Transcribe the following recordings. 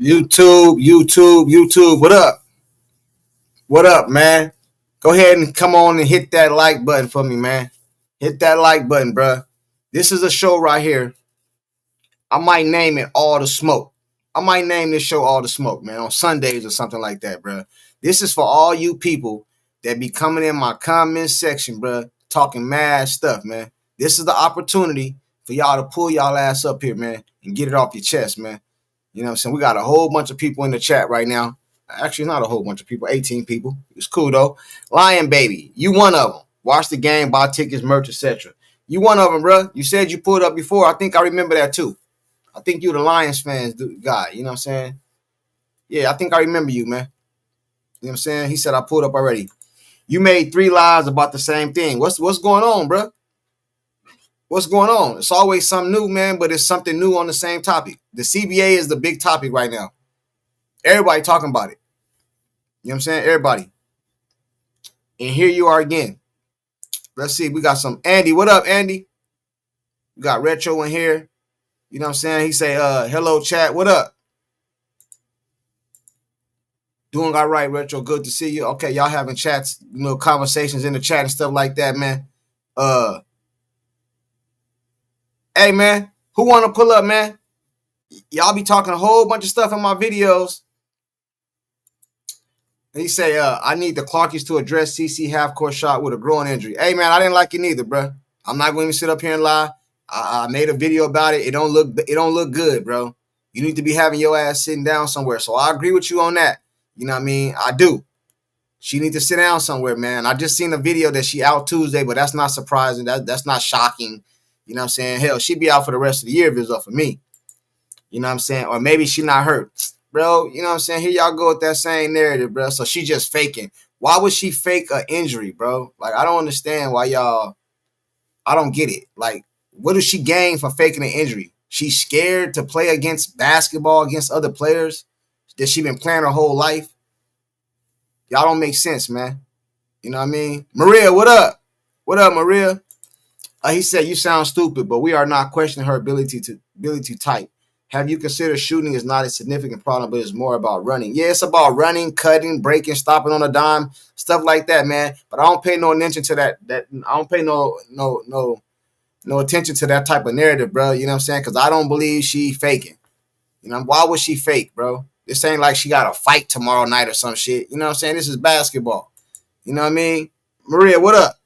YouTube. What up? What up, man? Go ahead and come on and hit that like button for me, man. Hit that like button, bruh. This is a show right here. I might name it All the Smoke. I might name this show All the Smoke, man, on Sundays or something like that, bruh. This is for all you people that be coming in my comment section, bruh, talking mad stuff, man. This is the opportunity for y'all to pull y'all ass up here, man, and get it off your chest, man. You know what I'm saying? We got a whole bunch of people in the chat right now. Actually, not a whole bunch of people, 18 people. It's cool, though. Lion Baby, you one of them. Watch the game, buy tickets, merch, etc. You one of them, bro. You said you pulled up before. I think I remember that, too. I think you the Lions fans guy. You know what I'm saying? Yeah, I think I remember you, man. You know what I'm saying? He said I pulled up already. You made 3 lives about the same thing. What's going on, bro? What's going on? It's always something new, man, but it's something new on the same topic. The CBA is the big topic right now. Everybody talking about it. You know what I'm saying? Everybody. And here you are again. Let's see. We got some Andy. What up, Andy? We got Retro in here. You know what I'm saying? He say, hello, chat. What up? Doing all right, Retro. Good to see you. Okay, y'all having chats, conversations in the chat and stuff like that, man. Hey, man, who want to pull up, man? Y'all be talking a whole bunch of stuff in my videos. And he say, I need the Clarkies to address CC half-court shot with a groin injury. Hey, man, I didn't like it neither, bro. I'm not going to sit up here and lie. I made a video about it. It don't look good, bro. You need to be having your ass sitting down somewhere. So I agree with you on that. You know what I mean? I do. She need to sit down somewhere, man. I just seen a video that she out Tuesday, but that's not surprising. That's not shocking. You know what I'm saying? Hell, she be out for the rest of the year if it's up for me. You know what I'm saying? Or maybe she not hurt. Bro, you know what I'm saying? Here y'all go with that same narrative, bro. So she just faking. Why would she fake an injury, bro? Like, I don't understand why y'all, I don't get it. Like, what does she gain from faking an injury? She's scared to play against basketball, against other players that she been playing her whole life. Y'all don't make sense, man. You know what I mean? Maria, what up? What up, Maria? He said, you sound stupid, but we are not questioning her ability to type. Have you considered shooting is not a significant problem, but it's more about running? Yeah, it's about running, cutting, breaking, stopping on a dime, stuff like that, man. But I don't pay no attention to that. I don't pay no attention to that type of narrative, bro. You know what I'm saying? Because I don't believe she faking. You know, why would she fake, bro? This ain't like she got a fight tomorrow night or some shit. You know what I'm saying? This is basketball. You know what I mean? Maria, what up?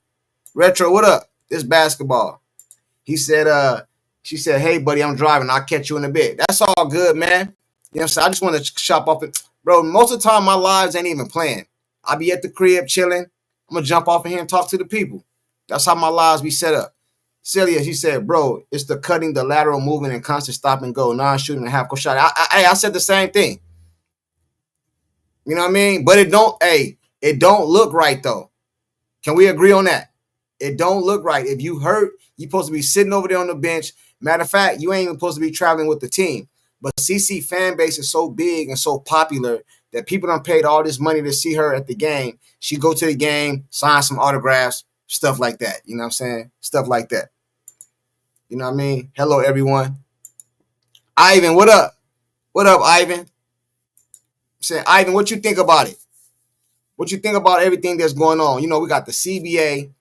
Retro, what up? This basketball. He said, she said, hey, buddy, I'm driving. I'll catch you in a bit. That's all good, man. You know what I'm saying? I just want to shop off it. Bro, most of the time, my lives ain't even playing. I be at the crib chilling. I'm going to jump off in here and talk to the people. That's how my lives be set up. Celia, she said, bro, it's the cutting, the lateral movement, and constant stop and go, non-shooting and half-court shot. I said the same thing. You know what I mean? But it don't look right, though. Can we agree on that? It don't look right. If you hurt, you're supposed to be sitting over there on the bench. Matter of fact, you ain't even supposed to be traveling with the team. But CC fan base is so big and so popular that people done paid all this money to see her at the game. She go to the game, sign some autographs, stuff like that. You know what I'm saying? Stuff like that. You know what I mean? Hello, everyone. Ivan, what up? What up, Ivan? I'm saying, Ivan, what you think about it? What you think about everything that's going on? You know, we got the CBA.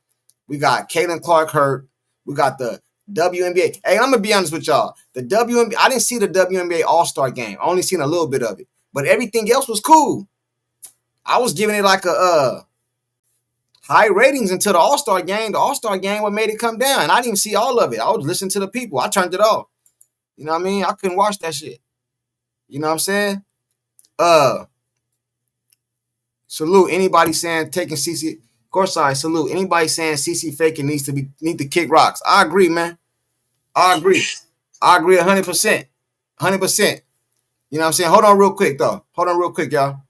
We got Caitlin Clark hurt. We got the Wnba. Hey, I'm going to be honest with y'all. The Wnba, I didn't see the Wnba All-Star game. I only seen a little bit of it. But everything else was cool. I was giving it like a high ratings until the All-Star game. The All-Star game what made it come down. And I didn't even see all of it. I was listening to the people. I turned it off. You know what I mean? I couldn't watch that shit. You know what I'm saying? Salute anybody saying taking CC. CourtSide, salute anybody saying CC faking need to kick rocks. I agree, man. I agree 100%. 100%. You know what I'm saying? Hold on real quick, though. Hold on real quick, y'all.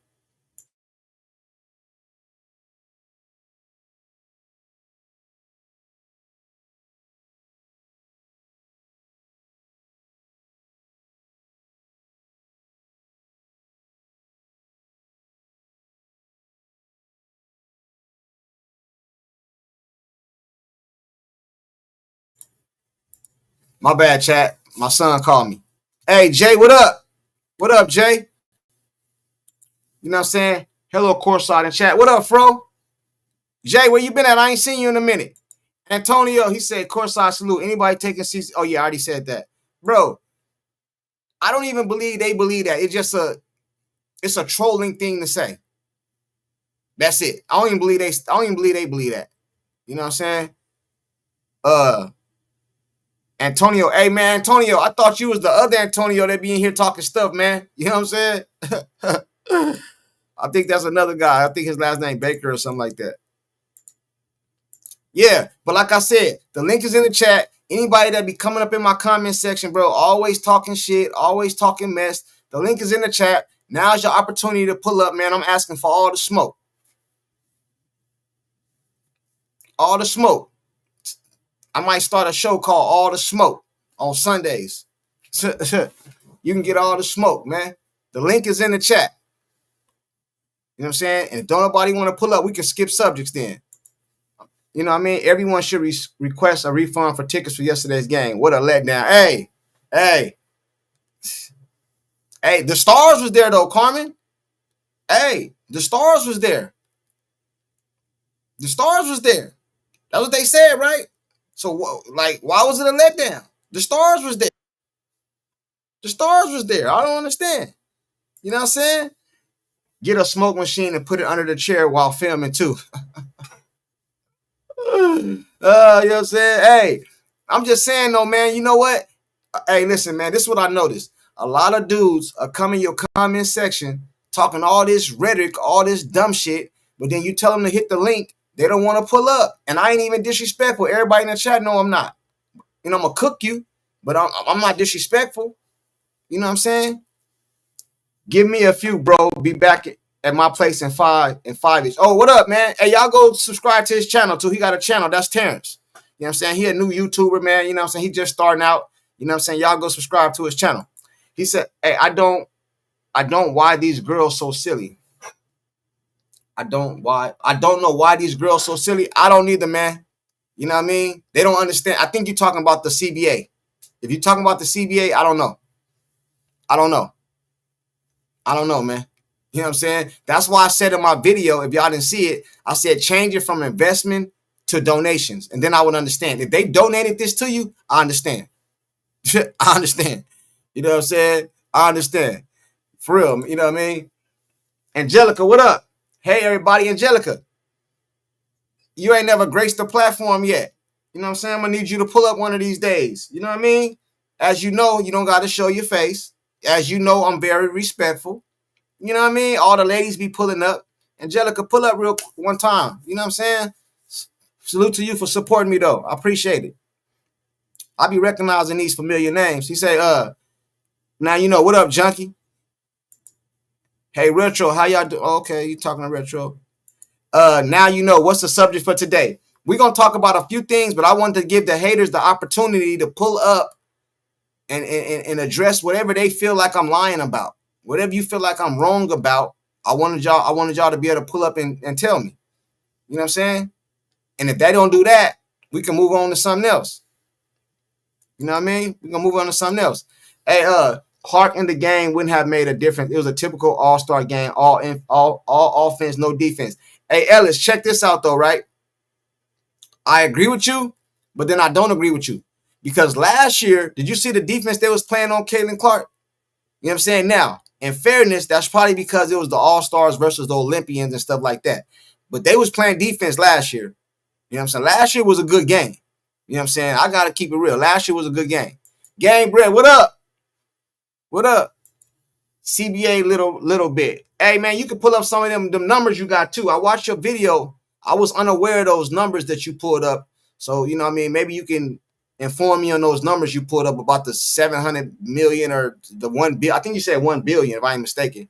My bad, chat. My son called me. Hey, Jay, what up? What up, Jay? You know what I'm saying? Hello, CourtSide in chat. What up, Fro? Jay, where you been at? I ain't seen you in a minute. Antonio, he said, CourtSide salute. Anybody taking CC? Oh, yeah, I already said that. Bro, I don't even believe they believe that. It's a trolling thing to say. That's it. I don't even believe they believe that. You know what I'm saying? Antonio, hey man, Antonio, I thought you was the other Antonio that be in here talking stuff, man. You know what I'm saying? I think that's another guy. I think his last name Baker or something like that. Yeah, but like I said, the link is in the chat. Anybody that be coming up in my comment section, bro, always talking shit, always talking mess. The link is in the chat. Now's your opportunity to pull up, man. I'm asking for all the smoke. All the smoke. I might start a show called All the Smoke on Sundays. You can get all the smoke, man. The link is in the chat. You know what I'm saying? And if don't nobody want to pull up, we can skip subjects then. You know what I mean? Everyone should request a refund for tickets for yesterday's game. What a letdown. Hey, the Stars was there, though, Carmen. Hey, the Stars was there. The Stars was there. That's what they said, right? So, why was it a letdown? The Stars was there. The Stars was there. I don't understand. You know what I'm saying? Get a smoke machine and put it under the chair while filming, too. You know what I'm saying? Hey, I'm just saying, though, man, you know what? Hey, listen, man, this is what I noticed. A lot of dudes are coming in your comment section talking all this rhetoric, all this dumb shit, but then you tell them to hit the link, they don't want to pull up. And I ain't even disrespectful. Everybody in the chat know I'm not. You know, I'm going to cook you, but I'm not disrespectful. You know what I'm saying? Give me a few, bro. Be back at my place in 5-ish. Oh, what up, man? Hey, y'all go subscribe to his channel, too. He got a channel. That's Terrence. You know what I'm saying? He a new YouTuber, man. You know what I'm saying? He just starting out. You know what I'm saying? Y'all go subscribe to his channel. He said, hey, I don't why these girls so silly. I don't know why these girls so silly. I don't either, man. You know what I mean? They don't understand. I think you're talking about the CBA. If you're talking about the CBA, I don't know. I don't know, man. You know what I'm saying? That's why I said in my video, if y'all didn't see it, I said change it from investment to donations. And then I would understand. If they donated this to you, I understand. I understand. You know what I'm saying? I understand. For real. You know what I mean? Angelica, what up? Hey, everybody. Angelica. You ain't never graced the platform yet. You know what I'm saying? I'm going to need you to pull up one of these days. You know what I mean? As you know, you don't got to show your face. As you know, I'm very respectful. You know what I mean? All the ladies be pulling up. Angelica, pull up real one time. You know what I'm saying? Salute to you for supporting me, though. I appreciate it. I be recognizing these familiar names. He say, now you know. What up, Junkie? Hey, Retro, how y'all do? Okay, you talking to Retro. Now you know. What's the subject for today? We're going to talk about a few things, but I wanted to give the haters the opportunity to pull up and address whatever they feel like I'm lying about. Whatever you feel like I'm wrong about, I wanted y'all to be able to pull up and tell me. You know what I'm saying? And if they don't do that, we can move on to something else. You know what I mean? We're going to move on to something else. Hey, Clark in the game wouldn't have made a difference. It was a typical all-star game, all offense, no defense. Hey, Ellis, check this out, though, right? I agree with you, but then I don't agree with you. Because last year, did you see the defense they was playing on Caitlin Clark? You know what I'm saying? Now, in fairness, that's probably because it was the All-Stars versus the Olympians and stuff like that. But they was playing defense last year. You know what I'm saying? Last year was a good game. You know what I'm saying? I got to keep it real. Last year was a good game. Game Bread, what up? What up? CBA little bit. Hey, man, you can pull up some of them numbers you got, too. I watched your video. I was unaware of those numbers that you pulled up. So, you know what I mean? Maybe you can inform me on those numbers you pulled up about the 700 million or the 1 billion. I think you said 1 billion, if I ain't mistaken.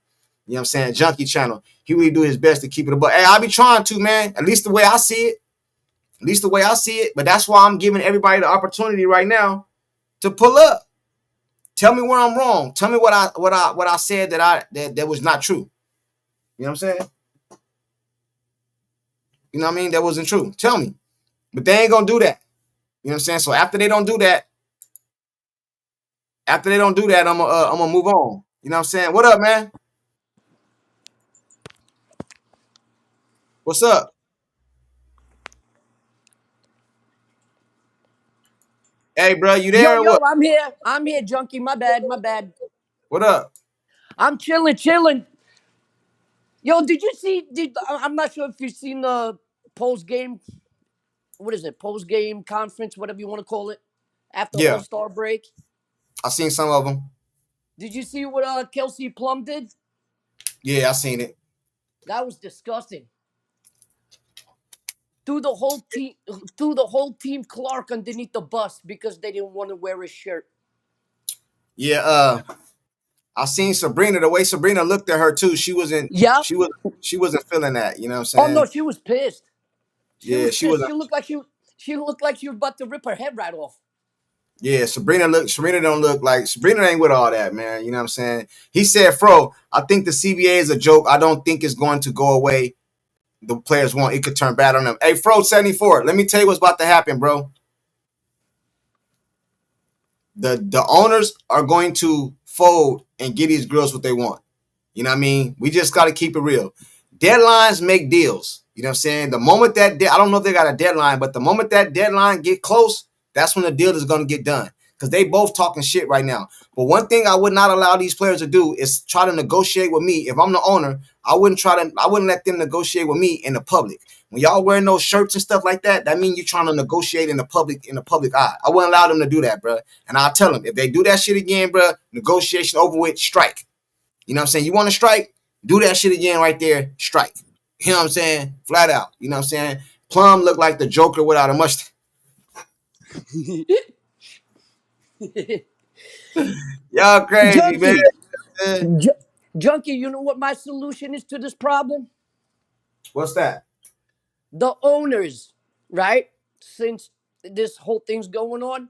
You know what I'm saying? Junkie channel. He really do his best to keep it above. Hey, I be trying to, man. At least the way I see it. At least the way I see it. But that's why I'm giving everybody the opportunity right now to pull up. Tell me where I'm wrong. Tell me what I said that was not true. You know what I'm saying? You know what I mean? That wasn't true. Tell me. But they ain't gonna do that. You know what I'm saying? So after they don't do that, I'm gonna move on. You know what I'm saying? What up, man? What's up? Hey, bro, you Yo, there or yo, what? I'm here. I'm here, junkie. My bad, my bad. What up? I'm chilling, chilling. Yo, did you see? I'm not sure if you've seen the post game. What is it? Post game conference, whatever you want to call it, after All Yeah, Star break. I seen some of them. Did you see what Kelsey Plum did? Yeah, I seen it. That was disgusting. Threw the whole team, threw the whole team Clark underneath the bus because they didn't want to wear his shirt. Yeah, I seen Sabrina. The way Sabrina looked at her too, she wasn't. Yep. She wasn't feeling that. You know what I'm Oh no, saying? she was pissed. She Yeah, was she pissed. wasn't. She looked like she was about to rip her head right off. Yeah, Sabrina don't look like Sabrina ain't with all that, man. You know what I'm saying? He said, Fro, I think the CBA is a joke. I don't think it's going to go away. The players want it could turn bad on them. Hey, Fro 74, let me tell you what's about to happen, bro. The owners are going to fold and get these girls what they want. You know what I mean? We just got to keep it real. Deadlines make deals. You know what I'm saying? The moment that I don't know if they got a deadline, but the moment that deadline get close, that's when the deal is going to get done. Because they both talking shit right now. But one thing I would not allow these players to do is try to negotiate with me. If I'm the owner, I wouldn't let them negotiate with me in the public. When y'all wearing those shirts and stuff like that, that means you're trying to negotiate in the public eye. I wouldn't allow them to do that, bro. And I'll tell them if they do that shit again, bro, negotiation over with, strike. You know what I'm saying? You want to strike? Do that shit again right there, strike. You know what I'm saying? Flat out. You know what I'm saying? Plum looked like the Joker without a mustache. Y'all crazy, man. Junkie, Ju- Junkie, you know what my solution is to this problem? What's that? The owners, right? Since this whole thing's going on,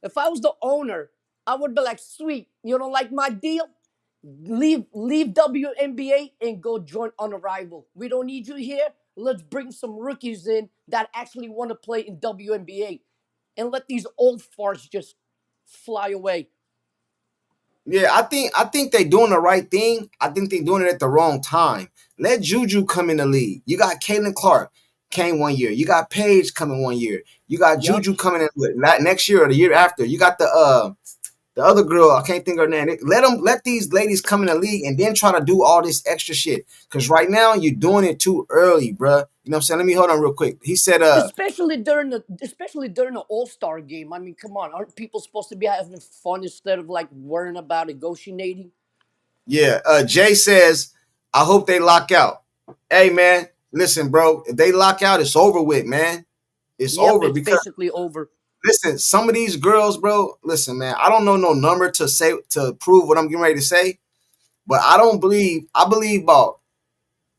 if I was the owner, I would be like, sweet, you don't like my deal? Leave WNBA and go join on arrival. We don't need you here. Let's bring some rookies in that actually want to play in WNBA and let these old farts just fly away. Yeah, I think they doing the right thing. I think they doing it at the wrong time. Let Juju come in the league. You got Caitlin Clark came 1 year. You got Paige coming 1 year. You got Yep. Juju coming in next year or the year after. You got the other girl, I can't think of her name. Let these ladies come in the league and then try to do all this extra shit. Cause right now you're doing it too early, bruh. You know what I'm saying? Let me hold on real quick. He said, Especially during the All-Star game. I mean, come on, aren't people supposed to be having fun instead of like worrying about negotiating? yeah. Jay says, I hope they lock out. Hey man, listen, bro. If they lock out, it's over with, man. It's Yep, over it's because basically over. listen, some of these girls, bro. Listen, man. I don't know no number to say to prove what I'm getting ready to say, but I don't believe. I believe about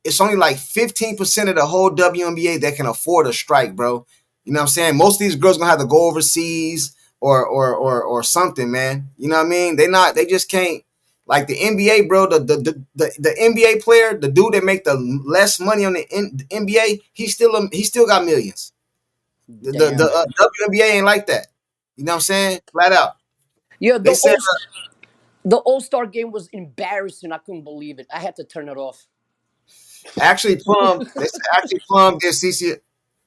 it's only like 15% of the whole WNBA that can afford a strike, bro. You know what I'm saying? Most of these girls gonna have to go overseas or something, man. You know what I mean? They just can't like the NBA, bro. The NBA player, the dude that make the less money on the NBA, he still got millions. The Damn. WNBA ain't like that. You know what I'm saying? Flat out. Yeah, They said the All-Star game was embarrassing. I couldn't believe it. I had to turn it off. actually Plum. They said actually Plum did CC.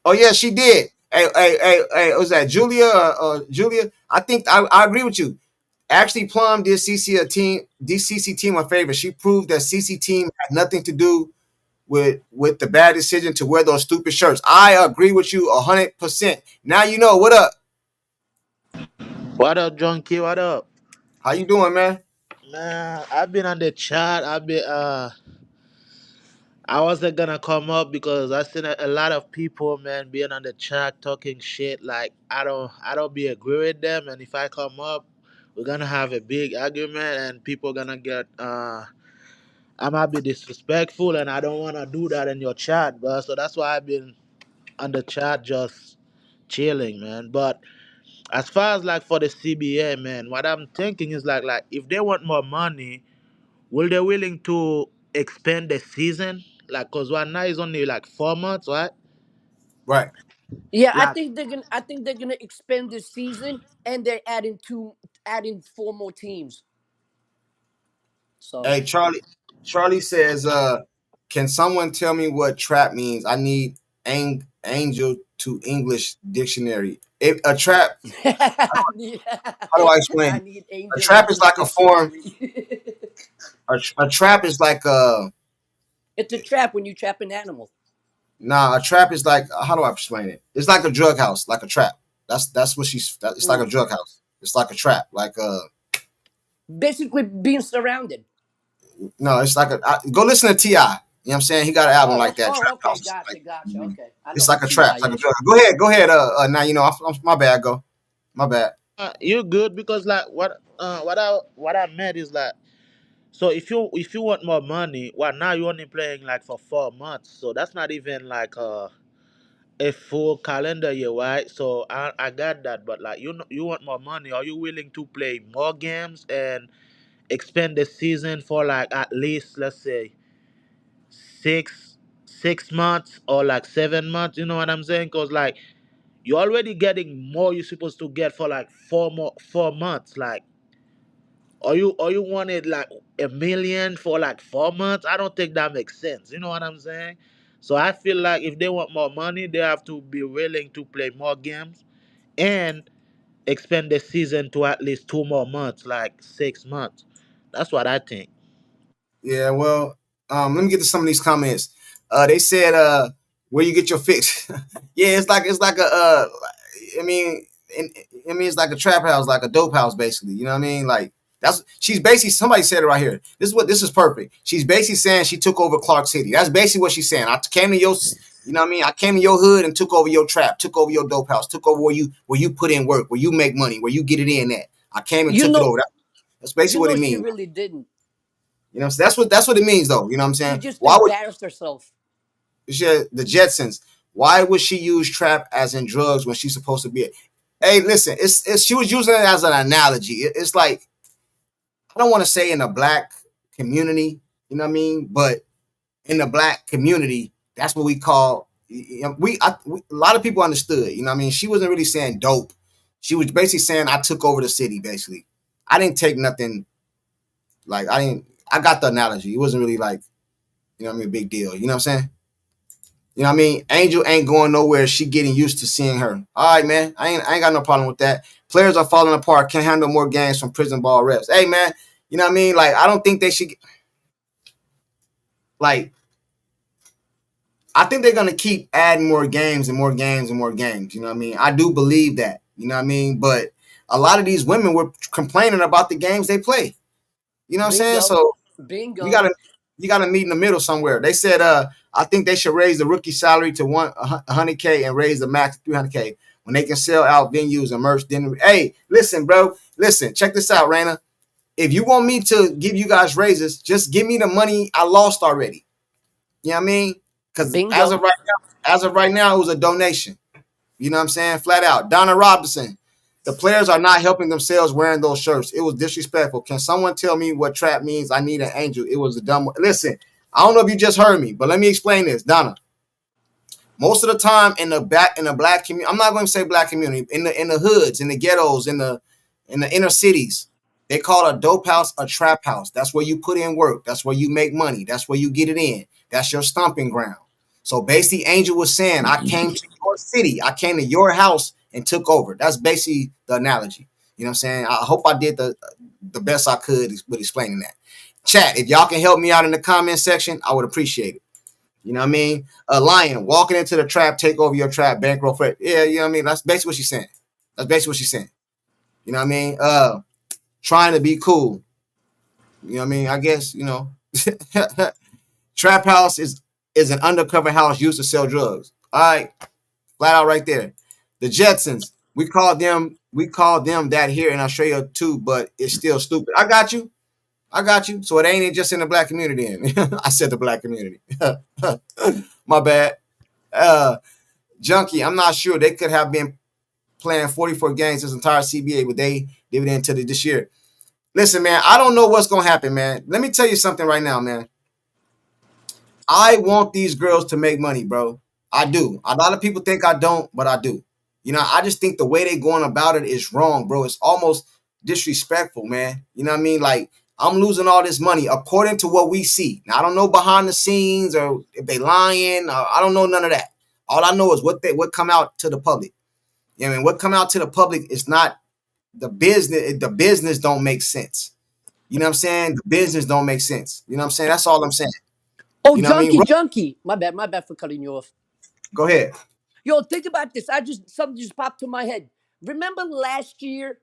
Oh yeah, she did. Hey, was that Julia or Julia? I agree with you. Actually, Plum did CC team a favor. She proved that CC team had nothing to do with the bad decision to wear those stupid shirts. I agree with you 100%. Now you know what up. What up, junkie? What up? How you doing, man? Man, I've been on the chat. I wasn't gonna come up because I seen a lot of people, man, being on the chat talking shit. Like I don't be agree with them, and if I come up, we're gonna have a big argument, and people gonna get I might be disrespectful, and I don't wanna do that in your chat, bro. So that's why I've been on the chat just chilling, man. But as far as like for the CBA, man, what I'm thinking is like if they want more money. Will they willing to expand the season? Like, cause right now is only like 4 months, right? Right. Yeah, Like, I think they're gonna expand this season, and they're adding four more teams. So Hey, Charlie. Charlie says, Can someone tell me what trap means? I need angel to English dictionary. If a trap, I need, how do I I explain? need A Angel trap is English like a form. dictionary. A trap is like a It's a trap when you trap an animal. nah. A trap is like how do I explain it? It's like a drug house, like a trap. That's what she's. It's like a Mm. drug house. It's like a trap. Like Basically, being surrounded. no, it's like go listen to Ti. You know what I'm saying? He got an album Oh, like that. oh, Trap okay, house. gotcha, Like gotcha. Okay, I know it's who like a Ti trap. It's like a is. drug. Go ahead. Now you know. My bad. Go. My bad. You're good because like what I meant is like, so if you want more money, well, now you're only playing like for 4 months, so that's not even like a full calendar year, right? So I got that, but like you want more money, are you willing to play more games and expand the season for like at least, let's say, six months or like 7 months? You know what I'm saying? Because like you're already getting more you're supposed to get for like 4 months. Like, or you wanted like a million for like 4 months? I don't think that makes sense. You know what I'm saying? So I feel like if they want more money, they have to be willing to play more games and expand the season to at least 2 more months, like 6 months. That's what I think. Yeah, well, let me get to some of these comments. They said, where you get your fix? Yeah, it's like a, I mean, in, I mean, it's like a trap house, like a dope house, basically. You know what I mean? Like that's she's basically somebody said it right here. This is perfect. She's basically saying she took over Clark City. That's basically what she's saying. I came to your, you know what I mean? I came to your hood and took over your trap, took over your dope house, took over where you put in work, where you make money, where you get it in at. I came and You took it know, over. That's basically you what know, it she means. really didn't. You know, so that's what it means, though. You know what I'm She saying? just Why would embarrassed herself. the Jetsons? Why would she use trap as in drugs when she's supposed to be? Hey, listen, it's she was using it as an analogy. It's like I don't want to say in the black community, you know what I mean, but in the black community, that's what we call. A lot of people understood. You know what I mean? She wasn't really saying dope. She was basically saying I took over the city. Basically, I didn't take nothing. Like I didn't. I got the analogy. It wasn't really like you know what I mean, a big deal. You know what I'm saying? You know what I mean? Angel ain't going nowhere. She getting used to seeing her. All right, man. I ain't got no problem with that. Players are falling apart. Can't handle more games from prison ball reps. Hey, man. You know what I mean? Like I don't think they should. Like I think they're gonna keep adding more games and more games and more games. You know what I mean? I do believe that. You know what I mean? But a lot of these women were complaining about the games they play. You know what I'm saying? Bingo, So you bingo. gotta you gotta meet in the middle somewhere. They said I think they should raise the rookie salary to 100K and raise the max to 300K when they can sell out venues and merch. Then hey, listen, bro, listen, check this out, Raina. If you want me to give you guys raises, just give me the money I lost already. You know what I mean? Because Bingo. as of right now, it was a donation. You know what I'm saying? Flat out. Donna Robinson. The players are not helping themselves wearing those shirts. It was disrespectful. Can someone tell me what trap means? I need an angel. It was a dumb. Listen, I don't know if you just heard me, but let me explain this, Donna. Most of the time in the black community, I'm not going to say black community, in the hoods, in the ghettos, in the inner cities, they call a dope house a trap house. That's where you put in work. That's where you make money. That's where you get it in. That's your stomping ground. So basically, Angel was saying, I came to your city, I came to your house and took over. That's basically the analogy. You know what I'm saying? I hope I did the best I could with explaining that. Chat, if y'all can help me out in the comment section, I would appreciate it. You know what I mean? A lion walking into the trap, take over your trap, bankroll for it. Yeah, you know what I mean? That's basically what she's saying. That's basically what she's saying. You know what I mean? Trying to be cool. You know what I mean? I guess, you know. Trap house is an undercover house used to sell drugs. All right, flat out right there. The Jetsons, we call them that here in Australia too, but it's still stupid. I got you. I got you. So it ain't just in the black community then. I said the black community. My bad. Uh Junkie, I'm not sure. They could have been playing 44 games this entire CBA, but they did it into this year. Listen, man, I don't know what's gonna happen, man. Let me tell you something right now, man. I want these girls to make money, bro. I do. A lot of people think I don't, but I do. You know, I just think the way they going about it is wrong, bro. It's almost disrespectful, man. You know what I mean? Like I'm losing all this money according to what we see. Now I don't know behind the scenes or if they lying. I don't know none of that. All I know is what come out to the public. You know what I mean? What come out to the public is not the business. The business don't make sense. You know what I'm saying? The business don't make sense. You know what I'm saying? That's all I'm saying. Oh, You know what I mean? junkie. My bad for cutting you off. Go ahead. Yo, think about this. Something just popped to my head. Remember last year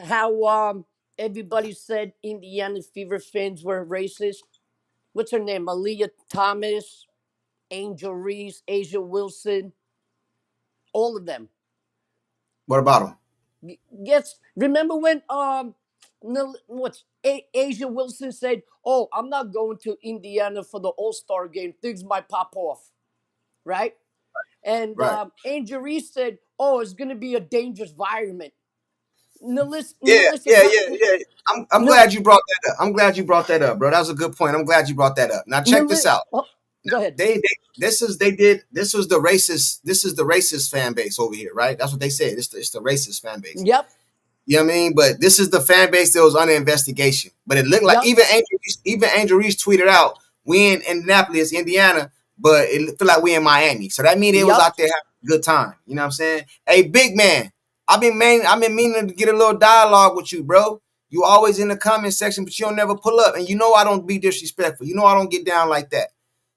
how everybody said Indiana Fever fans were racist? What's her name? Aaliyah Thomas, Angel Reese, Asia Wilson, all of them. What about them? Yes, remember when Asia Wilson said, "Oh, I'm not going to Indiana for the All-Star game. Things might pop off." Right? And Right. Angel Reese said, "Oh, it's going to be a dangerous environment." Yeah, Melissa, yeah, yeah, yeah. I'm Nil, glad you brought that up. I'm glad you brought that up, bro. That was a good point. I'm glad you brought that up. Now check this out. oh, go ahead. This was the racist fan base over here, right? That's what they said. It's the racist fan base. Yep. You know what I mean? But this is the fan base that was under investigation. But it looked like Yep. even Angel Reese tweeted out, "We in Indianapolis, Indiana, but it feel like we in Miami." So that means they was Yep. out there having a good time. You know what I'm saying? Hey, big man, I've been meaning to get a little dialogue with you, bro. You always in the comment section, but you don't never pull up. And you know I don't be disrespectful. You know I don't get down like that.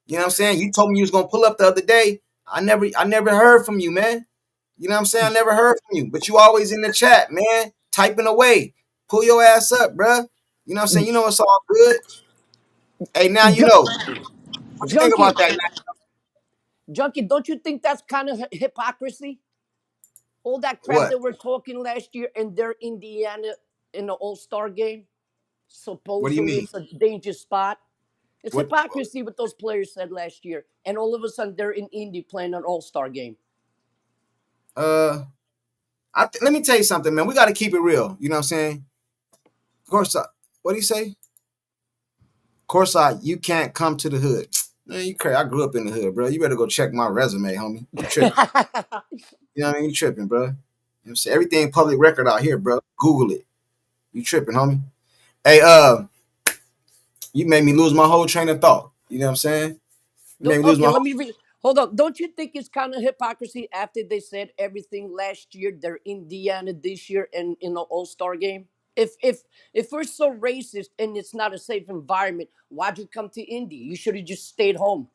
You know what I'm saying? You told me you was gonna pull up the other day. I never heard from you, man. You know what I'm saying? I never heard from you, but you always in the chat, man, typing away. Pull your ass up, bruh. You know what I'm saying? You know it's all good. Hey, now you Ju- know. What you think junkie, about that now? junkie, don't you think that's kind of hypocrisy? All that crap What? that we're talking last year, and they're Indiana in the All-Star game. What do you Supposedly, mean? it's a dangerous spot. It's What? hypocrisy what those players said last year, and all of a sudden they're in Indy playing an All-Star game. Uh, let me tell you something, man. We got to keep it real. You know what I'm saying? Of course, what do you say? CourtSide, you can't come to the hood. Man, you crazy. I grew up in the hood, bro. You better go check my resume, homie. You tripping. You know what I mean? You tripping, bro. You know what I'm saying? Everything public record out here, bro. Google it. You tripping, homie. Hey, you made me lose my whole train of thought. You know what I'm saying? You made me lose Okay, my let whole. me read. Hold on. Don't you think it's kind of hypocrisy after they said everything last year? They're Indiana this year and in the All Star game. If we're so racist and it's not a safe environment, why'd you come to Indy? You should have just stayed home.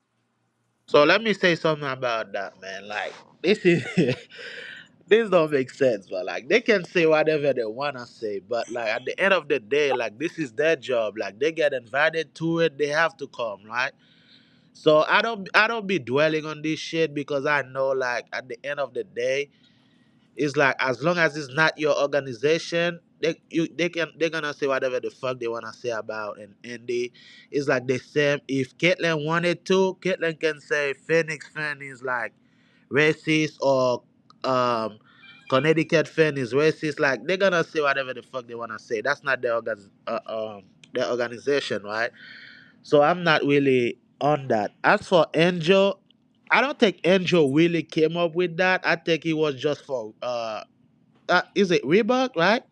So let me say something about that, man. Like this is this don't make sense, but like they can say whatever they wanna say, but like at the end of the day, like this is their job. Like they get invited to it, they have to come, right? So I don't be dwelling on this shit because I know like at the end of the day, it's like as long as it's not your organization, they're gonna say whatever the fuck they wanna say about an indie. It's like the same. If Caitlyn wanted to, Caitlyn can say Phoenix fan is like racist or um Connecticut fan is racist. Like they're gonna say whatever the fuck they wanna say. That's not their organization, right? So I'm not really on that. As for Angel, I don't think Angel really came up with that. I think it was just for is it Reebok, right?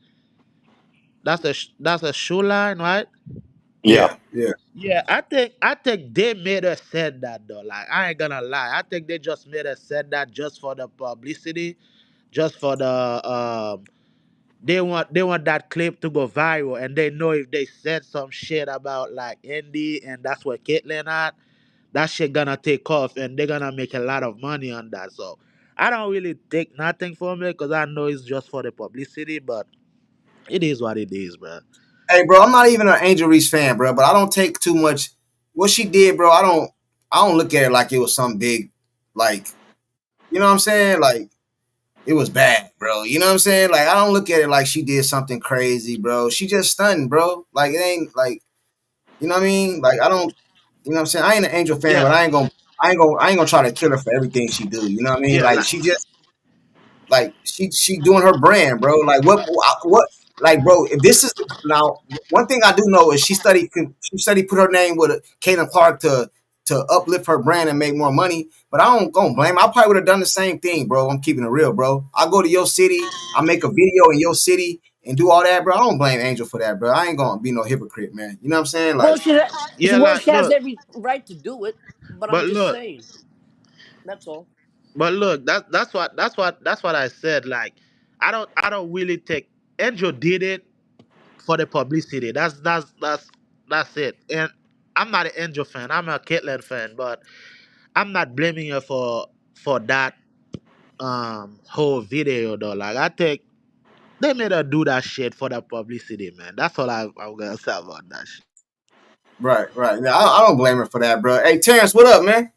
That's a shoe line, right? Yeah, Yeah. yeah. Yeah, I think they made her said that though. Like I ain't gonna lie, I think they just made her said that just for the publicity, just for the they want that clip to go viral, and they know if they said some shit about like Indy and that's where Caitlyn at, that shit gonna take off and they're gonna make a lot of money on that. So I don't really take nothing from it because I know it's just for the publicity, but it is what it is, bro. Hey, bro, I'm not even an Angel Reese fan, bro, but I don't take too much. What she did, bro, I don't look at it like it was some big, like, you know what I'm saying? Like, it was bad, bro. You know what I'm saying? Like, I don't look at it like she did something crazy, bro. She just stunned, bro. Like, it ain't like, you know what I mean? Like, I don't, you know what I'm saying? I ain't an Angel fan, Yeah, but I ain't gonna try to kill her for everything she do. You know what I mean? yeah, Like, like she just like she doing her brand, bro. Like what like bro, if this is now one thing I do know is she studied put her name with Caitlin Clark to uplift her brand and make more money. But I don't blame her. I probably would have done the same thing, bro. I'm keeping it real, bro. I go to your city, I make a video in your city, and do all that, bro. I don't blame Angel for that, bro. I ain't gonna be no hypocrite, man. You know what I'm saying? Well, Like, Yeah, well, like she has look, every right to do it, but I'm but just look, saying. That's all. but look. That's what I said. Like, I don't really think Angel did it for the publicity. That's it. And I'm not an Angel fan. I'm a Caitlyn fan, but I'm not blaming her for that whole video though. Like, I think they made her do that shit for the publicity, man. That's all I'm gonna say about that shit. right, right. Yeah, I don't blame her for that, bro. Hey, Terrence, what up, man?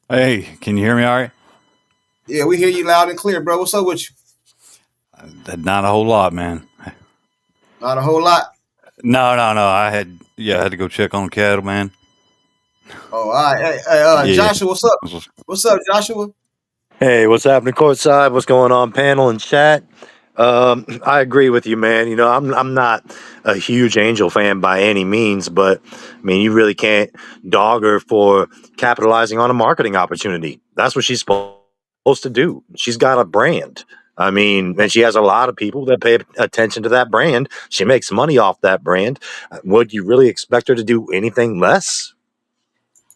Hey, can you hear me all right? Yeah, we hear you loud and clear, bro. What's up with you? Not a whole lot, man. Not a whole lot. No. I had to go check on cattle, man. Oh, all right. Hey, Yeah. Joshua, what's up? What's up, Joshua? Hey, what's happening, courtside? What's going on, panel and chat? I agree with you, man. I'm not a huge Angel fan by any means, but I mean, you really can't dog her for capitalizing on a marketing opportunity. That's what she's supposed to do. She's got a brand. I mean, and she has a lot of people that pay attention to that brand. She makes money off that brand. Would you really expect her to do anything less?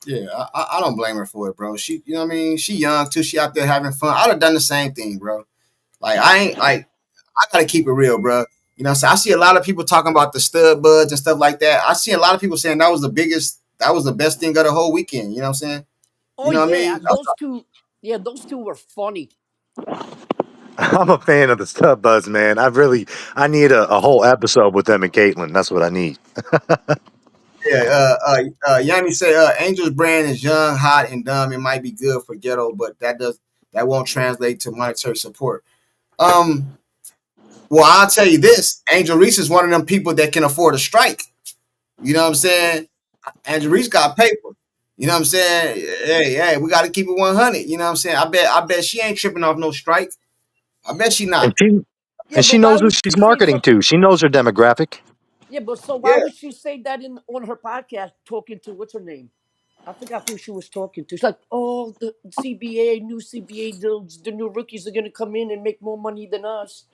Yeah, I don't blame her for it, bro. She, you know what I mean? She young too. She out there having fun. I'd have done the same thing, bro. Like, I ain't like, I gotta keep it real, bro. You know what I'm saying? I see a lot of people talking about the stud buds and stuff like that. I see a lot of people saying that was the best thing of the whole weekend. You know what I'm saying? Oh You know what I yeah, mean? those two. Yeah, those two were funny. I'm a fan of the Stud Buds, man. I need a whole episode with them and Caitlyn. That's what I need. Yeah, Yanni said Angel's brand is young, hot, and dumb. It might be good for ghetto, but that won't translate to monetary support. Um, well, I'll tell you this: Angel Reese is one of them people that can afford a strike. You know what I'm saying? Angel Reese got paper. You know what I'm saying? Hey, we got to keep it 100. You know what I'm saying? I bet she ain't tripping off no strike. I bet she And not. she Yeah, and she but why knows who would she's she say marketing so? to. She knows her demographic. Yeah, but so why Yeah, would she say that in on her podcast talking to what's her name? I forgot who she was talking to. She's like, "Oh, the CBA, new CBA, the new rookies are gonna come in and make more money than us."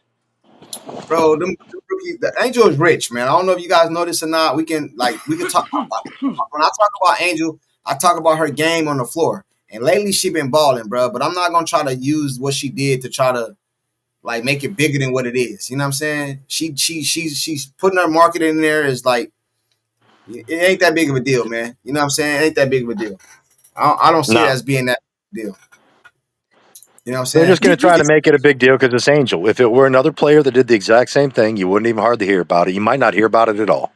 bro. Them rookies, the Angel is rich, man. I don't know if you guys know this or not. We can talk. When I talk about Angel, I talk about her game on the floor. And lately she been balling, bro. But I'm not gonna try to use what she did to try to like make it bigger than what it is. You know what I'm saying? She's putting her marketing in there is like it ain't that big of a deal, man. You know what I'm saying? It ain't that big of a deal. I don't see it No, as being that big of a deal. You know what I'm they're saying? just going to Did you? try to make it a big deal because it's Angel. If it were another player that did the exact same thing, you wouldn't even hardly hear about it. You might not hear about it at all.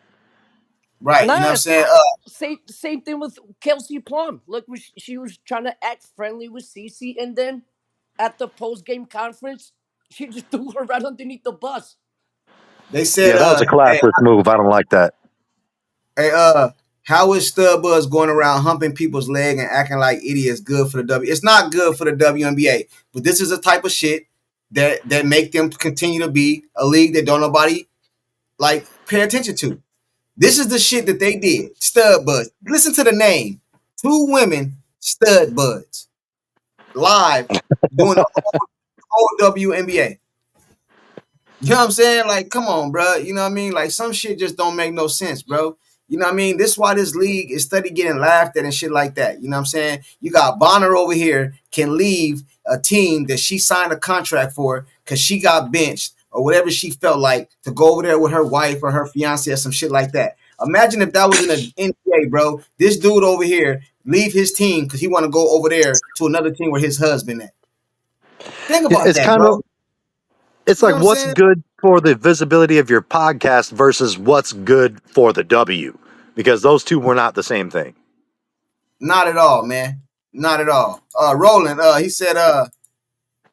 Right. You know what I'm Nah, saying? same thing with Kelsey Plum. Look, she was trying to act friendly with Cece, and then at the post game conference, she just threw her right underneath the bus. They said Yeah, that was a classless move. I don't like that. hey, how is Stubbuds going around humping people's leg and acting like idiots good for the W? It's not good for the WNBA, but this is the type of shit that make them continue to be a league that don't nobody like pay attention to. This is the shit that they did. Stud Buds. Listen to the name. Two women, Stud Buds, live doing the whole WNBA. You know what I'm saying? Like, come on, bro. You know what I mean? Like, some shit just don't make no sense, bro. You know what I mean? This is why this league is steady getting laughed at and shit like that. You know what I'm saying? You got Bonner over here can leave a team that she signed a contract for because she got benched or whatever she felt like to go over there with her wife or her fiance or some shit like that. Imagine if that was in the NBA, bro. This dude over here leave his team because he want to go over there to another team where his husband at. Think about It's that, kind bro. of it's You know like what I'm what's saying? good for the visibility of your podcast versus what's good for the W, because those two were not the same thing. Not at all, man. Not at all. Roland, he said,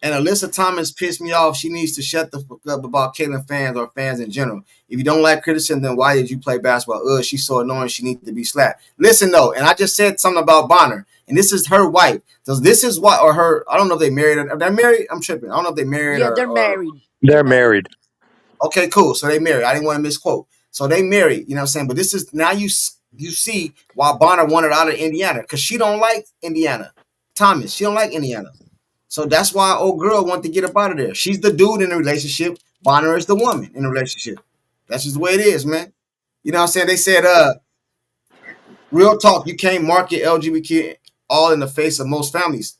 and Alyssa Thomas pissed me off. She needs to shut the fuck up about Caitlyn fans or fans in general. If you don't like criticism, then why did you play basketball? She's so annoying. She needs to be slapped. Listen, though, and I just said something about Bonner, and this is her wife. So this is what, or her, I don't know if they married. Are they married? I'm tripping. I don't know if they married Yeah, they're or married. They're They're married. married. okay, cool. So they married. I didn't want to misquote. So they married. You know what I'm saying? But this is now you see why Bonner wanted out of Indiana because she don't like Indiana. Thomas, she don't like Indiana. So that's why old girl wanted to get up out of there. She's the dude in the relationship, Bonner is the woman in the relationship. That's just the way it is, man. You know what I'm saying? They said, real talk, you can't market LGBT all in the face of most families.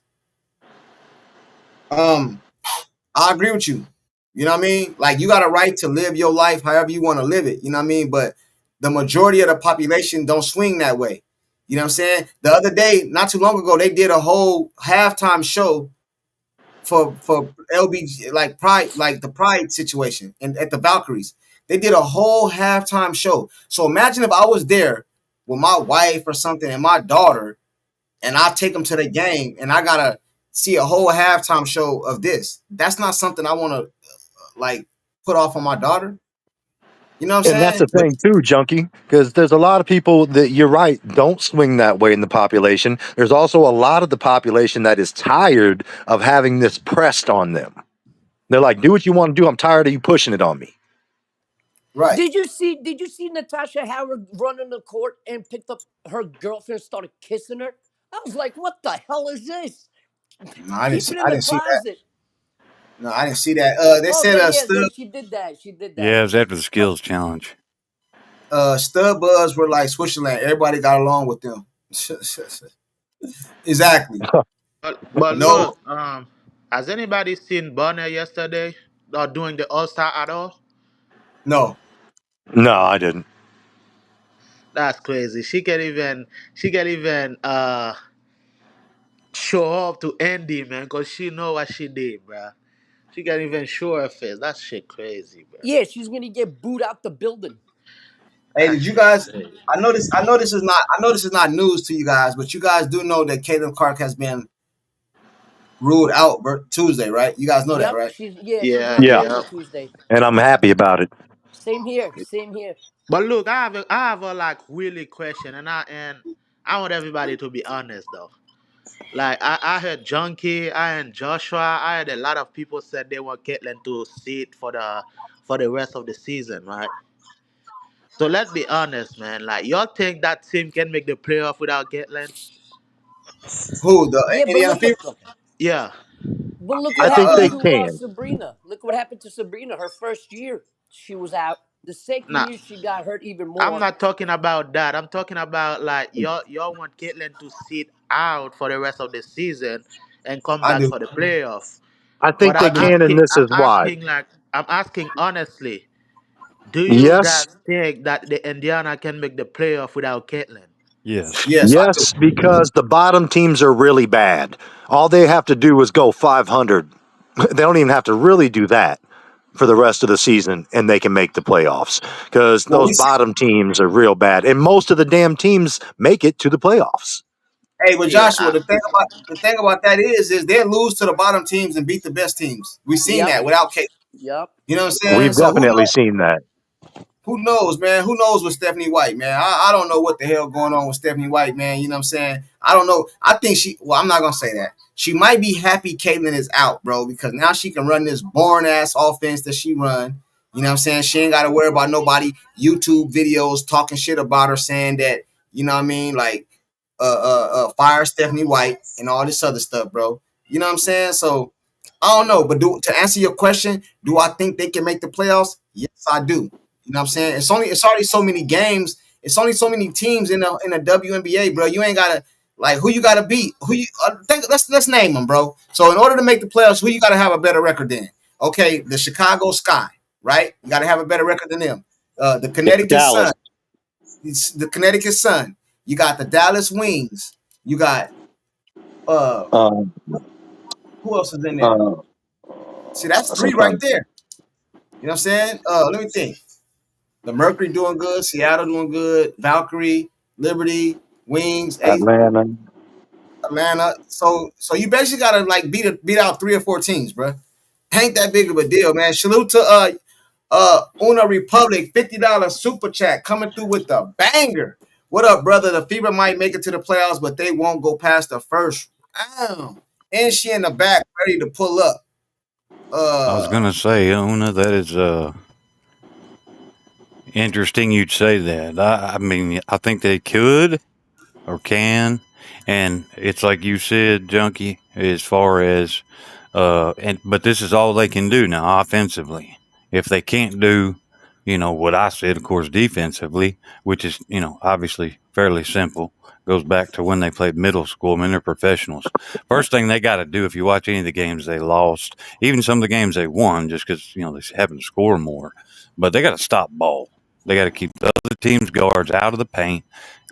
I agree with you. You know what I mean? Like, you got a right to live your life however you want to live it. You know what I mean? But the majority of the population don't swing that way. You know what I'm saying? The other day, not too long ago, they did a whole halftime show for LBG, like Pride, like the Pride situation, and at the Valkyries, they did a whole halftime show. So imagine if I was there with my wife or something and my daughter, and I take them to the game, and I gotta see a whole halftime show of this. That's not something I want to like put off on my daughter. You know what I'm And that's the saying? But thing too, Junkie, because there's a lot of people that you're right don't swing that way in the population. There's also a lot of the population that is tired of having this pressed on them. They're like, do what you want to do. I'm tired of you pushing it on me. right. Did you see Natasha Howard run in the court and picked up her girlfriend and started kissing her? I was like, what the hell is this? No, I didn't Keep see. it in I the didn't see that. closet. No, I didn't see that. They Oh, said then yeah, Stud then she did that. She did that. Yeah, it was after the skills challenge. Stud Buzz were like Switzerland. Everybody got along with them. Exactly. But No, look, has anybody seen Bonner yesterday or doing the All Star at all? no. No, I didn't. That's crazy. She can even show up to Andy, man, because she know what she did, bruh. She can even show her face. That shit crazy, bruh. Yeah, she's gonna get booed out the building. Hey, That did you shit guys? crazy. I know this. I know this is not. I know this is not news to you guys, but you guys do know that Caitlin Clark has been ruled out Tuesday, right? You guys know that, Yep, right? she's Yeah, not Yeah, playing yeah. on Tuesday. and I'm happy about it. Same here. Same here. But look, I have a like really question, and I want everybody to be honest though. Like I heard Junkie, I heard Joshua, I heard a lot of people said they want Caitlyn to sit for the rest of the season, right? So let's be honest, man. Like y'all think that team can make the playoff without Caitlyn? Who the Yeah, but Indiana look what Fever? Yeah. I what think happened they to can. Sabrina. Look what happened to Sabrina. Her first year, she was out. The second Nah, year, she got hurt even I'm more. not talking about that. I'm talking about like y'all want Caitlyn to sit out for the rest of the season and come I back do. for the playoff. I But think they I I'm do. can, and asking, this I'm is why. asking like I'm asking honestly. Do you Yes, guys think that the Indiana can make the playoff without Caitlyn? Yes. Yes, I do. yes, because the bottom teams are really bad. All they have to do is go 500. They don't even have to really do that for the rest of the season, and they can make the playoffs because Well, those we see. bottom teams are real bad, and most of the damn teams make it to the playoffs. Hey, but Yeah, Joshua, the thing about that is they lose to the bottom teams and beat the best teams. We've seen Yep. that without Kate. Yep. You know what I'm saying? We've So who definitely knows? seen that. Who knows, man? Who knows with Stephanie White, man? I don't know what the hell going on with Stephanie White, man. You know what I'm saying? I don't know. I think well, I'm not going to say that. She might be happy Caitlyn is out, bro, because now she can run this boring ass offense that she run. You know what I'm saying? She ain't got to worry about nobody YouTube videos talking shit about her, saying that, you know what I mean? Like, fire Stephanie White and all this other stuff, bro. You know what I'm saying? So, I don't know. But to answer your question, do I think they can make the playoffs? Yes, I do. You know what I'm saying? It's already so many games. It's only so many teams in the WNBA, bro. You ain't gotta like who you gotta beat. Who you let's name them, bro. So in order to make the playoffs, who you gotta have a better record than? Okay, the Chicago Sky, right? You gotta have a better record than them. The Connecticut Dallas. Sun, the Connecticut Sun. You got the Dallas Wings. You got uh Um, who else is in there? uh, See, that's three right sometimes there. You know what I'm saying? Let me think. The Mercury doing good, Seattle doing good, Valkyrie, Liberty, Wings, Atlanta. Atlanta. So you basically gotta like beat out 3 or 4 teams, bro. Ain't that big of a deal, man. Salute to Una Republic, $50 super chat coming through with the banger. What up, brother? The Fever might make it to the playoffs, but they won't go past the first round. And she in the back ready to pull up. I was gonna say, Una, that is interesting. You'd say that. I mean, I think they could or can, and it's like you said, Junkie. As far as but this is all they can do now offensively. if they can't do, what I said, of course, defensively, which is, obviously fairly simple, goes back to when they played middle school. I mean, they're professionals. First thing they got to do, if you watch any of the games they lost, even some of the games they won, just because, they happen to score more, but they got to stop ball. They got to keep the other team's guards out of the paint.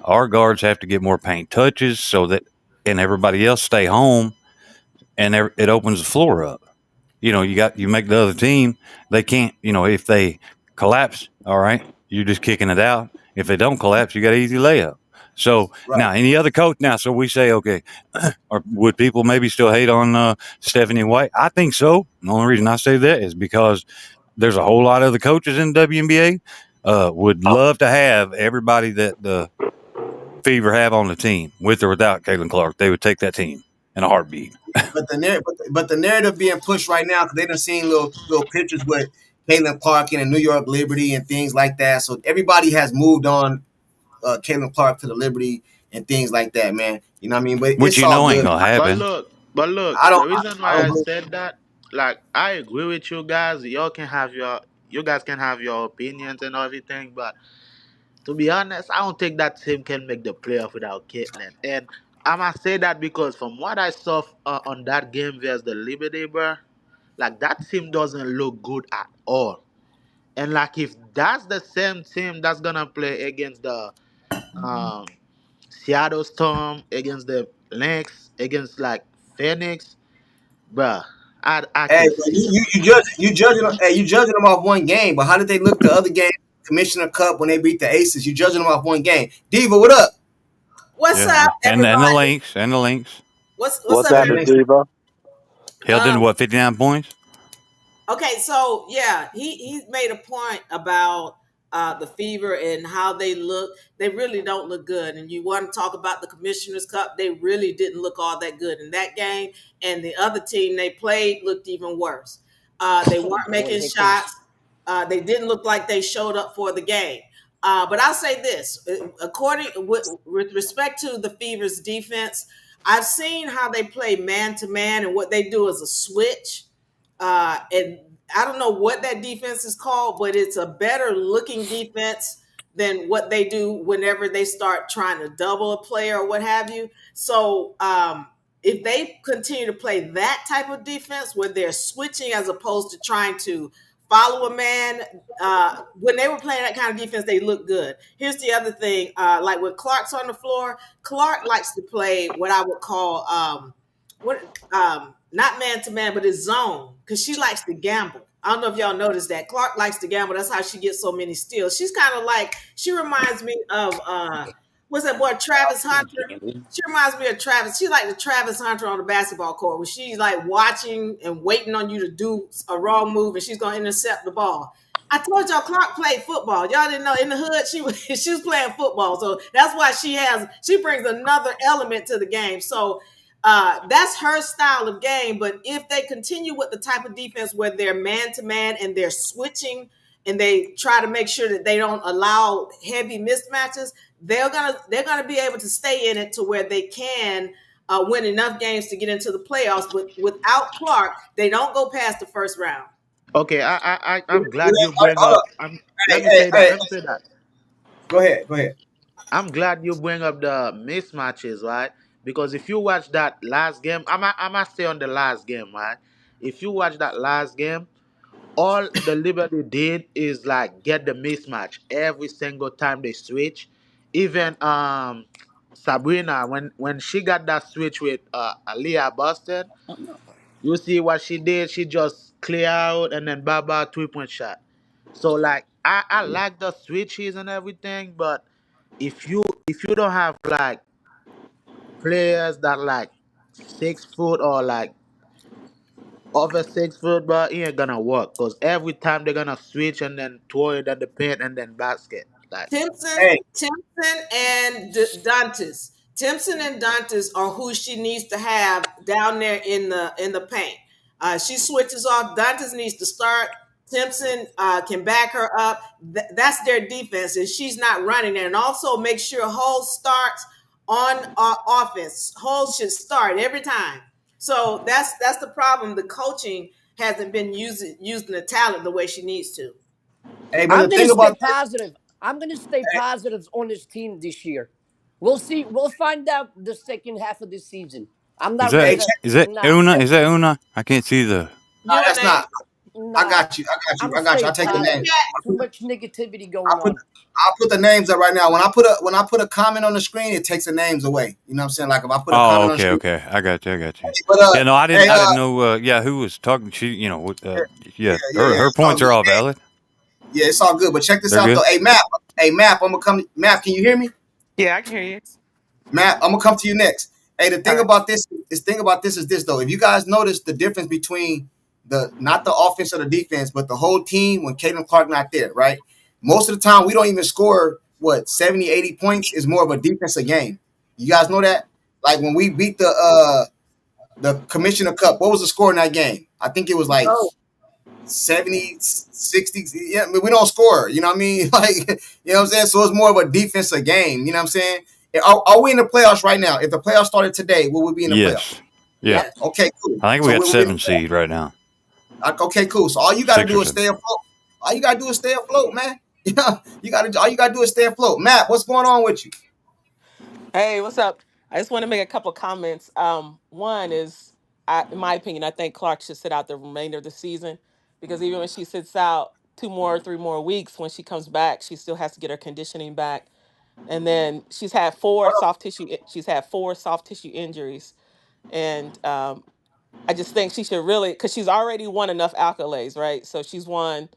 Our guards have to get more paint touches so that, and everybody else stay home, and it opens the floor up. You make the other team, they can't, if they collapse, all right, you're just kicking it out. If they don't collapse, you got an easy layup. So Right. now, any other coach now, so we say, okay, or would people maybe still hate on Stephanie White? I think so. The only reason I say that is because there's a whole lot of the coaches in the WNBA would love to have everybody that the Fever have on the team, with or without Caitlin Clark. They would take that team in a heartbeat. But the narrative being pushed right now, because they done seen little pictures with Caitlin Clark in the New York Liberty and things like that. So everybody has moved on Caitlin Clark to the Liberty and things like that, man. You know what I mean? But Which it's all ain't good. gonna But happen. look, but look, I don't. the reason I why don't. I said that, like, I agree with you guys. You guys can have your opinions and everything, but to be honest, I don't think that team can make the playoff without Caitlyn. And I must say that because from what I saw on that game versus the Liberty, bro, like that team doesn't look good at all. And like if that's the same team that's gonna play against the um, Seattle Storm, against the Lynx, against like Phoenix, bruh, I Hey, can but see that. you judging them off one game. But how did they look the other game, Commissioner Cup, when they beat the Aces? You judging them off one game. Diva, what up? What's Yeah, up, and the everybody? Lynx and the Lynx What's What's up, And the happening, everybody? Lynx. Diva? held in what 59 points. Okay, so yeah, he made a point about the Fever and how they look. They really don't look good. And you want to talk about the Commissioner's Cup? They really didn't look all that good in that game. And the other team they played looked even worse. They weren't Boy, making here comes. shots. They didn't look like they showed up for the game. But I'll say this: according with respect to the Fever's defense, I've seen how they play man to man, and what they do is a switch. And I don't know what that defense is called, but it's a better looking defense than what they do whenever they start trying to double a player or what have you. So if they continue to play that type of defense where they're switching as opposed to trying to follow a man, when they were playing that kind of defense, they look good. Here's the other thing: like when Clark's on the floor, Clark likes to play what I would call what not man to man, but his zone, because she likes to gamble. I don't know if y'all noticed that. Clark likes to gamble. That's how she gets so many steals. She's kind of like, she reminds me of what's that boy, Travis Hunter? She reminds me of Travis. She's like the Travis Hunter on the basketball court, where she's like watching and waiting on you to do a wrong move and she's gonna intercept the ball. I told y'all Clark played football. Y'all didn't know, in the hood she was playing football. So that's why she brings another element to the game. So that's her style of game. But if they continue with the type of defense where they're man to man and they're switching and they try to make sure that they don't allow heavy mismatches, they're gonna be able to stay in it to where they can win enough games to get into the playoffs. But without Clark, they don't go past the first round. Okay, I'm glad you Hold bring up. up. Hey, Let me hey, say that. hey. Let me say that. Go ahead. Go ahead. I'm glad you bring up the mismatches, right? Because if you watch that last game, I stay on the last game, right? If you watch that last game, all the Liberty did is like get the mismatch every single time they switch. Even Sabrina, when she got that switch with Aliyah Boston, you see what she did? She just clear out and then Baba 3-point shot. So like I like the switches and everything, but if you don't have like players that like 6 foot or like over 6 foot, but it ain't gonna work because every time they're gonna switch and then throw it at the paint and then basket. Like, Timpson, Hey, Timpson, and Dantes. Timpson and Dantes are who she needs to have down there in the paint. She switches off. Dantes needs to start. Timpson can back her up. That's their defense, and she's not running there. And also make sure Hull starts on offense. Hull should start every time. So that's the problem. The coaching. hasn't been using the talent the way she needs to. Hey, but I'm the gonna thing stay about this, positive. I'm gonna stay positive on this team this year. We'll see. We'll find out the second half of this season. I'm Is not that ready hey, to. check, is that Nah, Una? Is that Una? I can't see the. no, that's UNA. not. I nah. got you. I got I'm you. gonna I got you. stay I'll take the In the name. positive. chat, Too much negativity I'll going put on. I'll put the names up right now. When I put a comment on the screen, it takes the names away. You know what I'm saying? Like if I put a Oh, comment on the okay, screen. okay. I got you. I got you. But Yeah, no, hey, I didn't know. Yeah, who was talking? She, yeah, yeah, yeah. her It's all points are good. all valid. Yeah, it's all good. But check this They're out though. good. Hey Map, I'm gonna come. Map, can you hear me? Yeah, I can hear you. Matt, I'm gonna come to you next. Hey, the All thing right. about this is thing about this is this though. If you guys notice the difference between the not the offense or the defense, but the whole team when Caitlin Clark not there, right? Most of the time we don't even score what 70, 80 points is more of a defensive game. You guys know that? Like when we beat the Commissioner Cup, what was the score in that game? I think it was like oh, 70, 60. Yeah, I mean, we don't score. You know what I mean? Like, you know what I'm saying? So it's more of a defensive game. You know what I'm saying? Are we in the playoffs right now? If the playoffs started today, will we be in the playoffs? Yes. Yeah. yes. Okay, cool. I think we So got we will be in the 7 seed right now. playoffs. Okay, cool. So all you got to 6 or do is 7. stay afloat. All you got to do is stay afloat, man. Yeah, all you got to do is stay afloat. Matt, what's going on with you? Hey, what's up? I just want to make a couple comments. One is, in my opinion, I think Clark should sit out the remainder of the season because even when she sits out 2 more, 3 more weeks, when she comes back, she still has to get her conditioning back. And then she's had 4 soft tissue injuries, and I just think she should really, because she's already won enough accolades, right? So she's won,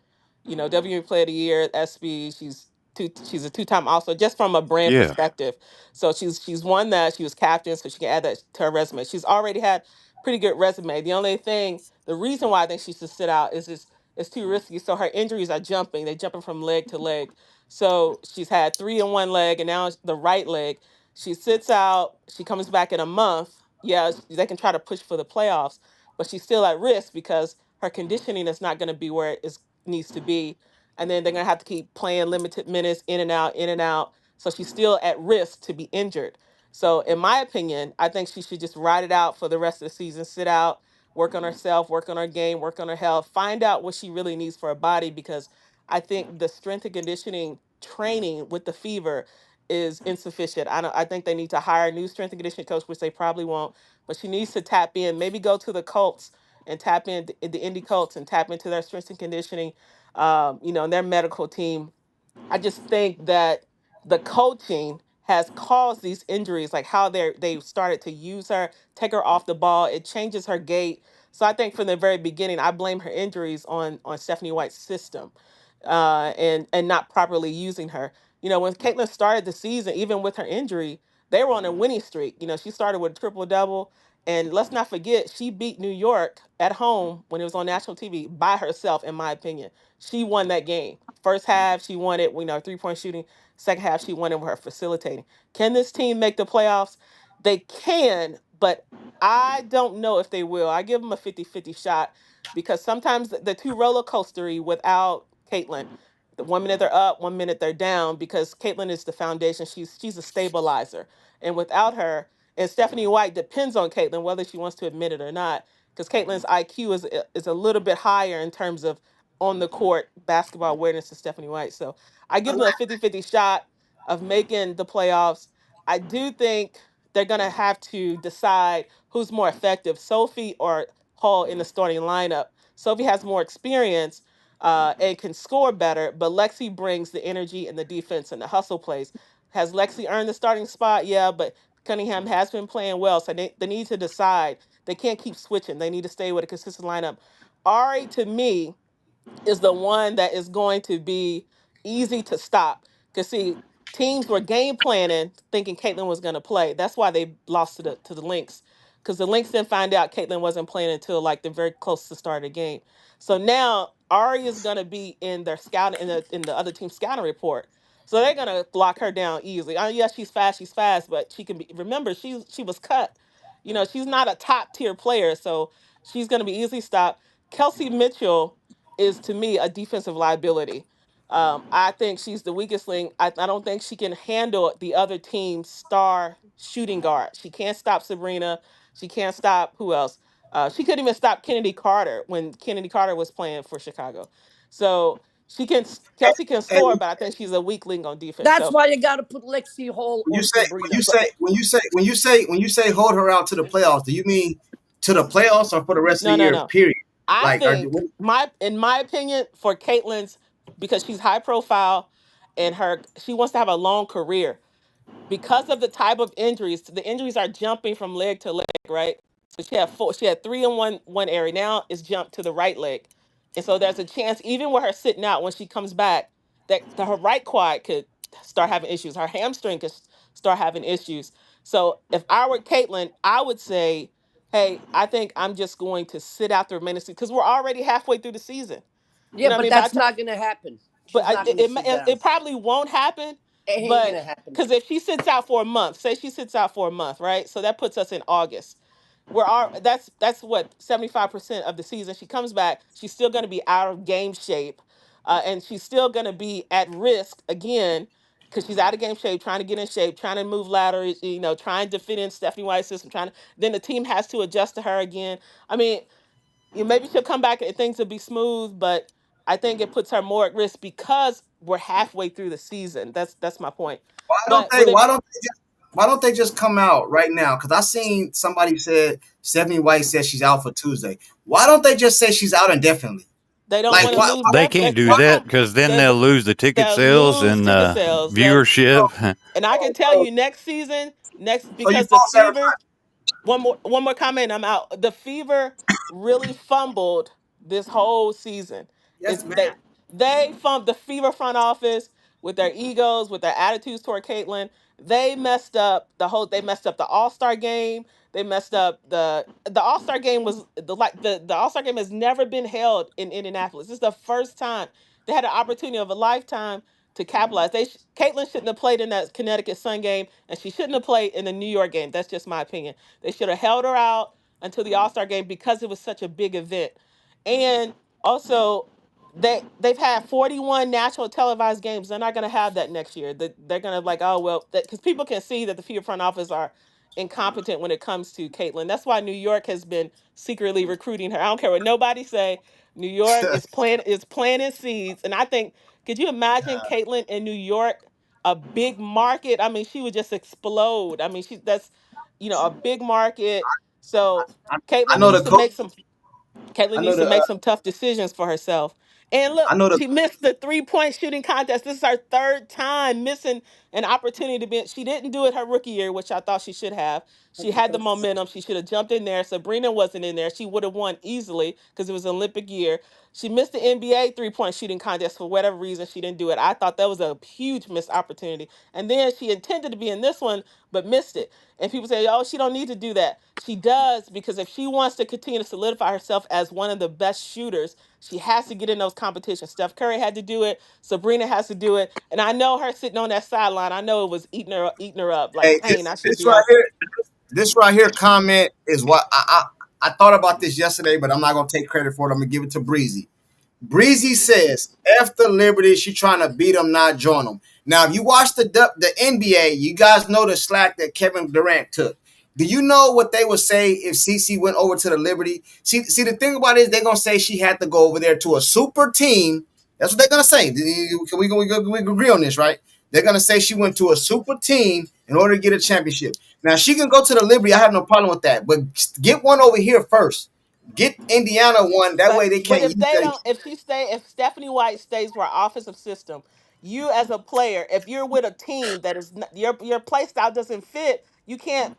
WNBA Player of the Year, SB. She's a two-time also, just from a brand Yeah. perspective. So she's won that. She was captain, so she can add that to her resume. She's already had pretty good resume. The reason why I think she should sit out is just it's too risky. So her injuries are jumping. They're jumping from leg to leg. So she's had 3 in one leg, and now it's the right leg. She sits out. She comes back in a month. Yeah, they can try to push for the playoffs, but she's still at risk because her conditioning is not going to be where needs to be. And then they're going to have to keep playing limited minutes in and out, in and out. So she's still at risk to be injured. So, in my opinion, I think she should just ride it out for the rest of the season, sit out, work on herself, work on her game, work on her health, find out what she really needs for her body because I think the strength and conditioning training with the fever is insufficient. I think they need to hire a new strength and conditioning coach, which they probably won't, but she needs to tap in, maybe go to the Colts and tap in the indie Colts and tap into their strength and conditioning, and their medical team. I just think that the coaching has caused these injuries, like how they started to use her, take her off the ball. It changes her gait. So I think from the very beginning, I blame her injuries on Stephanie White's system, and not properly using her. When Caitlin started the season, even with her injury, they were on a winning streak. She started with a triple double. And let's not forget, she beat New York at home when it was on national TV by herself, in my opinion. She won that game. First half, she won it, 3-point shooting. Second half, she won it with her facilitating. Can this team make the playoffs? They can, but I don't know if they will. I give them a 50-50 shot because sometimes they're too roller coastery without Caitlin. The 1 minute they're up, 1 minute they're down because Caitlin is the foundation. She's a stabilizer. And without her, and Stephanie White depends on Caitlin, whether she wants to admit it or not, because Caitlin's IQ is a little bit higher in terms of on the court basketball awareness to Stephanie White. So I give them a 50-50 shot of making the playoffs. I do think they're going to have to decide who's more effective, Sophie or Hall in the starting lineup. Sophie has more experience and can score better, but Lexi brings the energy and the defense and the hustle plays. Has Lexi earned the starting spot? Yeah, but Cunningham has been playing well, so they need to decide. They can't keep switching. They need to stay with a consistent lineup. Ari, to me, is the one that is going to be easy to stop. Because see, teams were game planning thinking Caitlin was going to play. That's why they lost to the Lynx. Because the Lynx didn't find out Caitlin wasn't playing until like the very close to start of the game. So now Ari is going to be in their scout in the other team scouting report. So they're going to lock her down easily. Oh yeah, she's fast, but she can be. Remember, she was cut. She's not a top tier player, so she's going to be easily stopped. Kelsey Mitchell is to me a defensive liability. I think she's the weakest link. I don't think she can handle the other team's star shooting guard. She can't stop Sabrina. She can't stop who else? She couldn't even stop Kennedy Carter when Kennedy Carter was playing for Chicago. So Kelsey can score, And but I think she's a weak link on defense. That's So why you got to put Lexi Hall when you or say when you Sabrina. say when you say when you say when you say hold her out to the playoffs, do you mean to the playoffs or for the rest of no, the no, year? no. Period. I Like, think in my opinion, for Caitlin's, because she's high profile and she wants to have a long career because of the type of injuries. The injuries are jumping from leg to leg, right? So she had three in one area. Now it's jumped to the right leg, and so there's a chance, even with her sitting out, when she comes back, that her right quad could start having issues. Her hamstring could start having issues. So if I were Caitlin, I would say, hey, I think I'm just going to sit out the remaining season because we're already halfway through the season. You Yeah, know what I but mean? By that's the time, not going to happen. but She's not going to sit down. it probably won't happen. It ain't going But to happen. because if she sits out for a month, say she sits out for a month, right? So that puts us in August. That's what 75% of the season. She comes back, she's still going to be out of game shape, and she's still going to be at risk again because she's out of game shape, trying to get in shape, trying to move laterally, trying to fit in Stephanie White's system. Trying to then the team has to adjust to her again. I mean, maybe she'll come back and things will be smooth, but I think it puts her more at risk because we're halfway through the season. That's my point. why don't But they? with it, Why don't they just come out right now? Because I seen somebody said Stephanie White said she's out for Tuesday. Why don't they just say she's out indefinitely? they don't Like want to why? lose They rep. can't do Why that because then They they'll lose the ticket they'll sales lose and ticket sales. viewership. And I can tell you next season, so you because the false Fever. advertising? One more comment. I'm out. The Fever really fumbled this whole season. Yes, It's ma'am. they fumbled the Fever front office with their egos, with their attitudes toward Caitlyn. They messed up the whole. They messed up the All Star game. They messed up the All Star game was the All Star game has never been held in Indianapolis. This is the first time they had an opportunity of a lifetime to capitalize. Caitlyn shouldn't have played in that Connecticut Sun game, and she shouldn't have played in the New York game. That's just my opinion. They should have held her out until the All Star game because it was such a big event. And also, they've had 41 national televised games. They're not going to have that next year. They're going to like, oh well, because people can see that the FIA front office are incompetent when it comes to Caitlyn. That's why New York has been secretly recruiting her. I don't care what nobody say. New York is planting seeds, and I think, could you imagine Caitlyn in New York, a big market? I mean, she would just explode. I mean, that's a big market. So I Caitlyn know needs the to coach. make some Caitlyn I know needs to the. make some tough decisions for herself. And look, I know the. she missed the 3-point shooting contest. This is her third time missing an opportunity to be. She didn't do it her rookie year, which I thought she should have. She had the momentum. She should have jumped in there. Sabrina wasn't in there. She would have won easily because it was an Olympic year. She missed the NBA 3-point shooting contest for whatever reason. She didn't do it. I thought that was a huge missed opportunity. And then she intended to be in this one, but missed it. And people say, oh, she don't need to do that. She does, because if she wants to continue to solidify herself as one of the best shooters, she has to get in those competitions. Steph Curry had to do it. Sabrina has to do it. And I know her sitting on that sideline. I know it was eating her up. Like, Hey, dang, I should this be right out. here. This right here comment is what I thought about this yesterday, but I'm not gonna take credit for it. I'm gonna give it to Breezy. Breezy says, "F the Liberty, she trying to beat them, not join them." Now, if you watch the NBA, you guys know the slack that Kevin Durant took. Do you know what they would say if CC went over to the Liberty? See, the thing about it is they're gonna say she had to go over there to a super team. That's what they're gonna say. Can we agree on this, right? They're gonna say she went to a super team in order to get a championship. Now she can go to the Liberty. I have no problem with that, but get one over here first. Get Indiana one. That way they But can't use that. if Stephanie White stays for our offensive system, you as a player, if you're with a team that is your play style doesn't fit, you can't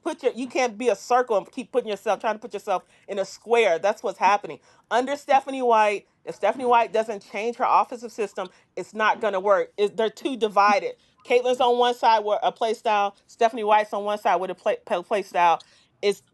be a circle and keep putting yourself trying to put yourself in a square. That's what's happening under Stephanie White. If Stephanie White doesn't change her offensive system, it's not going to work. They're too divided. Caitlin's on one side with a play style. Stephanie White's on one side with a play style.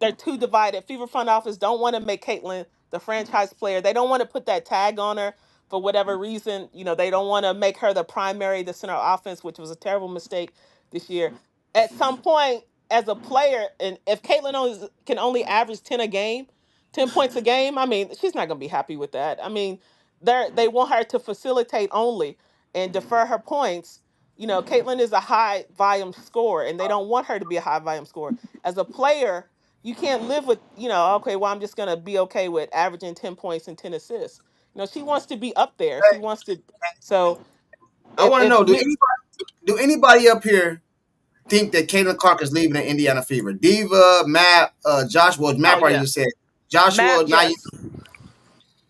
They're too divided. Fever front office don't want to make Caitlyn the franchise player. They don't want to put that tag on her for whatever reason. They don't want to make her the center of offense, which was a terrible mistake this year. At some point, as a player, and if Caitlyn can only average 10 a game, 10 points a game, I mean, she's not going to be happy with that. I mean, they want her to facilitate only and defer her points. Caitlyn is a high volume scorer, and they don't want her to be a high volume scorer. As a player, you can't live with, okay, well, I'm just gonna be okay with averaging 10 points and 10 assists. She wants to be up there. She Hey, wants to. So I want to if know, me, do anybody up here think that Caitlin Clark is leaving the Indiana Fever? Diva, Matt, Joshua, oh Matt already yeah, just said. Matt, Joshua, now yes.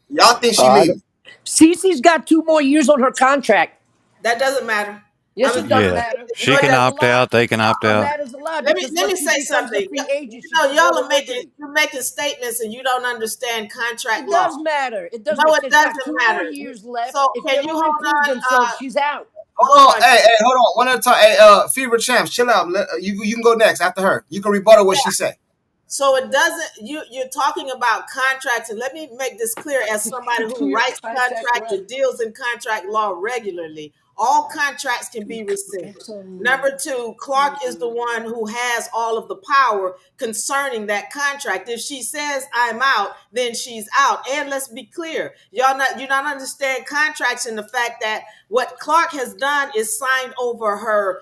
y'all think she Uh, leaving? Cece's got 2 more years on her contract. That doesn't matter. I Yes, mean, it does Yeah, matter. It no, she it can matters a doesn't. opt lot. out. They can opt It out. matters a lot Let me because let me once she say becomes a something. free agent, she can go Y'all to are Major making League. you're making statements and you don't understand contract It law. does matter. It does No, matter. it She's got doesn't 2 more matter. years left. So If they can you don't hold improve on? themselves, she's out. Hold on, hey, hold on. One at a time. Hey, Fever Champs, chill out. You can go next after her. You can rebuttal what she said. So it doesn't. You're talking about contracts, and let me make this clear as somebody 2 who years writes contract contracts or left. deals in contract law regularly. All contracts can be rescinded. Number two, Clark is the one who has all of the power concerning that contract. If she says I'm out, then she's out. And let's be clear, you not understand contracts in the fact that what Clark has done is signed over her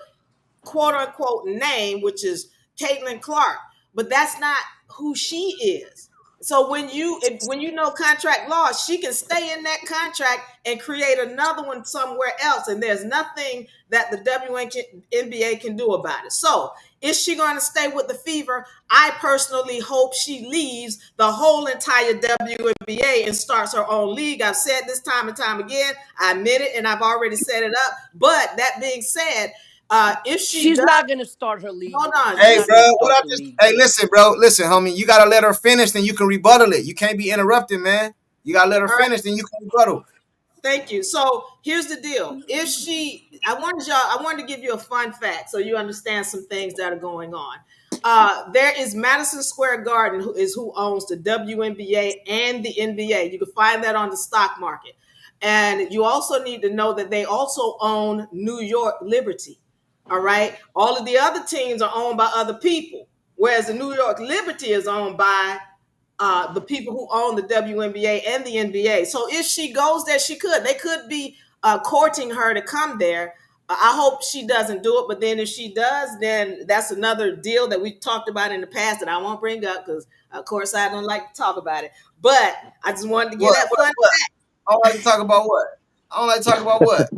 quote unquote name, which is Caitlin Clark, but that's not who she is. So when you know contract law, she can stay in that contract and create another one somewhere else, and there's nothing that the WNBA can do about it. So is she going to stay with the Fever? I personally hope she leaves the whole entire WNBA and starts her own league. I've said this time and time again. I admit it, and I've already set it up. But that being said, if she She's does, not gonna start her league. hold on. She's Hey, not bro, gonna what start I the just? league. Hey, listen, bro, listen, homie. You gotta let her finish, then you can rebuttal it. You can't be interrupted, man. You gotta let her All right. finish, then you can rebuttal. Thank you. So here's the deal. I wanted to give you a fun fact so you understand some things that are going on. There is Madison Square Garden, who owns the WNBA and the NBA. You can find that on the stock market. And you also need to know that they also own New York Liberty. All right. All of the other teams are owned by other people, whereas the New York Liberty is owned by the people who own the WNBA and the NBA. So if she goes there, she could. They could be courting her to come there. I hope she doesn't do it, but then if she does, then that's another deal that we've talked about in the past that I won't bring up because, of course, I don't like to talk about it. But I just wanted to get What? that What? fun. What? I don't like to talk about what. I don't like to talk about what.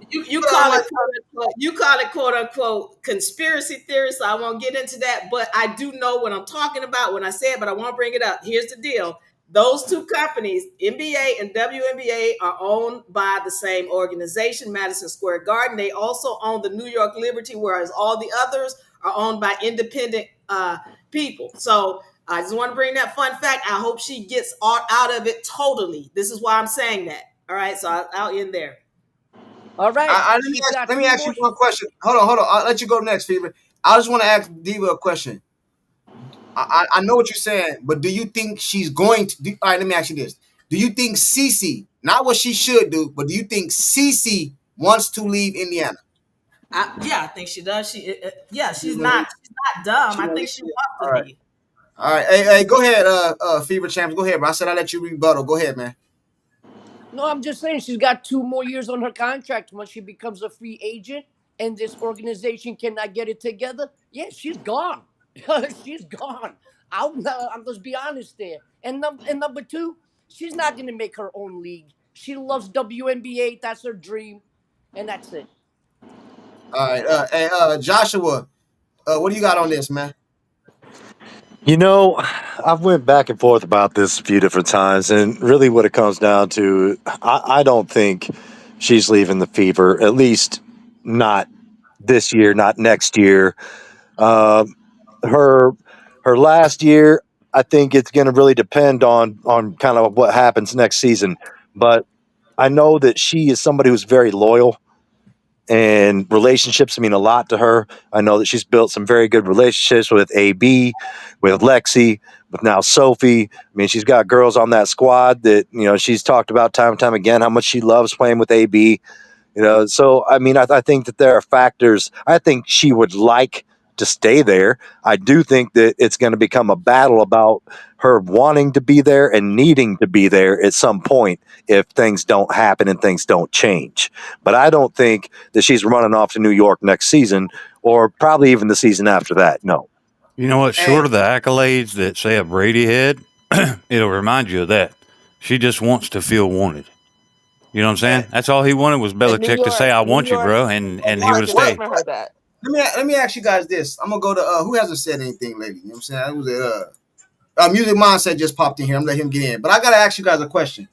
You I don't call like it quote unquote conspiracy theory, so I won't get into that. But I do know what I'm talking about when I say it, but I won't bring it up. Here's the deal: those two companies, NBA and WNBA, are owned by the same organization, Madison Square Garden. They also own the New York Liberty, whereas all the others are owned by independent people. So I just want to bring that fun fact. I hope she gets out of it totally. This is why I'm saying that. All right, so I'll end there. All right, she's got Let me two ask you more. one question. Hold on. I'll let you go next, Fever. I just want to ask Diva a question. I know what you're saying, but do you think she's going to? All right, let me ask you this: do you think Cece, not what she should do, but do you think Cece wants to leave Indiana? Yeah, I think she does. Yeah, She's gonna leave. she's not dumb. She's I gonna think leave. she wants All to right. leave. All right. Hey, go ahead, Fever Champs. Go ahead, bro. I said I'll let you rebuttal. Go ahead, man. No, I'm just saying she's got 2 more years on her contract. Once she becomes a free agent and this organization cannot get it together, yeah, she's gone. She's gone. I'm just be honest there. And number two, she's not gonna make her own league. She loves WNBA. That's her dream, and that's it. All right. Hey, Joshua, what do you got on this, man? You know, I've went back and forth about this a few different times, and really, what it comes down to, I don't think she's leaving the Fever. At least not this year, not next year. Uh, her her last year, I think it's going to really depend on kind of what happens next season. But I know that she is somebody who's very loyal, and relationships mean a lot to her. I know that she's built some very good relationships with AB, with Lexi, with now Sophie. I mean, she's got girls on that squad that, she's talked about time and time again how much she loves playing with AB. So I mean, I think that there are factors. I think she would like to stay there. I do think that it's going to become a battle about her wanting to be there and needing to be there at some point if things don't happen and things don't change. But I don't think that she's running off to New York next season or probably even the season after that. No. You know what? Hey, Short of the accolades that say a Brady had, it'll remind you of that. She just wants to feel wanted. You know what I'm hey, saying? That's all he wanted was And New Belichick to say, York, "I New want you, York, bro," and and and New he what would York have has what stayed. never what? heard that. Let me ask you guys this. I'm gonna go to who hasn't said anything lately. You know what I'm saying? It was Music Mindset just popped in here. I'm gonna let him get in, but I gotta ask you guys a question.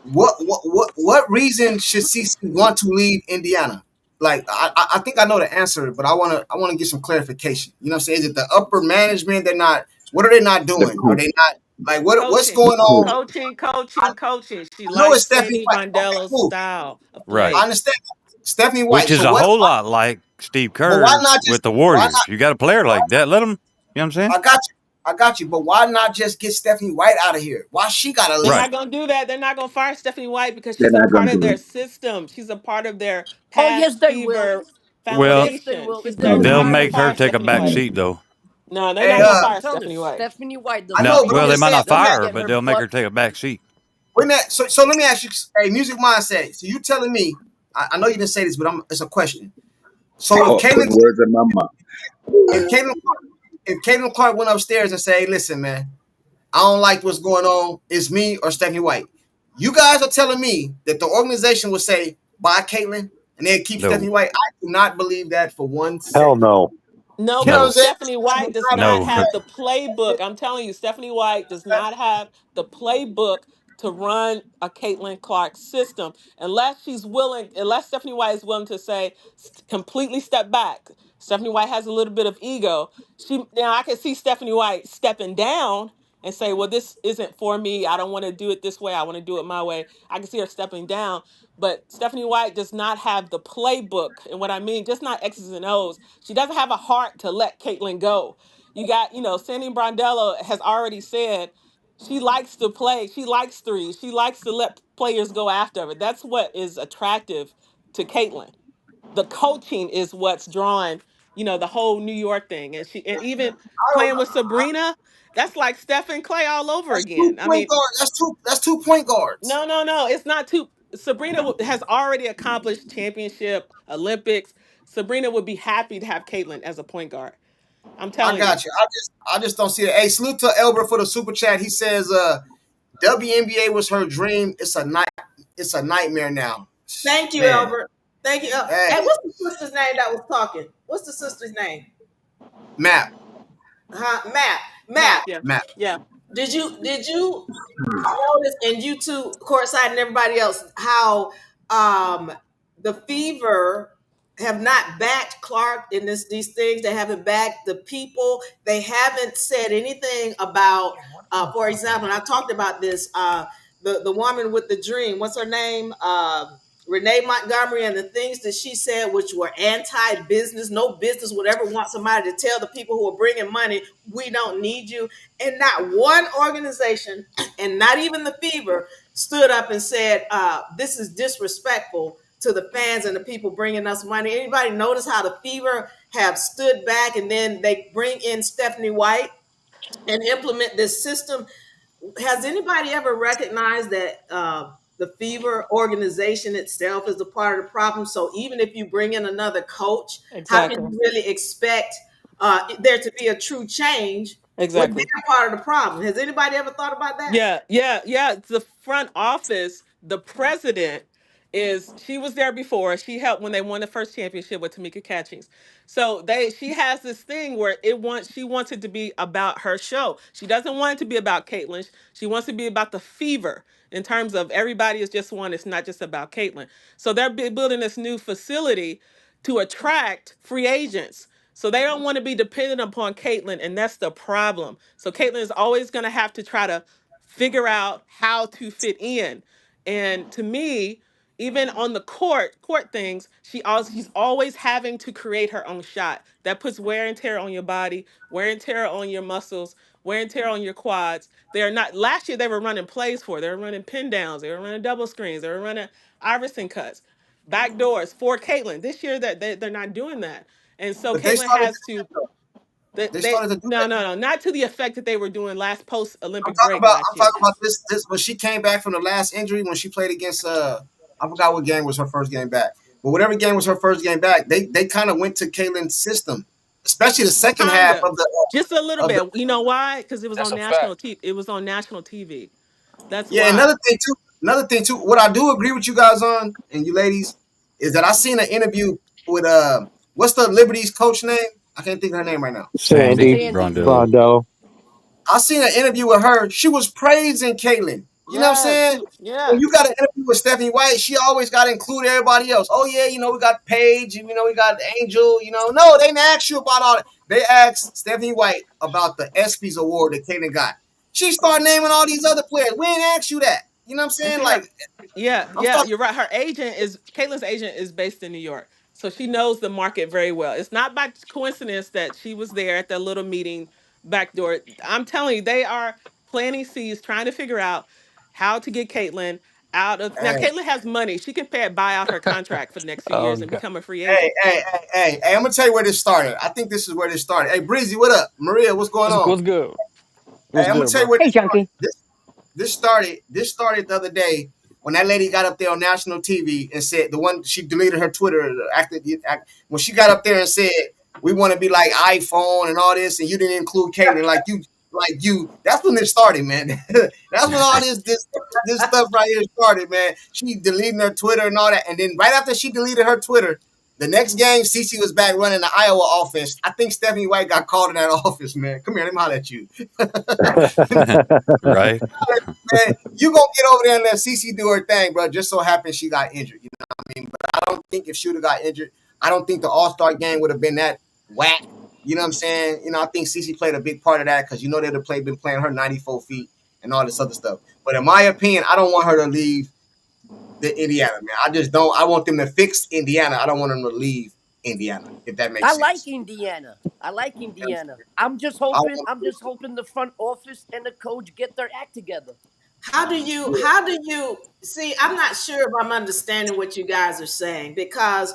What reason should CC want to leave Indiana? Like I think I know the answer, but I wanna get some clarification. You know what I'm saying? Is it the upper management? They're not. What are they not The doing? Are coach. they not like what's Coaching, The going on? coach. coaching. She I know likes it's Stephanie Sandy White. Okay, Mondello's cool. style of Right. I play. understand Stephanie Which White. is So a what? whole lot like Steve But why Kerr's not with just the why Warriors. not? You got a player Why, like that, let him. You know what I'm saying? I got you. I got you. But why not just get Stephanie White out of here? Why she gotta They're leave? Right. not going to do that. They're not going to fire Stephanie White because They're she's a not part gonna of do their it. system. She's a part of their Oh past yes, they will. fever Well, Yes, they foundation. will. She's If they're they're gonna they'll not going fire to her, make her fire take a Stephanie back White. seat though. No, they're Hey, not going to I'm fire telling you, Stephanie White. Stephanie White does I No, not know, but need I'm well, they to just might saying. not Let me fire her, get but her they'll make butt. her take a back seat. when that. So let me ask you. Hey, Music Mindset. So you telling me? I know you didn't say this, but it's a question. So if Putting words in my mouth. If Caitlin if Caitlin Clark went upstairs and say, "Hey, listen, man, I don't like what's going on. It's me or Stephanie White." You guys are telling me that the organization would say, "Bye, Caitlin," and they keep Stephanie No, White. I do not believe that for one Hell second. no. No, You know what I'm because no, saying? Stephanie I do White does not not believe no. have the that. playbook. I'm telling you, Stephanie White does not have the playbook to run a Caitlin Clark system unless unless Stephanie White is willing to say, completely step back. Stephanie White has a little bit of ego. Now I can see Stephanie White stepping down and say, well, this isn't for me. I don't want to do it this way. I want to do it my way. I can see her stepping down. But Stephanie White does not have the playbook. And what I mean, just not X's and O's. She doesn't have a heart to let Caitlyn go. Sandy Brondello has already said she likes to play. She likes threes. She likes to let players go after her. That's what is attractive to Caitlyn. The coaching is what's drawing, the whole New York thing. And even I don't playing know. with Sabrina, that's like Stephen Clay all over That's two again. I point mean, guards. That's two point guards. no. It's not too. Has already accomplished championship, Olympics. Sabrina would be happy to have Caitlyn as a point guard. I'm I telling you. got you. I just don't see it. Hey, salute to Elbert for the super chat. He says, WNBA was her dream. It's a nightmare now. Thank you, Man, Albert. Thank you. hey, Hey, what's the sister's name that was talking? What's the sister's name? Map, Huh? Matt. Matt, Matt. yeah. Map. Yeah, Did you notice, and you two, courtside, and everybody else, how um the Fever have not backed Clark in these things. They haven't backed the people. They haven't said anything about, for example, and I talked about this. The woman with the dream. What's her name? Renee Montgomery, and the things that she said, which were anti-business. No business would ever want somebody to tell the people who are bringing money, "We don't need you." And not one organization, and not even the Fever, stood up and said, "This is disrespectful to the fans and the people bringing us money." Anybody notice how the Fever have stood back, and then they bring in Stephanie White and implement this system? Has anybody ever recognized that the Fever organization itself is a part of the problem? So even if you bring in another coach, how can exactly. you really expect there to be a true change when Exactly. they're part of the problem? Has anybody ever thought about that? Yeah. It's the front office, the president she was there before. She helped when they won the first championship with Tamika Catchings. So she has this thing where she wants it to be about her show. She doesn't want it to be about Caitlyn. She wants it to be about the Fever in terms of everybody is just one. It's not just about Caitlyn. So they're building this new facility to attract free agents. So they don't want to be dependent upon Caitlyn, and that's the problem. So Caitlyn is always going to have to try to figure out how to fit in. And to me, even on the court things, she's always having to create her own shot. That puts wear and tear on your body, wear and tear on your muscles, wear and tear on your quads. They are not. Last year they were running plays for. They were running pin downs. They were running double screens. They were running Iverson cuts, back doors for Caitlyn. This year that they're not doing that, and so But they Caitlyn started to has do to. that though. They They started to do no that. no no not to the effect that they were doing last post I'm Olympic talking break about last I'm year. talking about this when she came back from the last injury when she played against I forgot what game was her first game back. But whatever game was her first game back, they kind of went to Kaylin's system. especially the second half Kinda, just a little of the. bit. You know why? Because it was That's on a fact. national TV. It was on national TV. That's Yeah, why. another thing too. What I do agree with you guys on, and you ladies, is that I seen an interview with what's the Liberties coach name? I can't think of her name right now. Sandy Sandy Sandy. Brondello. Rondo. I seen an interview with her. She was praising Caitlyn. You know what I'm Yes. saying? When Yeah. you got an interview with Stephanie White, she always got to include everybody else. Oh yeah, we got Paige, we got Angel. No, they didn't ask you about all that. They asked Stephanie White about the ESPYS award that Caitlyn got. She started naming all these other players. We didn't ask you that. You know what I'm And saying? see her. Like Yeah, I'm yeah, starting. you're right. Her agent is Caitlin's agent is based in New York. So she knows the market very well. It's not by coincidence that she was there at that little meeting back door. I'm telling you, they are planting seeds, trying to figure out how to get Caitlin out of now. Hey, Caitlin has money. She can pay buy out her contract for the next few Oh years and God. become a free hey, agent. hey, hey, hey, hey, I'm gonna tell you where this started. I think this is where this started. Hey, Breezy, what up? Maria, what's going on? What's good? Hey, What's I'm gonna good, tell you bro? where Hey, this started. Junkie. This started the other day when that lady got up there on national TV and said the one she deleted her Twitter when she got up there and said we want to be like iPhone and all this and you didn't include Caitlyn like you. That's when it started, man. That's when all this stuff right here started, man. She deleting her Twitter and all that, and then right after she deleted her Twitter. The next game, CC was back running the Iowa offense. I think Stephanie White got called in that office, man. Come here, let me holler at you. Right? Man, you gonna get over there and let CC do her thing, bro. Just so happens she got injured. You know what I mean? But I don't think if she would have got injured, I don't think the All Star game would have been that whack. You know what I'm saying? I think CC played a big part of that because they'd have been playing her 94 feet and all this other stuff. But in my opinion, I don't want her to leave the Indiana, man. I just don't. I want them to fix Indiana. I don't want them to leave Indiana, if that I makes like sense. Indiana. I like You know what I'm Indiana. saying? I'm just I hoping. want I'm just hoping the front office and the coach get their act together. How do you see? I'm not sure if I'm understanding what you guys are saying because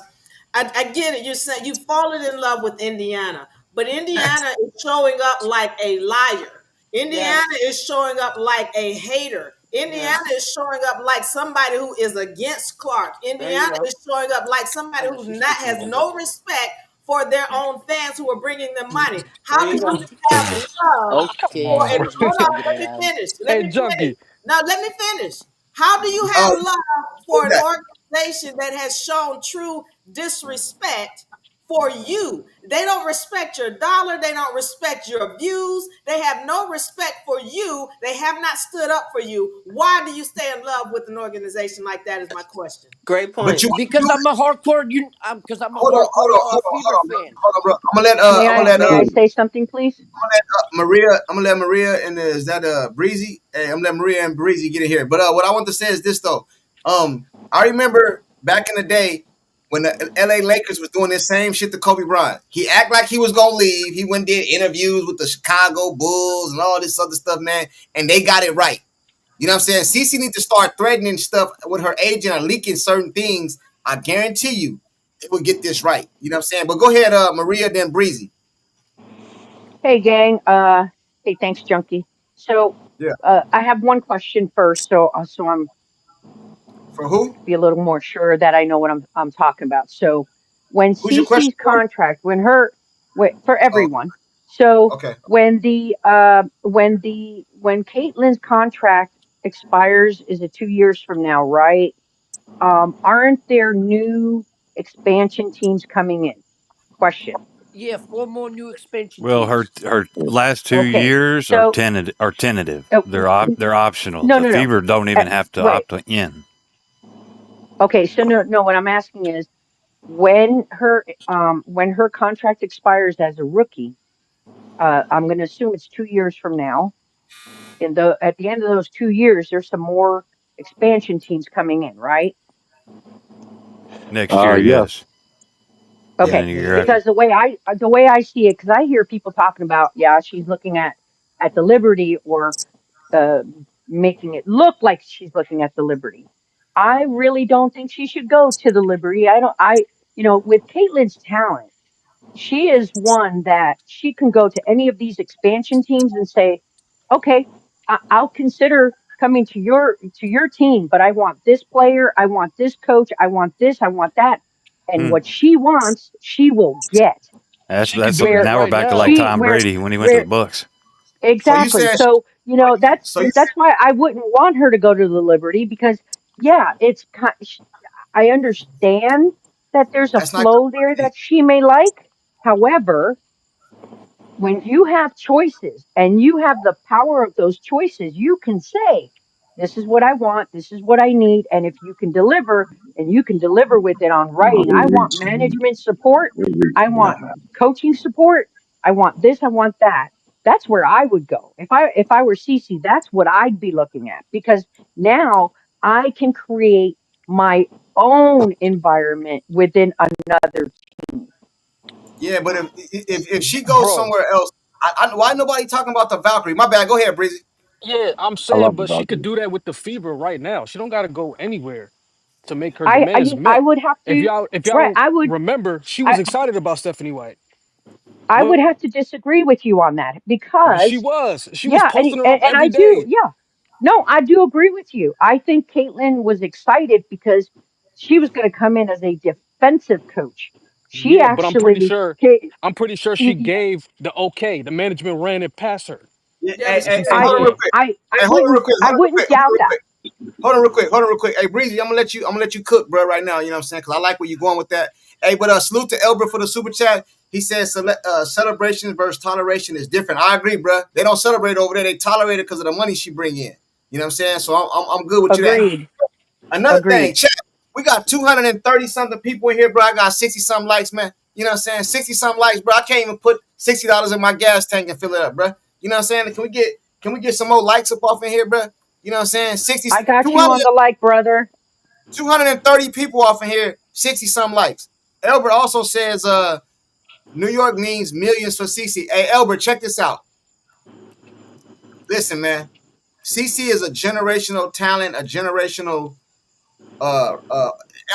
I get it. You're saying you've fallen in love with Indiana, but Indiana is showing up like a liar. Indiana Yes. is showing up like a hater. Indiana Yes. is showing up like somebody who is against Clark. There you Indiana go. is showing up like somebody Oh, who's she's not speaking has over. no respect for their own fans who are bringing them money. There How do you you go. have love Come for Okay, on, and bro. she's hold on, speaking let me loud. finish. Let Hey, me finish. Junkie. Now let me finish. How do you have oh, love who's for an that? organization that has shown true disrespect for you? They don't respect your dollar, they don't respect your views, they have no respect for you, they have not stood up for you. Why do you stay in love with an organization like that? Is my question. Great But point. you want to Because do I'm a hardcore. Because I'm a hold on, hold hardcore on, hold on, Fever hold on, bro. fan. Hold on, bro. I'm gonna let May I say something, please? Maria. I'm gonna let Maria and is that Breezy? Hey, I'm gonna let Maria and Breezy get in here. But what I want to say is this though. I remember back in the day when the LA Lakers was doing this same shit to Kobe Bryant. He act like he was gonna leave. He went and did interviews with the Chicago Bulls and all this other stuff, man. And they got it right. You know what I'm saying? Cece needs to start threatening stuff with her agent or leaking certain things. I guarantee you, it will get this right. You know what I'm saying? But go ahead, Maria, then Breezy. Hey, gang. Hey, thanks, Junkie. So, Yeah. I have one question first, so I'm For who? be a little more sure that I know what I'm talking about. So, when Who's your question Cece's for? contract, for Oh, everyone, so okay. when Caitlin's contract expires, is it 2 years from now, right? Aren't there new expansion teams coming in? Question. Yeah, 4 more new expansion Well, her teams. her last two Okay. years are So, tentative. uh, They're optional. no, The no, no. Fever don't even have to Right. opt in. Okay. So no. What I'm asking is, when her contract expires as a rookie, I'm going to assume it's 2 years from now. At the end of those 2 years, there's some more expansion teams coming in, right? Next year, Yes. yes. And Okay. then the year Yeah. after. Because the way I see it, because I hear people talking about, yeah, she's looking at the Liberty, or uh, making it look like she's looking at the Liberty. I really don't think she should go to the Liberty. I don't. With Caitlin's talent, she is one that she can go to any of these expansion teams and say, okay, I'll consider coming to your team, but I want this player, I want this coach, I want this, I want that. And Hmm. what she wants, she will get. That's She could that's do that where now we're right back to like now. she Tom where Brady when he went to the where Bucks. So you exactly. saying? So, So you that's why I wouldn't want her to go to the Liberty because yeah, I understand that there's a that's not your flow there money. that she may like. However, when you have choices and you have the power of those choices, you can say, this is what I want, this is what I need. And if you can deliver and you can deliver with it on writing, I want management support, I want Right. coaching support, I want this, I want that. That's where I would go. If I were Cece, that's what I'd be looking at because now I can create my own environment within another team. Yeah, but if she goes Bro, somewhere else, why nobody talking about the Valkyrie? My bad. Go ahead, Breezy. yeah, I'm I saying, love the but she could Valkyrie. do that with the fever right now. She don't gotta go anywhere to make her I demands I, I met. would have to If right. y'all remember, she was I excited about Stephanie White. I would Well, have to disagree with you on that she because, was. She was yeah, posting her up and I every do, day. yeah. No, I do agree with you. I think Caitlin was excited because she was going to come in as a defensive coach. She Yeah, but actually, I'm pretty sure she y- gave the okay. The management ran it past her, Yeah, Yeah, hey, but hey, and she she hey, said, hold on told real "Yeah, quick. Hey, I wouldn't doubt that. Hold on real quick. Hey, Breezy, I'm gonna let you cook, bro, right now. You know what I'm saying? Because I like where you're going with that. Hey, but salute to Elber for the super chat. He says celebration versus toleration is different. I agree, bro. They don't celebrate over there. They tolerate it because of the money she bring in. You know what I'm saying? So I'm good with you that. Agreed. Another thing, Agreed. chat. We got 230 something people in here, bro. I got 60 something likes, man. You know what I'm saying? 60 something likes, bro. I can't even put $60 in my gas tank and fill it up, bro. You know what I'm saying? Can we get some more likes up off in here, bro? You know what I'm saying? 60, I got you 200, on the like, brother. 230 people off in here, 60 some likes. Albert also says New York means millions for CC. Hey, Albert, check this out. Listen, man. CC is a generational talent, a generational uh, uh,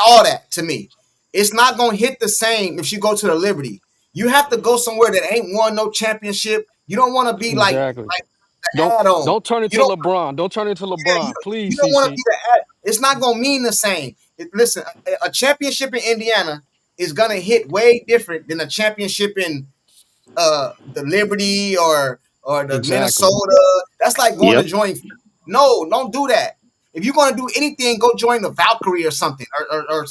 all that to me. It's not gonna hit the same if you go to the Liberty. You have to go somewhere that ain't won no championship. You don't want to be exactly. like the Don't add-on. don't turn You into don't LeBron. Don't turn into yeah, LeBron, you please, don't want to CC." be the add. It's not gonna mean the same. Listen, a championship in Indiana is gonna hit way different than a championship in the Liberty or the Exactly. Minnesota. That's like going to Yep. join. No, don't do that. If you're gonna do anything, go join the Valkyrie or something, or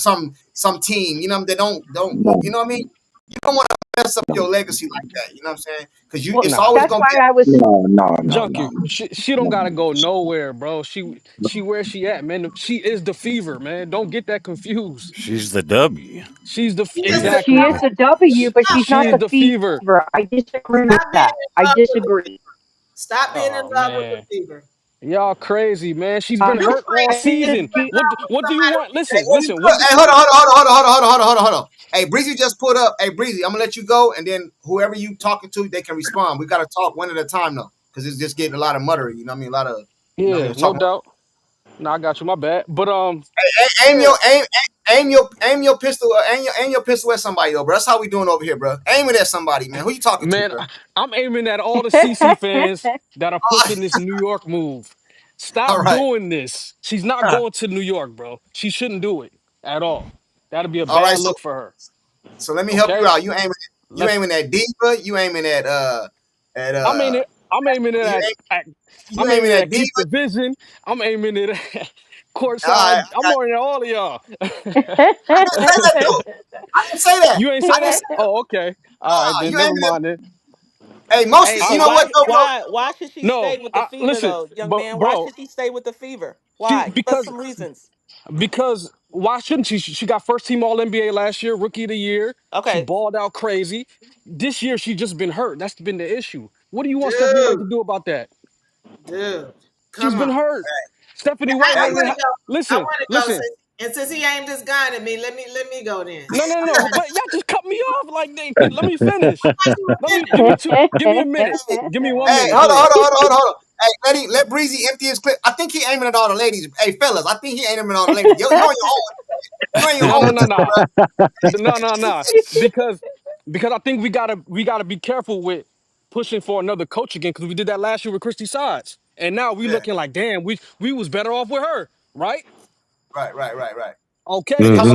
some team. You know they don't. No, You know what I mean? You don't want to mess up your legacy like that. You know what I'm saying? Because Well, it's Nah, always that's gonna be. why I was. no. junkie. She don't gotta go nowhere, bro. She where she at, man. She is the fever, man. Don't get that confused. She's the W. She's she is the She exactly. is the W, but she's She not is the the fever. fever. I disagree with stop being that. I in love with the disagree. fever. Stop being in Oh love with the man. fever. Y'all crazy, man. She's been I, You hurt all crazy I season. in disagree. love with What do you somebody want? who Hey, Listen, what do you listen. put? Hey, hold on. Hey, Breezy just put up. Hey, Breezy, I'm gonna let you go, and then whoever you talking to, they can respond. We gotta talk one at a time though, because it's just getting a lot of muttering. You know what I mean? A lot of, Yeah, we're no talking. doubt. No, I got you. My bad. But Aim yeah, your aim your pistol aim your pistol at somebody though, bro. That's how we doing over here, bro. Aim it at somebody, man. Who you talking to, man, bro? I'm aiming at all the CC fans that are pushing this New York move. Stop All right, doing this. She's not going to New York, bro. She shouldn't do it at all. That'd be a all right. bad So look for her. so let me help you Okay? out. You Let's aiming at Diva. You aiming at I'm aiming it, I'm aiming it you aim, at you I'm aiming aiming at at Diva. Deep Division. I'm aiming it at All right, courtside. I'm aiming at all of y'all. I didn't say that though. I didn't say that. You ain't I say didn't that? say Oh, okay. All right, you then never aiming at. mind then. Hey, Hey, mostly, I you but know what though, bro? why should she no, stay with the I fever listen, though, young but man? Why bro, should she stay with the fever? she Why? Give us because some reasons. Because why shouldn't she? She got first team All NBA last year, rookie of the year. She Okay. balled out crazy. This year she just been hurt. That's been the issue. What do you want Stephanie White dude, to do about that? dude, She's come been on. hurt. Stephanie White I Hey, want to hasn't. go. I Listen, want to go listen. since he aimed his gun at me. Let me go then. No. But y'all just cut me off like they. Let me finish. Let you Let me give me finish. two. Give me a minute. Give me one hey, minute, hold on, hold on, please. hold on, hold on, hold on. Hey, let Breezy empty his clip. I think he aiming at all the ladies. Hey, fellas, I think he aiming at all the ladies. You're on your own. You're on your No, own no, with no, this, no. bro. No. Because I think we gotta be careful with pushing for another coach again because we did that last year with Christy Sides, and now we Yeah, looking like damn we was better off with her, right? right. Okay, Because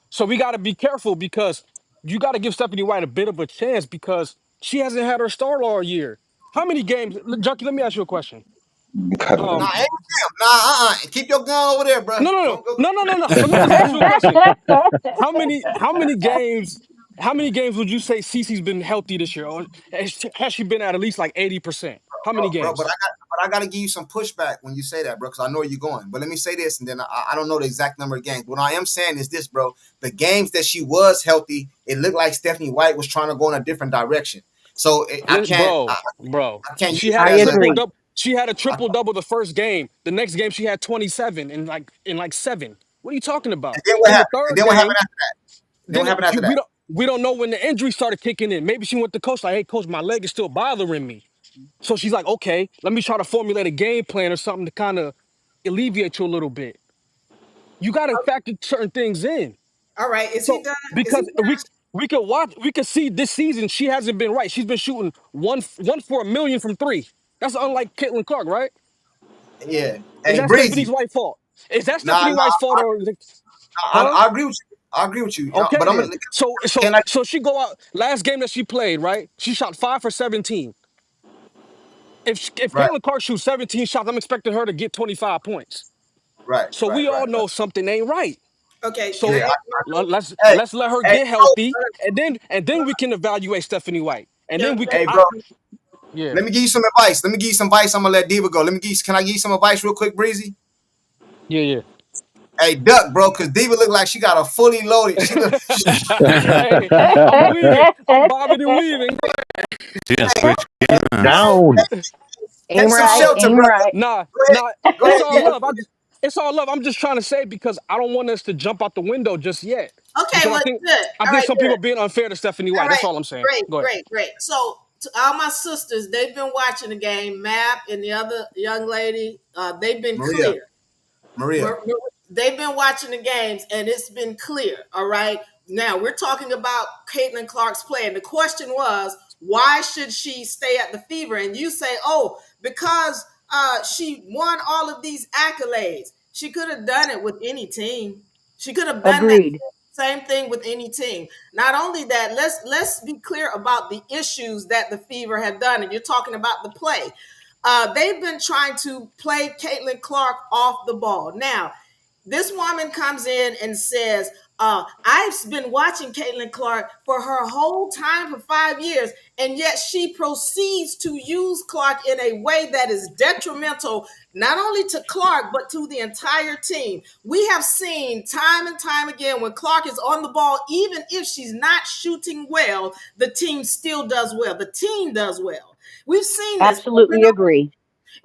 so Hmm. we gotta be careful because you got to give Stephanie White a bit of a chance because she hasn't had her start all year. How many games, Junkie? Let me ask you a question. Cut it. Nah, Um, ain't Nah, keep your gun over there, bro. no, no, no, Don't go. no, no, no, no. Let me just ask you a question. How many games would you say Cece's been healthy this year? Or has she been at least like 80%? How many Bro, games? but I got to give you some pushback when you say that, bro, because I know where you're going. But let me say this, and then I don't know the exact number of games. What I am saying is this, bro: the games that she was healthy, it looked like Stephanie White was trying to go in a different direction. So Bro. I can't She use that had I a as a triple agree. double. She had a I, triple double the first game. The next game she had 27 in like 7. What are you talking and about? then what Then the happened? And third then what game, happened after that? Then what then happened after that? we don't know when the injury started kicking in. Maybe she went to coach like, "Hey coach, my leg is still bothering me." So she's like, "Okay, let me try to formulate a game plan or something to kind of alleviate you a little bit." You got to factor certain things in. All right. Is he So done? Is he because done? we could see this season she hasn't been right. She's been shooting one for a million from three. That's unlike Caitlin Clark, right? Yeah. Is Hey, that Stephanie Breezy. White's fault? Is that Nah, Stephanie White's fault or huh? I agree with you. I agree with you. Okay But I'm gonna then. So so can I so she go out last game that she played, right? She shot 5 for 17. If right, Caitlin Clark shoots 17 shots, I'm expecting her to get 25 points. right, So right, we all right, right. know something ain't right. Okay. Can I So Yeah. ask Michael? Hey, let's let her hey, get healthy, and then we can evaluate Stephanie White, and then we can. hey, bro. Yeah, Let me give you some advice. Let me give you some advice. I'm gonna let Diva go. Can I give you some advice real quick, Breezy? yeah, Hey, duck, bro, because Diva look like she got a fully loaded. She look. yeah. Hey, I'm weaving, I'm bobbing and weaving. She done Hey, switched gears. Down. take Aim some right, shelter, aim brother. right. Nah, Go ahead, nah. go It's ahead, all Diva. love. It's all love. I'm just trying to say because I don't want us to jump out the window just yet Okay. because I Well, think good. I All think right. some people Good. are being unfair to Stephanie All White. That's right. all I'm saying. Great. Go ahead. Great. Great. So, to all my sisters, they've been watching the game. Map and the other young lady, they've been Maria, clear. Maria. They've been watching the games and it's been clear. All right. Now we're talking about Caitlin Clark's play. And the question was, why should she stay at the Fever? And you say, oh, because she won all of these accolades. She could have done it with any team. She could have done that Agreed. same thing with any team. Not only that, let's be clear about the issues that the Fever have done. And you're talking about the play. They've been trying to play Caitlin Clark off the ball. Now, this woman comes in and says, I've been watching Caitlin Clark for her whole time for 5 years, and yet she proceeds to use Clark in a way that is detrimental not only to Clark, but to the entire team. We have seen time and time again when Clark is on the ball, even if she's not shooting well, the team still does well. The team does well. We've seen this over and Absolutely agree.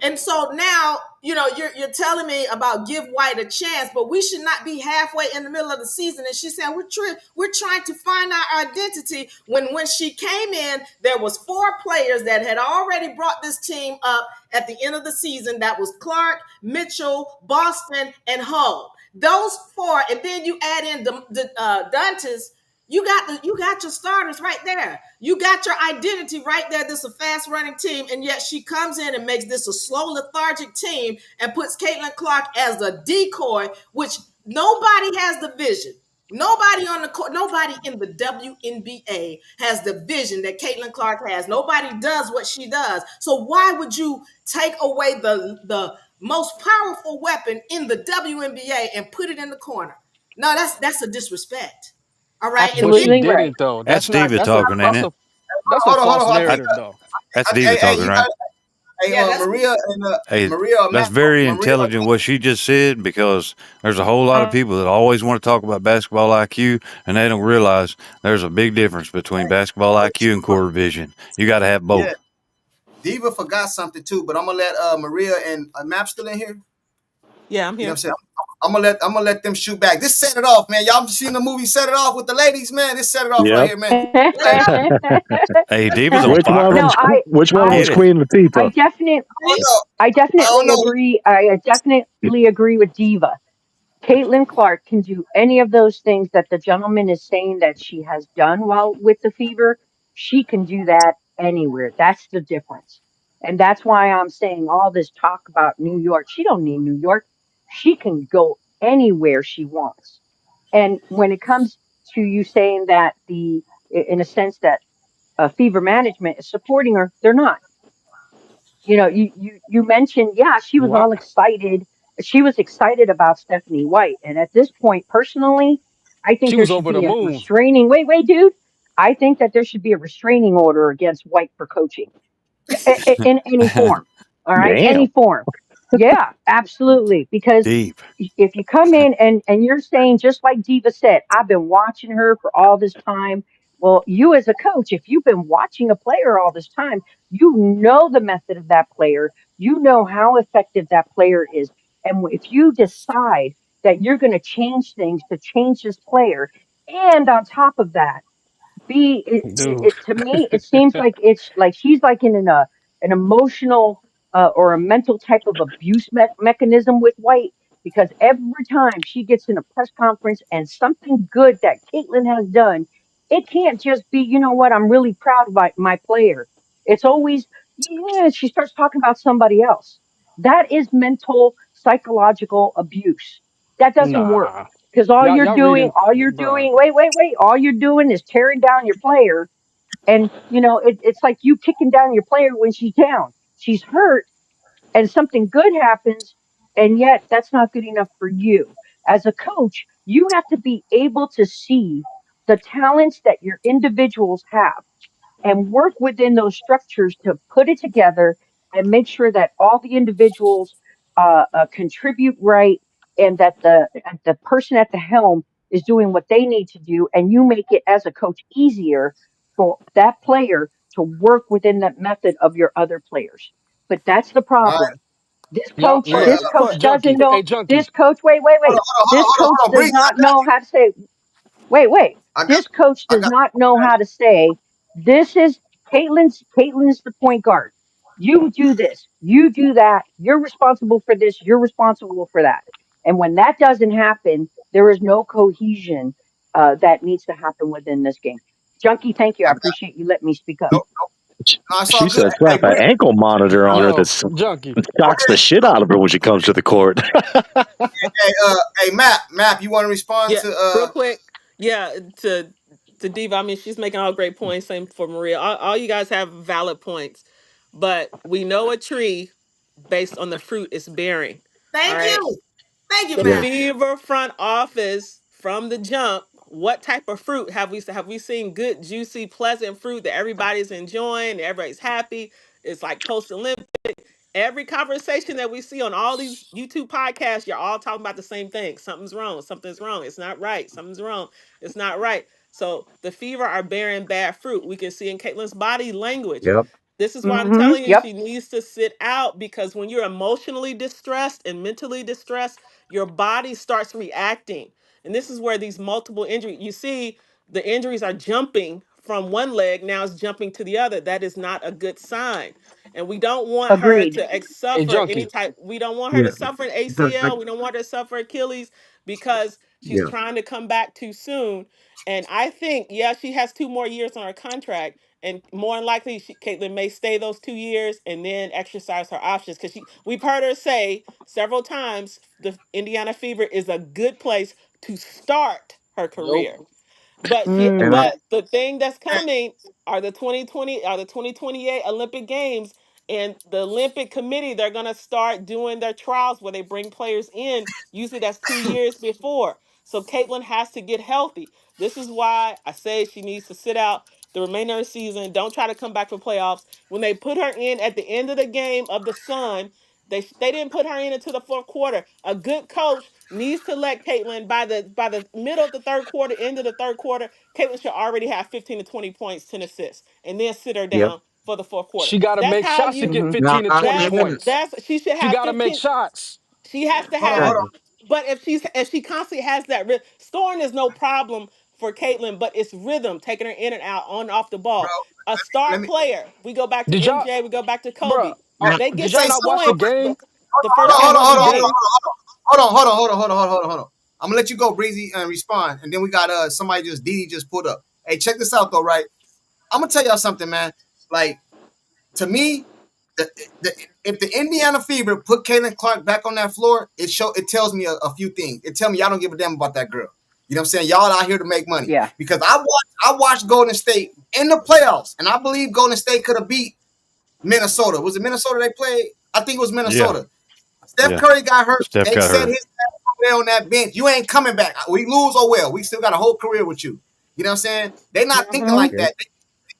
and so now, you're telling me about give White a chance, but we should not be halfway in the middle of the season. And she said we're trying to find our identity. When she came in, there was 4 players that had already brought this team up at the end of the season. That was Clark, Mitchell, Boston, and Hull. Those 4, and then you add in the Dantes. You got your starters right there. You got your identity right there. This is a fast running team, and yet she comes in and makes this a slow, lethargic team and puts Caitlin Clark as a decoy, which nobody has the vision. Nobody on the court, nobody in the WNBA has the vision that Caitlin Clark has. Nobody does what she does. So why would you take away the most powerful weapon in the WNBA and put it in the corner? No, that's a disrespect. All right. And But then she Absolutely right. didn't though. That's That's not. Diva That's a talking, ain't that's it? a that's a Hold false on. narrative though. That's Hey, Diva hey, talking, you right? got hey, yeah, that's Maria and Hey, Maria or that's Matt, very Maria. intelligent what she just said because there's a whole lot of people that always want to talk about basketball IQ and they don't realize there's a big difference between basketball IQ and court vision. You got to have Yeah, both. Diva forgot something too, but I'm gonna let Maria and Map still in here. Yeah, I'm You know what I'm here. saying? I'm gonna let them shoot back. This set it off, man. Y'all seen the movie Set It Off with the ladies, man? This set it off right Yep. here, man. Hey, Hey, Diva's on Which one of fire. them's No, which one of I them's Get it. Queen I Latifah? definitely I don't know. I I don't definitely know. agree. I definitely agree with Diva. Caitlin Clark can do any of those things that the gentleman is saying that she has done while with the Fever. She can do that anywhere. That's the difference. And that's why I'm saying all this talk about New York. She don't need New York. She can go anywhere she wants. And when it comes to you saying that the in a sense that Fever Management is supporting her. They're not. You know, you mentioned, yeah, she was Wow. all excited. She was excited about Stephanie White, and at this point, personally, I think She there was should over the be a moon. restraining. Wait, dude. I think that there should be a restraining order against White for coaching in any form. All right, Damn. any form. Yeah, absolutely. Because Deep. if you come in and you're saying, just like Diva said, I've been watching her for all this time. Well, you as a coach, if you've been watching a player all this time, you know the method of that player. You know how effective that player is. And if you decide that you're going to change things to change this player, and on top of that, be Dude. to me it seems like it's like she's like in an emotional or a mental type of abuse mechanism with White, because every time she gets in a press conference and something good that Caitlin has done, it can't just be, you know what, I'm really proud of my player. It's always, yeah, she starts talking about somebody else. That is mental psychological abuse. That doesn't work, Nah. because Y'all reading, bruh. wait, all you're doing is tearing down your player. And, you know, it's like you kicking down your player when she's down. She's hurt and something good happens. And yet that's not good enough for you. As a coach, you have to be able to see the talents that your individuals have and work within those structures to put it together and make sure that all the individuals contribute right, and that the person at the helm is doing what they need to do, and you make it as a coach easier for that player to work within that method of your other players. But that's the All right. problem. This Y'all, coach, Hey, look, this coach doesn't junkie. know. Hey, junkie. This coach, hold on, wait. hold on, hold on, This hold on, coach hold on. does Breezy, not know how to say, wait. I got This coach I does got not know how to say, this is Caitlin's the point guard. You do this, you do that. You're responsible for this. You're responsible for that. And when that doesn't happen, there is no cohesion that needs to happen within this game. Junkie, thank you. I I got appreciate you letting me speak up. no, no, it's all She good. said Hey, slap an Breezy, ankle monitor on her Yo, that junkie. shocks the shit out of her when she comes to the court. hey, Map, you want to respond Yeah, to real quick. Yeah, to Diva. I mean, she's making all great points. Same for Maria. All you guys have valid points, but we know a tree based on the fruit it's bearing. All Thank right. you. Thank you, The Yeah. Matt. Fever front office from the jump. What type of fruit have we seen? Good, juicy, pleasant fruit that everybody's enjoying. Everybody's happy. It's like post Olympic. Every conversation that we see on all these YouTube podcasts, you're all talking about the same thing. Something's wrong. Something's wrong. It's not right. Something's wrong. It's not right. So the Fever are bearing bad fruit. We can see in Caitlin's body language. Yep. This is why I'm Mm-hmm. telling you Yep. she needs to sit out, because when you're emotionally distressed and mentally distressed, your body starts reacting. And this is where these multiple injuries, you see the injuries are jumping from one leg, now it's jumping to the other. That is not a good sign. And we don't want her Agreed. to Hey, suffer any junkie. type, we don't want her Yeah. to suffer an The- ACL, we don't want her to suffer Achilles, because she's yeah. trying to come back too soon. And I think, yeah, she has 2 more years on her contract, and more than likely, Caitlin may stay those 2 years and then exercise her options, because we've heard her say several times the Indiana Fever is a good place to start her Nope. career. But And I, Mm. but the thing that's coming are the 2028 Olympic Games, and the Olympic Committee, they're going to start doing their trials where they bring players in. Usually that's 2 years before. So Caitlin has to get healthy. This is why I say she needs to sit out the remainder of the season. Don't try to come back for playoffs. When they put her in at the end of the game of the Sun, they didn't put her in until the fourth quarter. A good coach needs to let Caitlin, by the middle of the third quarter, end of the third quarter, Caitlin should already have 15 to 20 points, 10 assists, and then sit her yep. down for the fourth quarter. She got to That's make how shots to you. get Mm-hmm. 15 to 20 points. That's she should She have got to make 15. shots. She has to hold on, hold have. on, Exactly. But if she constantly has that scoring is no problem for Caitlin, but it's rhythm, taking her in and out, on and off the bro. ball. A Let star me player. We go back to Did y'all, MJ. We go back to bruh, Kobe. They let me did get y'all say their not something watch the real points quick. game? the Hold first on, Y'all hold ain't on, half of watch the hold the on, hold on, game. game? hold on. I'm gonna let you go, Breezy, and respond, and then we got somebody Didi just pulled up. Hey, check this out though, right? I'm gonna tell y'all something, man. Like, to me, the, the if the Indiana Fever put Caitlin Clark back on that floor, it tells me a few things. It tells me y'all don't give a damn about that girl. You know what I'm saying? Y'all out here to make money. Yeah. Because I watched Golden State in the playoffs, and I believe Golden State could have beat Minnesota. Was it Minnesota they played? I think it was Yeah, Minnesota. Steph yeah. Curry got hurt. Steph They got said hurt. his ass over there on that bench. You ain't coming back. We lose, oh well. We still got a whole career with you. You know what I'm saying? They're not thinking Hmm. like that. They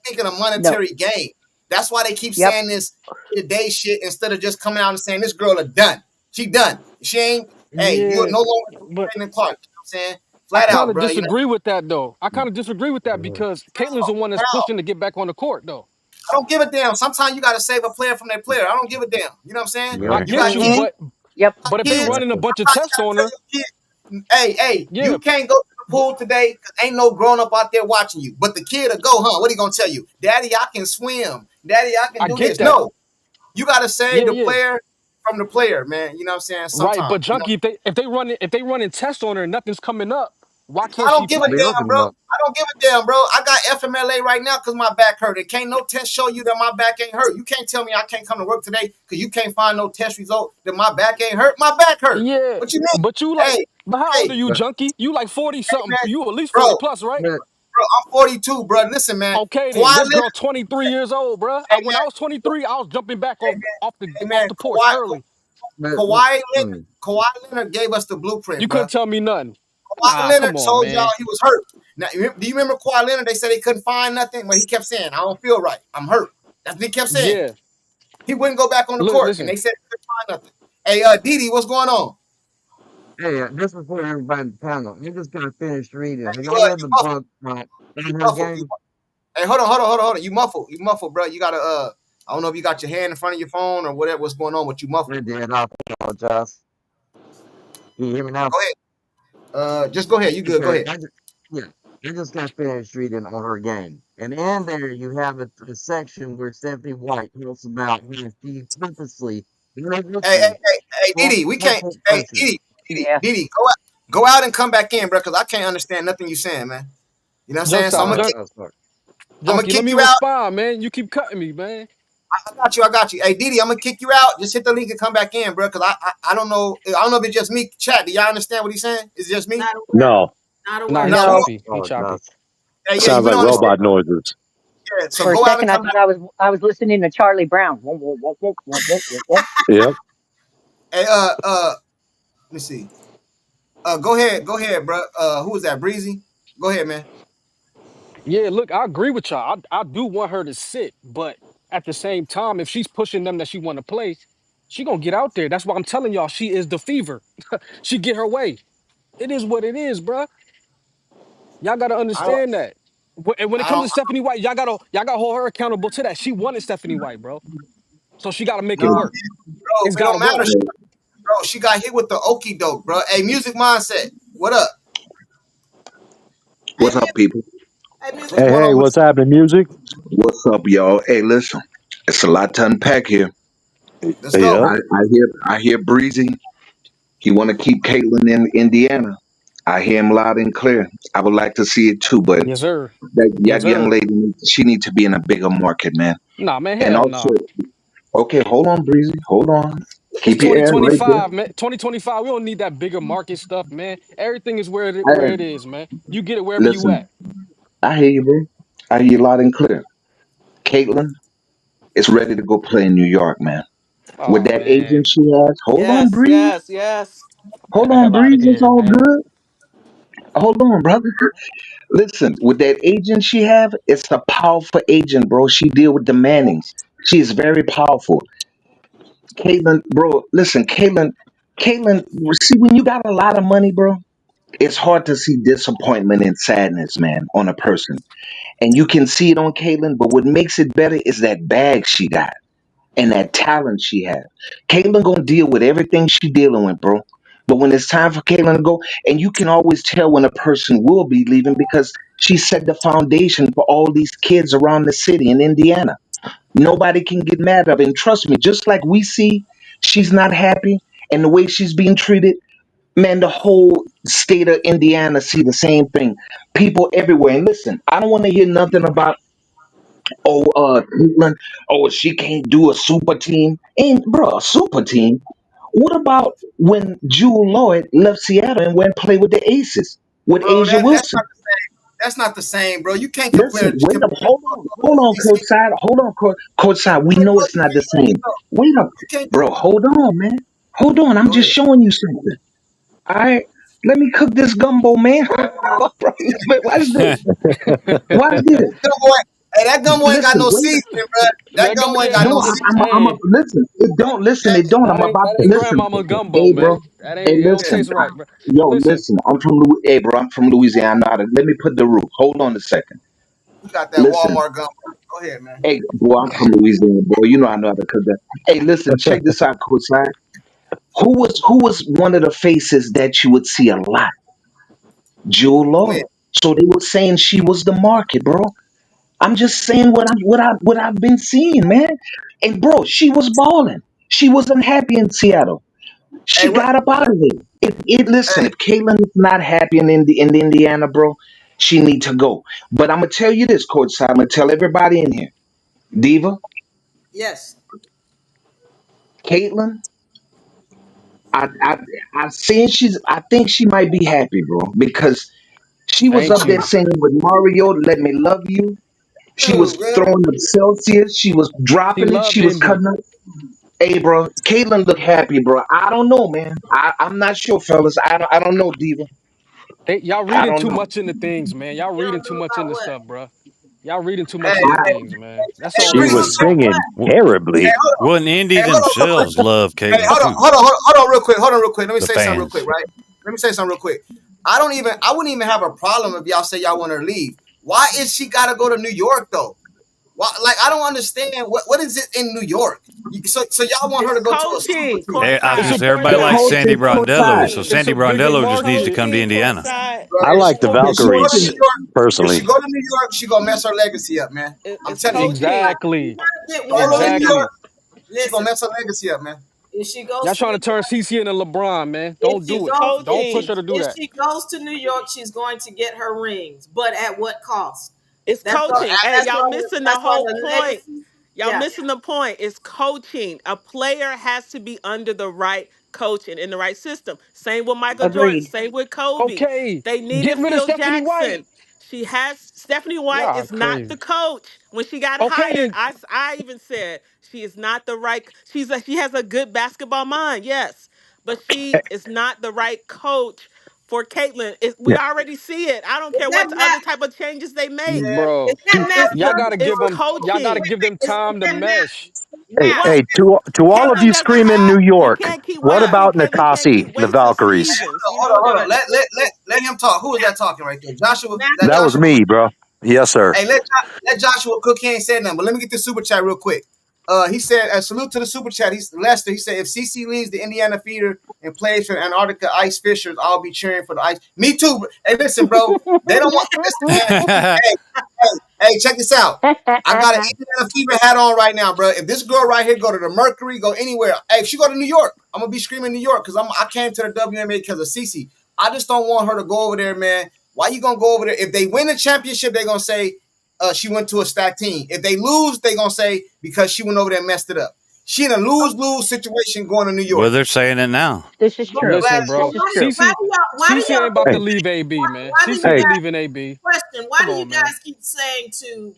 thinking a No. monetary gain. That's why they keep Yep. saying this today shit instead of just coming out and saying this girl is done. She done. She ain't. Hey, you're Yeah, no longer but Caitlin Clark. You know what I'm saying? I Flat kind out, of bro. You know. disagree with that though. I kind of disagree with that because Caitlin's the one that's How? pushing to get back on the court though. I don't give a damn. Sometimes you got to save a player from their player. I don't give a damn. You know what I'm saying? I Right. You get got you, kids. Hmm. but Yep. if they Kids. running a bunch of Sometimes tests you on gotta her, tell your kid, hey, yeah, you can't go to the pool today because ain't no grown up out there watching you. But the kid will go, huh? What are you gonna tell you? Daddy, I can swim. Daddy, I can I do get this. that. No, you gotta save Yeah, the yeah. player from the player, man. You know what I'm saying? Right, Sometimes, but Junkie, if they running tests on her and nothing's coming up, why I can't she don't give a play? damn, bro. I don't give a damn, bro. I got FMLA right now because my back hurt. It can't no test show you that my back ain't hurt. You can't tell me I can't come to work today because you can't find no test result that my back ain't hurt. My back hurt. Yeah, What you mean? but you like, Hey, but how old hey, are you, Junkie? You like 40 something? man, You at least 40 bro. plus, right? Bro, I'm 42, bro. Listen, man. Okay, then Kawhi this Leonard, girl 23 years old, bro. hey When I was 23, I was jumping back man, off off the hey off man, the porch early. Kawhi Leonard gave us the blueprint, You bro. couldn't tell me nothing. Kawhi Nah, Leonard come on, told y'all man. he was hurt. Now, do you remember Kawhi Leonard? They said he couldn't find nothing, but he kept saying, "I don't feel right. I'm hurt." That's what he kept saying. Yeah, He wouldn't go back on the look, court, and listen. they said he couldn't find nothing. Hey, Didi, what's going on? Hey, you muffled. You muffled. Hey, hold on. You muffled, bro. You gotta I don't know if you got your hand in front of your phone or whatever. What's going on? But you muffled. Go ahead. Just go ahead. You good? Go ahead. Hey, Didi, we can't. Hey, Yeah. Didi, go out and come back in, bro, because I can't understand nothing you saying, man. You know what I'm saying? So I'm gonna Junkie, let kick me you out. respond, man. You keep cutting me, man. I got you. Hey, Didi, I'm gonna kick you out. Just hit the link and come back in, bro, because I don't know. I don't know if it's just me. Chat, do y'all understand what he's saying? Is it just me? Not aware. No, Not Nah, aware. he No, we No. don't. choppy. He choppy. Hey, yeah, sounds we like don't understand. robot noises. Yeah, so For a go out and second, I come thought back. I was listening to Charlie Brown. Whoa, whoa, whoa, whoa, whoa, whoa, whoa, whoa. Yep. Hey, let me see. Go ahead, bro. Who was that? Breezy. Go ahead, man. Yeah, look, I agree with y'all. I do want her to sit, but at the same time, if she's pushing them that she want to play, she gonna get out there. That's why I'm telling y'all, she is the fever. She get her way. It is what it is, bruh. Y'all gotta I don't. understand that. And when it I comes don't. to Stephanie White, y'all gotta hold her accountable to that. She wanted Stephanie White, bro. So she gotta make No, it work. bro. It's It gotta don't matter, work. bro. She got hit with the okey doke, bro. Hey, music mindset. What up? Hey, What's up, people? what's Hey, going hey, on with what's happening, music? What's up, y'all? Hey, listen, it's a lot to unpack here. you? Let's go. Yep. I hear Breezy. He want to keep Caitlin in Indiana. I hear him loud and clear. I would like to see it too, but Yes, sir. that Yes, young sir. lady, she need to be in a bigger market, man. Nah, man, And hell also, no. okay, hold on, Breezy, hold on. It's Keep your ass right 2025, man. 2025. We don't need that bigger market stuff, man. Everything is where there. it is, man. You get it wherever you Listen, at. I hear you, bro. I hear you loud and clear. Caitlin is ready to go play in New York, man. With Oh that man. agent she has, hold on, Yes, Breeze. yes, yes. Get Hold the on, hell out of Breeze. It's here, all man. good. Hold on, brother. Listen, with that agent she have, it's a powerful agent, bro. She deal with the Mannings. She is very powerful. Caitlin, bro, listen, Caitlin, see, when you got a lot of money, bro, it's hard to see disappointment and sadness, man, on a person. And you can see it on Caitlin, but what makes it better is that bag she got and that talent she has. Caitlin gonna deal with everything she dealing with, bro. But when it's time for Caitlin to go, and you can always tell when a person will be leaving because she set the foundation for all these kids around the city in Indiana. Nobody can get mad at her. And trust me, just like we see she's not happy and the way she's being treated, man, the whole state of Indiana see the same thing. People everywhere. And listen, I don't want to hear nothing about Cleveland, she can't do a super team. Ain't bro, a super team. What about when Jewel Lloyd left Seattle and went play with the Aces? with bro. Asia That's Wilson. not the same. That's not the same, bro. You can't Listen, wait up, hold on, CC. coach side, coach side. We Hey, know bro, it's you not the can't do this same. though. Wait up, You can't. bro. Hold on, man. Hold on. I'm Go just ahead. showing you something. All right, let me cook this gumbo, man. But watch this. Watch this. That gumbo ain't, hey, that gumbo ain't got Listen, no wait. seasoning, bro. That That gumbo gumbo ain't ain't got No, no no. seasoning. I'm a Hey, listen. It don't listen. It don't. I'm about that to ain't listen. grandmama gumbo, Hey, bro. man. That ain't. Hey, It don't Yeah. listen. taste right, bro. Yo, Listen, listen. Hey, bro. I'm from Louisiana. Let me put the roof. Hold on a second. You got that Listen. Walmart gumbo. Go ahead, man. Hey, boy. I'm from Louisiana, boy. You know I know how to cook that. Hey, listen. Check this out, Coach Side. Who was one of the faces that you would see a lot? Jewel When? Law. So they were saying she was the market, bro. I'm just saying what I've been seeing, man. And bro, she was balling. She was unhappy in Seattle. Hey, She what? got up out of there. Listen, Hey, if Caitlyn is not happy in Indiana, bro, she need to go. But I'm gonna tell you this, Coach Side. I'm gonna tell everybody in here, Diva, Yes. Caitlyn. I I I seen I think she might be happy, bro, because she was ain't up there you? singing with Mario, "Let Me Love You." She was dude, bro. throwing up Celsius. She was She dropping it. love She was Indy. cutting up. Hey, bro, Caitlyn look happy, bro. I don't know, man. I'm not sure, fellas. I don't know, Diva. Y'all I reading don't too know. much into things, man. Y'all You reading don't too know much about into what? stuff, bro. Y'all reading too Hey, much into hey, things, man. That's hey, all She it Breezy, was is. check. singing Hey, terribly. hold on. Wouldn't Indy Hey, hold on real quick. themselves love Hey, Caitlyn hold on, too? hold on, hold on, real quick. Hold on, real quick. Let me The say something real quick, fans. right? Let me say something real quick. I wouldn't even have a problem if y'all say y'all want her to leave. Why is she got to go to New York though? Why, like, I don't understand. What is it in New York? So y'all want her It's to go to a super coaching, team, I It's courtside. a just The everybody bigger. likes coach Courtside. Sandy is It's Brondello, courtside. so It's Sandy a bigger Brondello just needs to market. come to coaching, Indiana. courtside. I if like she the go, if she go to New Valkyries Coaching. York, if she personally. go to New York, she gonna mess her legacy up, man. I'm It's telling you. coaching. Exactly. Get She one go to thing New out. York, Exactly. she gonna Listen, mess her legacy up, man. if she goes Y'all to trying New to turn York, CC into LeBron, man. if Don't she do it. It's goes, Don't push coaching. her to do if that. she goes to New York, she's going to get her rings, but at what cost? It's That's all. coaching. Hey, That's y'all all. missing the That's all whole the point. legacy. Y'all Yeah. missing the point. It's coaching. A player has to be under the right coach and in the right system. Same with Michael Jordan. Agreed. Same with Kobe. Okay. They Get needed rid of Phil Stephanie Jackson. White. Stephanie White Y'all is not the crazy. coach. When she got hired, Okay. I even said she is not the right. She has a good basketball mind, yes, but she is not the right coach for Caitlyn. We already see it. I don't Is care that what other Matt? type of changes they make. Yeah. Is Bro. that Matt Y'all gotta Barnes give or them. Y'all gotta Coaching. give them is time to that mesh. Hey, Matt? What? hey, to all of Caitlyn you doesn't screaming New have. You York, can't keep what wasting. about Caitlyn can't Nakasi, keep the wasting Valkyries? seasons. You know Hold on. that. Let him talk. Who is that talking right there? Joshua? Matt That That was Joshua? me, bro. Yes, sir. Hey, let Joshua cook. He ain't said nothing, but let me get this super chat real quick. He said, salute to the super chat. He's Lester. He said, if CC leaves the Indiana feeder and plays for the Antarctica Ice Fishers, I'll be cheering for the Ice. Me too. Hey, listen, bro. They don't want. Listen, man. Hey, hey, check this out. I got an Indiana fever hat on right now, bro. If this girl right here go to the Mercury, go anywhere. Hey, if she go to New York, I'm gonna be screaming New York because I came to the WNBA because of CC. I just don't want her to go over there, man. Why you gonna go over there? If they win the championship, they're gonna say she went to a stacked team. If they lose, they're gonna say because she went over there and messed it up. She in a lose-lose situation going to New Well, York. they're saying it now. This is But, true. Listen, but This bro. is true. CC why do CC ain't about y'all to Hey, leave AB, man. why do CC you hey, ain't guys leaving AB. question? Why Come do you on, man. guys keep saying to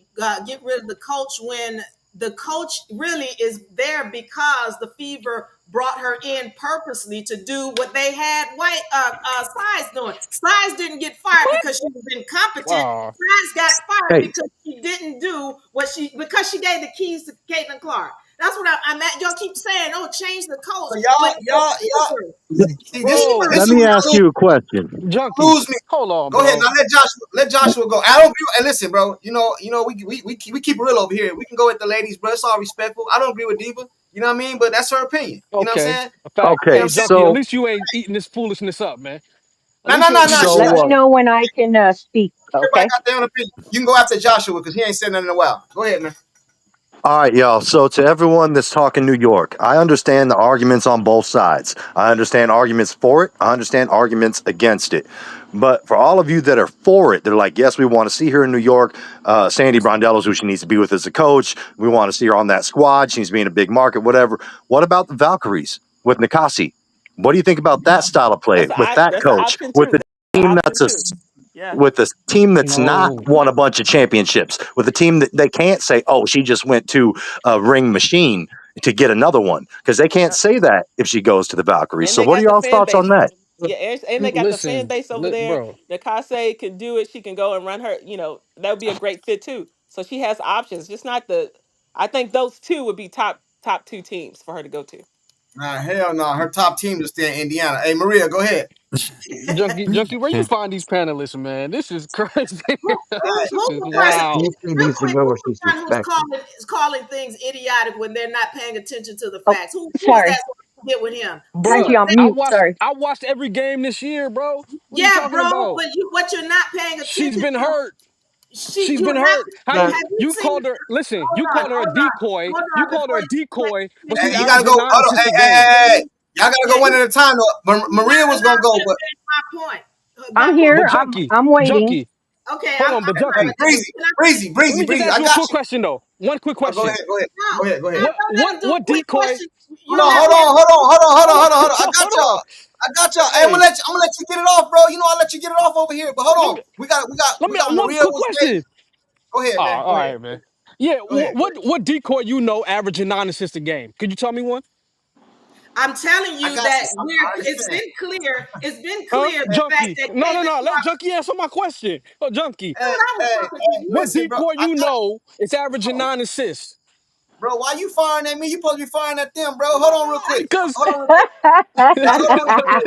get rid of the coach when the coach really is there because the Fever brought her in purposely to do what they had White Size doing. Size didn't get fired because she was incompetent. Oh, Size got fired hey, because she didn't do what because she gave the keys to Caitlin Clark. That's what I'm at. Y'all keep saying, "Oh, change the coach," So but the y'all. Fever, See, this Fever, bro. this let is me where ask y'all you a question. Junkie. lose me. Hold on, Go ahead bro. now. Let Joshua go. I don't agree. And listen, bro. We keep it real over here. We can go at the ladies, bro. It's all respectful. I don't agree with Diva. You know what I mean? But that's her opinion. You know what I'm Okay. saying? A fact. You know what Okay, I'm Hey, saying? Junkie, at so, least you ain't eating this foolishness up, man. At No, least no, you no, ain't no. eating She, this so, Let up. me know when I can speak, everybody okay? got their own opinion. You can go after Joshua because he ain't said nothing in a while. Go ahead, man. All right, y'all. So, to everyone that's talking New York, I understand the arguments on both sides. I understand arguments for it. I understand arguments against it. But for all of you that are for it, they're like, yes, we want to see her in New York. Sandy Brondello's who she needs to be with as a coach. We want to see her on that squad. She needs to be in a big market, whatever. What about the Valkyries with Nikasi? What do you think about that style of play with that That's an coach? option With the too. team Option that's a two. Yeah. with a team that's not No. won a bunch of championships, with a team that they can't say, oh, she just went to a ring machine to get another one, because they can't Yeah. say that if she goes to the Valkyries. And So they what are got the y'all's fan thoughts on base. that? Yeah, and they got the fan Listen, base over there. bro. Nakase can do it. She can go and run her. That would be a great fit too. So she has options. Just not the. I think those two would be top two teams for her to go to. Nah, hell no. Her top team is still in Indiana. Hey, Maria, go ahead. Junkie, where you find these panelists, man? This is crazy. Hey, This Who's is the person? wow. She Real needs to quick, go where who's she's the one who's respected. calling things idiotic when they're not paying attention to the Oh, facts? Who was that sorry. so I can get with him? Who Bruh, Actually, was on that? mute. Sorry. I watched every game this year, bro. What are you Yeah, talking bro. about? But what you're not paying She's attention been to? hurt. She's been You're not. hurt. How But Have you you seen? called her? Listen, Hold you on, called her a hold on, decoy. hold You on. called her Before a decoy, but hey, she's you gotta go. averaging nine Hold on. assists Hey, a hey, game. hey, hey. Y'all gotta go can one you? at a time. Though. You're Maria not was gonna allowing go, me to but finish my point. I'm That point here. But was junkie, I'm waiting. junkie, okay. hold on. But hey, junkie, breezy, Can I breezy, let breezy, me just breezy. ask I you a got quick you. question though. One quick Oh, go question. ahead, go ahead, no, go ahead, go ahead. no, don't let him do a What quick decoy? question. Hold You on, let hold me. on, hold on, hold on, hold on, Hold on, hold on, hold on. I got hold on. y'all. I got y'all. Hey, Hey, I'm gonna let you get it off, bro. You know I let you get it off over here. But hold let on. me let We me got one Maria quick on stage. question. Go ahead, Oh, man. all right, man. Yeah, Go ahead. what decoy averaging nine assists a game? Could you tell me one? I'm telling I you got that you. I it's understand. been clear. It's been Huh? clear the fact Junkie. that No, no, Caitlin no. Let Clark. Junkie answer my question. Oh, Junkie. Hey, Dude, I was hey, talking to hey, you. What listen, bro. decoy I got is averaging bro. nine assists? Bro, why you firing at me? You supposed to be firing at them, bro. Hold on real quick. Because Hold on real quick. Hey, hold on real quick.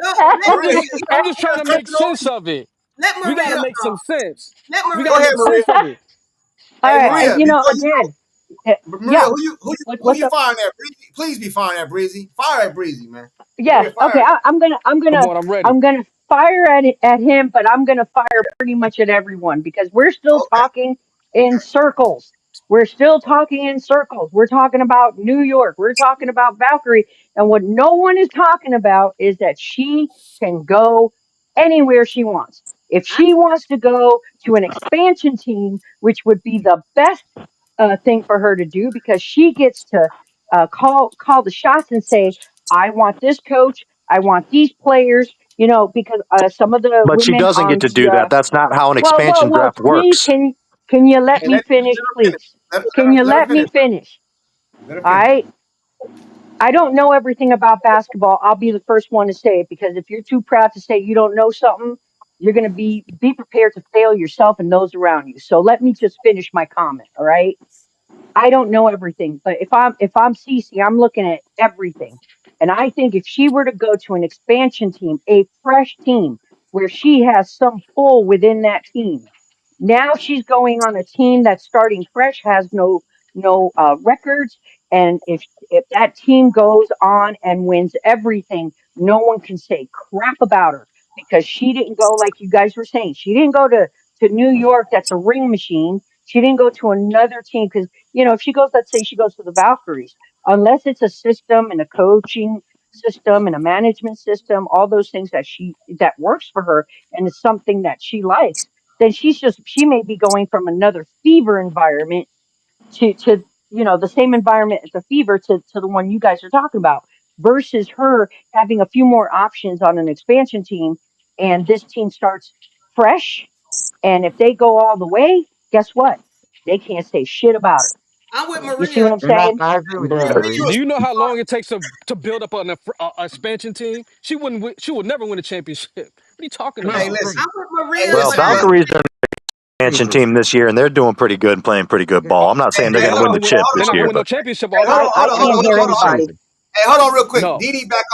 Let I'm Maria, just Maria I'm just trying you to make taking over? sense of it. let We gotta Maria make go. some sense. Let We Go gotta Maria ahead, make go. Maria. sense of it. All Hey, right. All Maria, right. You know, before you go, again, Maria, yeah. who What's you up? firing at? Breezy? Please be firing at Breezy. Fire at Breezy, man. Maria, Yes. fire Okay. at Come on, I'm ready. I'm gonna fire at him, but I'm gonna fire pretty much at everyone because we're still Okay. talking in circles. We're still talking in circles. We're talking about New York. We're talking about Valkyrie, and what no one is talking about is that she can go anywhere she wants. If I, she wants to go to an expansion team, which would be the best thing for her to do, because she gets to call the shots and say, I want this coach. I want these players, because some of the But she women doesn't get on to the do that. That's not how an well, expansion well, draft please, works. can you let Hey, me finish, let her finish. please? Can you Let her let me finish. finish? Let her All finish. right. I don't know everything about basketball. I'll be the first one to say it, because if you're too proud to say you don't know something, you're going to be prepared to fail yourself and those around you. So let me just finish my comment. All right. I don't know everything, but if I'm Cece, I'm looking at everything. And I think if she were to go to an expansion team, a fresh team where she has some pull within that team, now she's going on a team that's starting fresh, has no records, and if that team goes on and wins everything, no one can say crap about her, because she didn't go, like you guys were saying. She didn't go to New York. That's a ring machine. She didn't go to another team because, if she goes, let's say she goes to the Valkyries, unless it's a system and a coaching system and a management system, all those things that works for her and is something that she likes, then she may be going from another fever environment to the same environment as a fever to the one you guys are talking about, versus her having a few more options on an expansion team, and this team starts fresh, and if they go all the way, guess what? They can't say shit about her. I'm with You see Maria. what I'm and saying? I agree with you, Let me Bruh, give you Marie. a do you know how long speaker. it takes to build up a expansion team? She would never win a championship. What are you talking No, Hey, about? listen. Breeze, I'm with Hey, Maria, Well, but listen, I bro. Valkyries are an expansion Breezy. team this year, and they're doing pretty good and playing pretty good ball. I'm not Hey, saying they're Yeah, hey, going to they're hold not win on, the gonna win. chip They're this not hold gonna year, on. win no but championship Hey, all hold year. on, I hold on, hold can't on, hear hold on, hold on. anybody. Hey, hold on real quick. No. DD back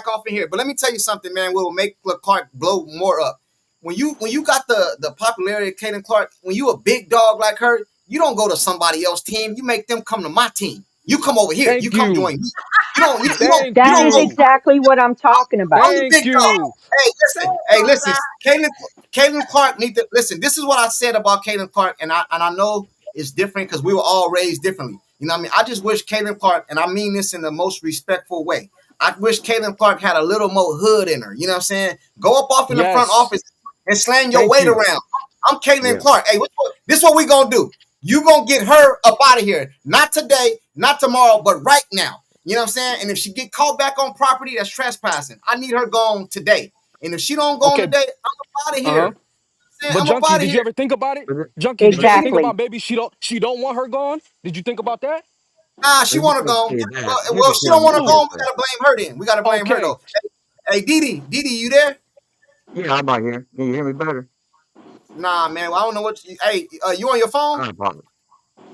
off in here. But let me tell you something, man. What will make Clark blow more up? When you got the popularity of Kaden Clark, when you a big dog like her, you don't go to somebody else's team. You make them come to my team. You come over here. You Thank come you. join me. You don't you, you don't Thank you That don't is go. you. exactly what I'm talking I'm about. the Thank big dog. you. Hey, say listen. it, Hey, listen. courtside. Caitlin Clark need to listen. This is what I said about Caitlin Clark, and I know it's different because we were all raised differently. You know what I mean? I just wish Caitlin Clark, and I mean this in the most respectful way. I wish Caitlin Clark had a little more hood in her. You know what I'm saying? Go up off in the front Yes. office and slang your Thank weight you. around. I'm Caitlin Yeah. Clark. Hey, this is what we gonna do. You gonna get her up out of here. Not today, not tomorrow, but right now. You know what I'm saying? And if she get caught back on property, that's trespassing. I need her gone today. And if she don't go on Okay. today, I'm out of Uh huh. here. But I'm up Junkie, out of did here. you ever think about it? Is it? Junkie, did you Is ever it? think about Exactly. maybe she don't want her gone? Did you think about that? Nah, she Here's want to the go. thing, Well, here's if the she don't thing. want to Who? go, we Listen. gotta blame her. Then we gotta blame her Okay. though. Hey, Didi, you there? Yeah, I'm out here. Can you hear me better? Nah, man. I don't know what. Hey, you on your phone? I apologize.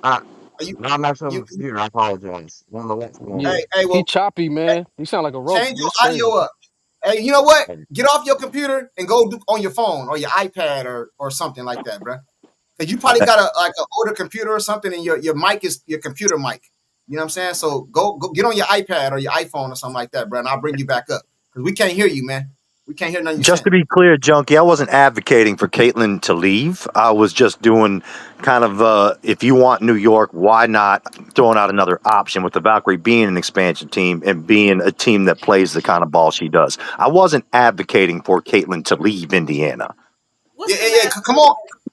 I, Are you? no, I'm actually on You? my computer. I apologize. I don't know what's going Yeah. on. Hey, He well, choppy, man. He sound like a change robot. It's your crazy. audio up. Hey, you know what? And Get off your computer and go on your phone or your iPad or something like that, bro. Because you probably got a like an older computer or something, and your mic is your computer mic. You know what I'm saying? So go get on your iPad or your iPhone or something like that, bro, and I'll bring you back up because we can't hear you, man. We can't hear nothing you're Just to saying. be clear, Junkie, I wasn't advocating for Caitlyn to leave. I was just doing kind of, if you want New York, why not throwing out another option with the Valkyrie being an expansion team and being a team that plays the kind of ball she does. I wasn't advocating for Caitlyn to leave Indiana. Yeah, What's the yeah, yeah. last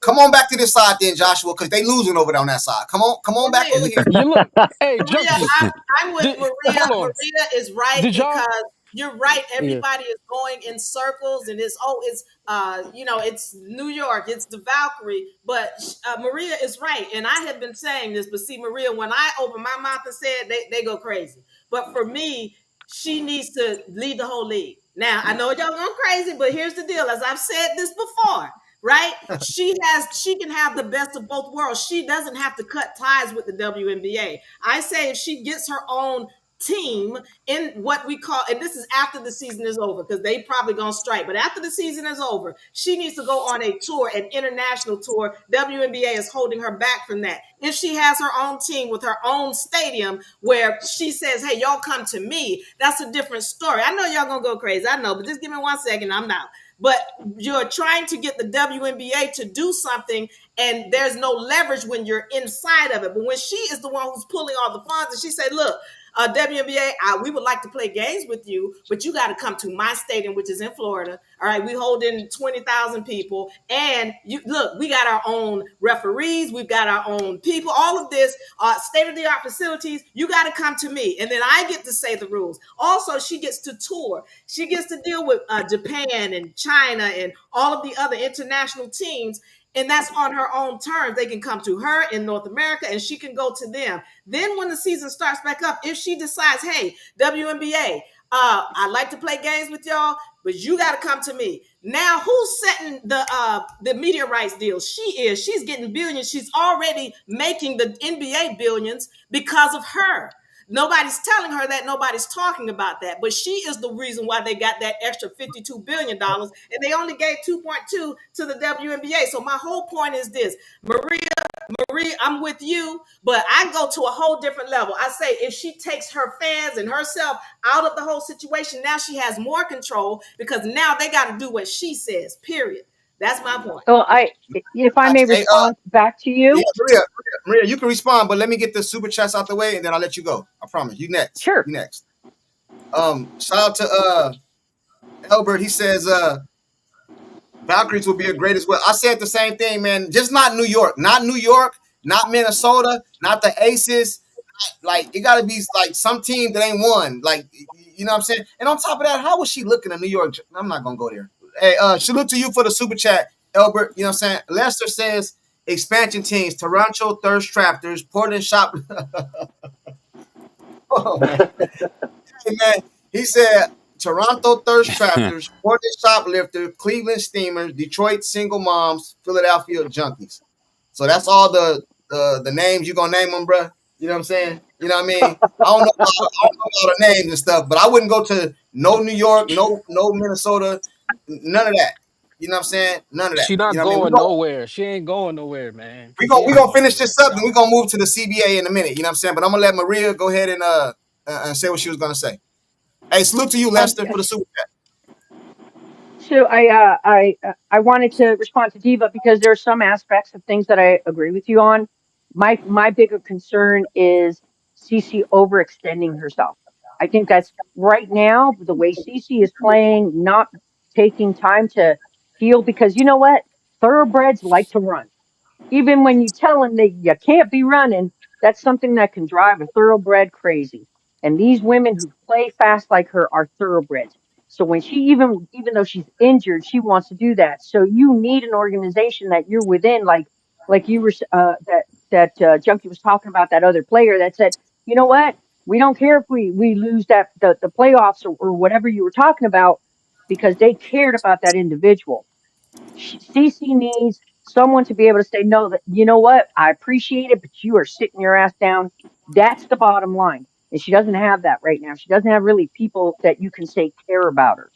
Come on back to this side then, Joshua, because they losing over there on that side. Come on back Maria? over here. You look. Hey, Maria, Junkie. I'm with Maria. Hold on. Maria is right Did y'all? because you're right. Yeah. Everybody is going in circles, and it's New York, it's the Valkyrie. But Maria is right, and I have been saying this. But see, Maria, when I open my mouth and say it, they go crazy. But for me, she needs to lead the whole league. Now I know y'all going crazy, but here's the deal. As I've said this before, right? She can have the best of both worlds. She doesn't have to cut ties with the WNBA. I say if she gets her own team in what we call, and this is after the season is over because they probably gonna strike, but after the season is over, she needs to go on a tour, an international tour. WNBA is holding her back from that. If she has her own team with her own stadium where she says, hey, y'all come to me, that's a different story. I know y'all gonna go crazy, I know, but just give me 1 second, I'm out. But you're trying to get the WNBA to do something, and there's no leverage when you're inside of it. But when she is the one who's pulling all the funds, and she said, "Look, WNBA, we would like to play games with you, but you got to come to my stadium, which is in Florida. All right, we hold in 20,000 people, and you look, we got our own referees, we've got our own people, all of this state of the art facilities. You got to come to me, and then I get to say the rules. Also, she gets to tour. She gets to deal with Japan and China and all of the other international teams." And that's on her own terms. They can come to her in North America and she can go to them. Then when the season starts back up, if she decides, hey, WNBA, I'd like to play games with y'all, but you got to come to me. Now, who's setting the media rights deals? She is. She's getting billions. She's already making the NBA billions because of her. Nobody's telling her that. Nobody's talking about that. But she is the reason why they got that extra $52 billion, and they only gave 2.2 to the WNBA. So my whole point is this, Maria, I'm with you, but I go to a whole different level. I say if she takes her fans and herself out of the whole situation, now she has more control because now they got to do what she says. Period. That's my point. So if I may Hey, respond back to yeah, you, Maria, you can respond, but let me get the super chats out the way, and then I'll let you go. I promise. You next. sure. You next. Shout out to Albert. He says Valkyries will be a great as well. I said the same thing, man. Just not New York, not Minnesota, not the Aces. Like it got to be like some team that ain't won. Like you know what I'm saying. And on top of that, how was she looking in New York? I'm not gonna go there. Hey, salute to you for the super chat, Albert. You know what I'm saying. Lester says expansion teams: Toronto Thirst Raptors, Portland Shop. Oh man. Hey, man, he said Toronto Thirst Trappers, Portland Shoplifter, Cleveland Steamers, Detroit Single Moms, Philadelphia Junkies. So that's all the names you gonna name them, bro. You know what I'm saying? You know what I mean? I don't know all the names and stuff, but I wouldn't go to no New York, no Minnesota, none of that. You know what I'm saying? None of that. She You not know what I mean? going nowhere. She ain't going nowhere, man. She We ain't gonna going finish nowhere. this up, and we're gonna move to the CBA in a minute. You know what I'm saying? But I'm gonna let Maria go ahead and say what she was gonna say. Hey, salute to you, Um, Lester, for the super chat. so I wanted to respond to Diva because there are some aspects of things that I agree with you on. My bigger concern is Cece overextending herself. I think that's right now the way Cece is playing, not taking time to heal because you know what? Thoroughbreds like to run. Even when you tell them that you can't be running, that's something that can drive a thoroughbred crazy. And these women who play fast like her are thoroughbreds. So when she even though she's injured, she wants to do that. So you need an organization that you're within, like you were that Junkie was talking about, that other player that said, you know what, we don't care if we lose that the playoffs, or whatever you were talking about, because they cared about that individual. Cece needs someone to be able to say, no, that, you know what, I appreciate it, but you are sitting your ass down. That's the bottom line. And she doesn't have that right now. She doesn't have really people that you can say care about her.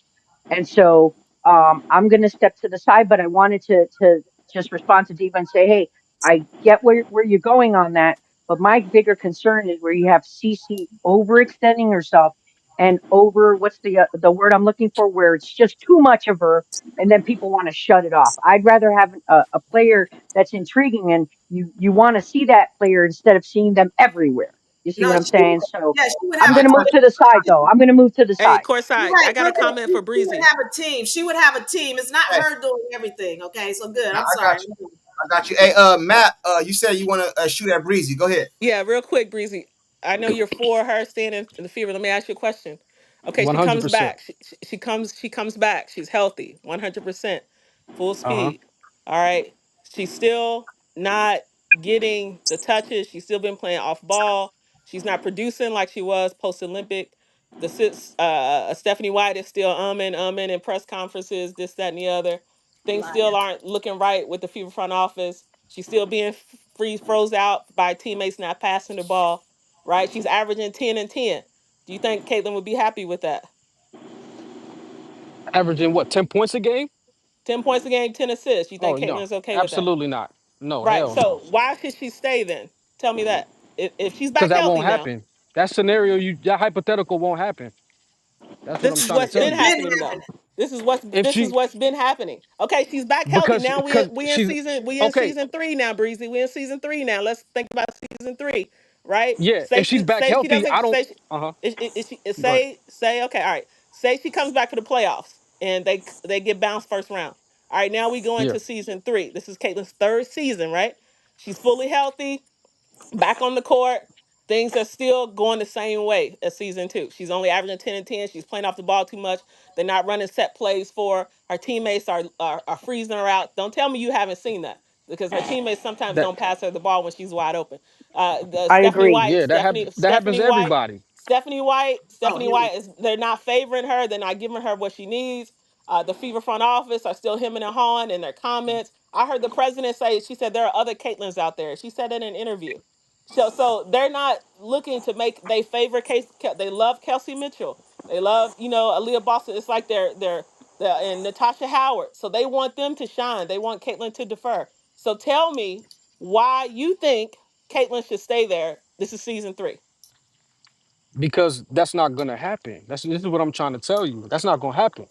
And so I'm going to step to the side, but I wanted to just respond to Diva and say, hey, I get where you're going on that. But my bigger concern is where you have Cece overextending herself and over, what's the word I'm looking for, where it's just too much of her, and then people want to shut it off. I'd rather have a player that's intriguing, and you want to see that player instead of seeing them everywhere. You see No, what I'm saying? So yeah, she would I'm have I going a to got move you. to the side, though. I'm going to move to the Hey, side. courtside, right. I got Go a ahead. comment for She would Breezy. have a team. She would have a team. It's not Hey, her doing everything. Okay, so good. now I'm I sorry. got you. I got you. Hey, Matt, you said you want to shoot at Breezy. Go ahead. Yeah, real quick, Breezy. I know you're for her staying in the fever. Let me ask you a question. Okay, she comes 100%. back. She comes back. She's healthy, 100%, full Uh huh. speed. All right. She's still not getting the touches. She's still been playing off ball. She's not producing like she was post Olympic. Stephanie White is still in press conferences, this, that, and the other. Things still aren't looking right with the FIBA front office. She's still being froze out by teammates not passing the ball. Right? She's averaging 10 and 10. Do you think Caitlin would be happy with that? Averaging what, 10 points a game? 10 points a game, 10 assists. You Oh, think no. Caitlin's okay with that? Absolutely not. No, Right. hell So no. why should she stay then? Tell me that. If she's Because back that healthy won't now, happen. That scenario, that hypothetical won't happen. That's what this I'm is trying to what's tell It's been you. been happening though. happening. If This is she, what's been happening. Okay, she's back healthy now. We in, because we in she's, season we in okay, season 3 now, Breezy. We in season 3 now. Let's think about season 3, right? yeah, if she's back Say she healthy, I doesn't don't, say uh-huh, go ahead. say okay, all right. Say she comes back for the playoffs and they get bounced first round. All right, now we go Yeah. into season 3. This is Caitlin's third season, right? She's fully healthy, back on the court. Things are still going the same way as season 2. She's only averaging 10 and 10. She's playing off the ball too much. They're not running set plays for her. Her teammates are freezing her out. Don't tell me you haven't seen that because her teammates sometimes That, don't pass her the ball when she's wide open. The I agree. yeah, that happens to everybody. Oh, Stephanie White is they're not favoring her. They're not giving her what she needs. The Fever front office are still hemming and hawing in their comments. I heard the president say, she said there are other Caitlins out there. She said in an interview. So they're not looking to make they favor case. They love Kelsey Mitchell. They love Aaliyah Boston. It's like they're and Natasha Howard. So they want them to shine. They want Caitlyn to defer. So tell me why you think Caitlyn should stay there. This is season 3. Because that's not gonna happen. This is what I'm trying to tell you. That's not gonna happen.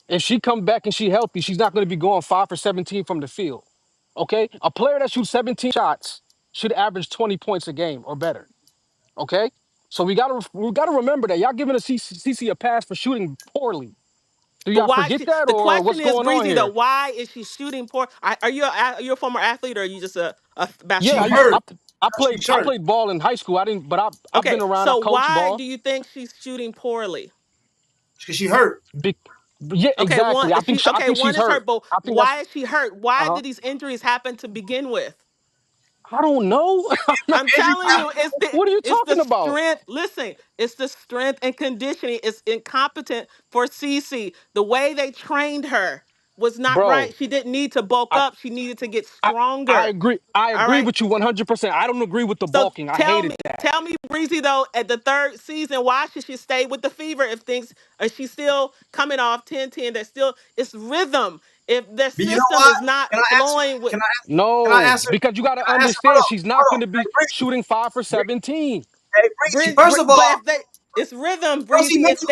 If she comes back and she healthy, she's not gonna be going 5 for 17 from the field. Okay? A player that shoots 17 shots should average 20 points a game or better. Okay? So we gotta remember that. Y'all giving a CC a pass for shooting poorly. Do But y'all why? forget that, The or question what's is, going on Breezy, though, here? why is she shooting poor? Are you a former athlete or are you just a Yeah, basketball I used player? I, Hurt. I She's played I hurt. played ball in high school. I didn't, but I've been Okay, around. I so coached why ball. do you think she's shooting poorly? Because she hurt. Big, yeah, Okay, exactly. I think one she's is hurt. hurt, but I think that's why is she hurt? Why uh-huh. did these injuries happen to begin with? I don't know. I'm Injuries telling you, happen. What are you it's the talking about, strength. Listen, it's the strength and conditioning. It's incompetent for Cece. The way they trained her was not right. bro? She didn't need to bulk I up. She needed to get I, I stronger. agree. I All agree right. with you 100%. I don't agree with the So bulking. I hated that tell me, Breezy, though, at the third season, why should she stay with the Fever if things are she's still coming off 10-10? There's still it's rhythm. If their But you know system what? is not Can I answer? flowing with Can I No, answer? because you got to Can I answer? understand she's not Hold on. going to be Hey, Breezy. shooting 5 for 17. Hey, Breezy. First of But all, if they it's rhythm, Kelsey Breezy. Mitchell.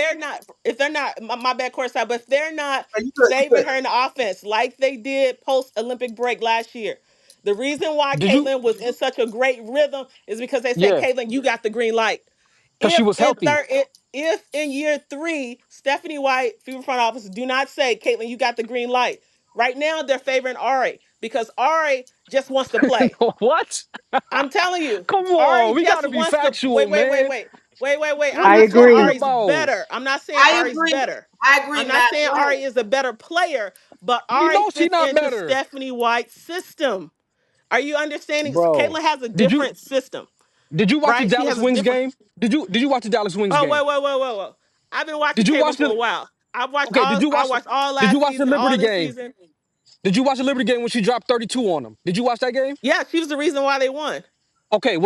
If they're not my bad course side, but if they're not Hey, you good? You favoring good? her in the offense like they did post Olympic break last year. The reason why Did you? Caitlyn was in such a great rhythm is because they said, Yeah, Caitlyn, you got the green light. because she If was in healthy. third, if in year 3, Stephanie White, FIBA front office, do not say, Caitlin, you got the green light. Right now, they're favoring Ari because Ari just wants to play. What? I'm telling you, Come Ari on, we got just to be wants to factual, wait, wait, wait, man. wait. Wait. What I'm are I you not saying talking agree. Ari's about? better. I'm not saying I Ari's agree. better. I agree, I'm not Matt. saying Go ahead. Ari is a better player, but We Ari know she fits not into better, Stephanie White's system. Are you understanding? bro. Caitlyn has a Did you different system, did you watch the right? She Dallas has a Wings different. game? Did you watch the Dallas Wings Oh, game? whoa. I've been watching Did you cable watch for the a while. I've watched Okay, all. I watched all did you last watch the season, all Liberty this game? season. Did you watch the Liberty game when she dropped 32 on them? Did you watch that game? Yeah, she was the reason why they won. Okay,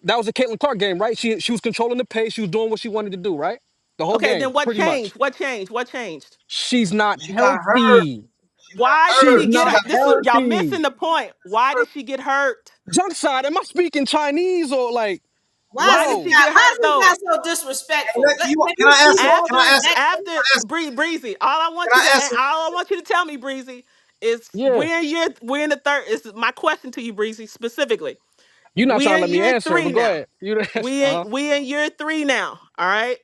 that was a Caitlin Clark game, right? She was controlling the pace, she was doing what she wanted to do, right? The whole Okay, game, then what pretty much. changed? What changed? What changed? She's not She got hurt. healthy. She Why got did She's she hurt. get She not hurt? got This is hurt. y'all healthy. missing the point. Why did she get hurt? Junk side, am I speaking Chinese or like, Why did she get Why hurt is this guy though? so disrespectful? Hey, can Can can you I keep answer? Can I walking? After answer? after Breezy, Can I answer? all I want you to tell me, Breezy, is yeah, we're in the third. Is my question to you, Breezy, specifically. you're not trying We're to in let me year answer, three but go now. ahead. You We in year three now. All right.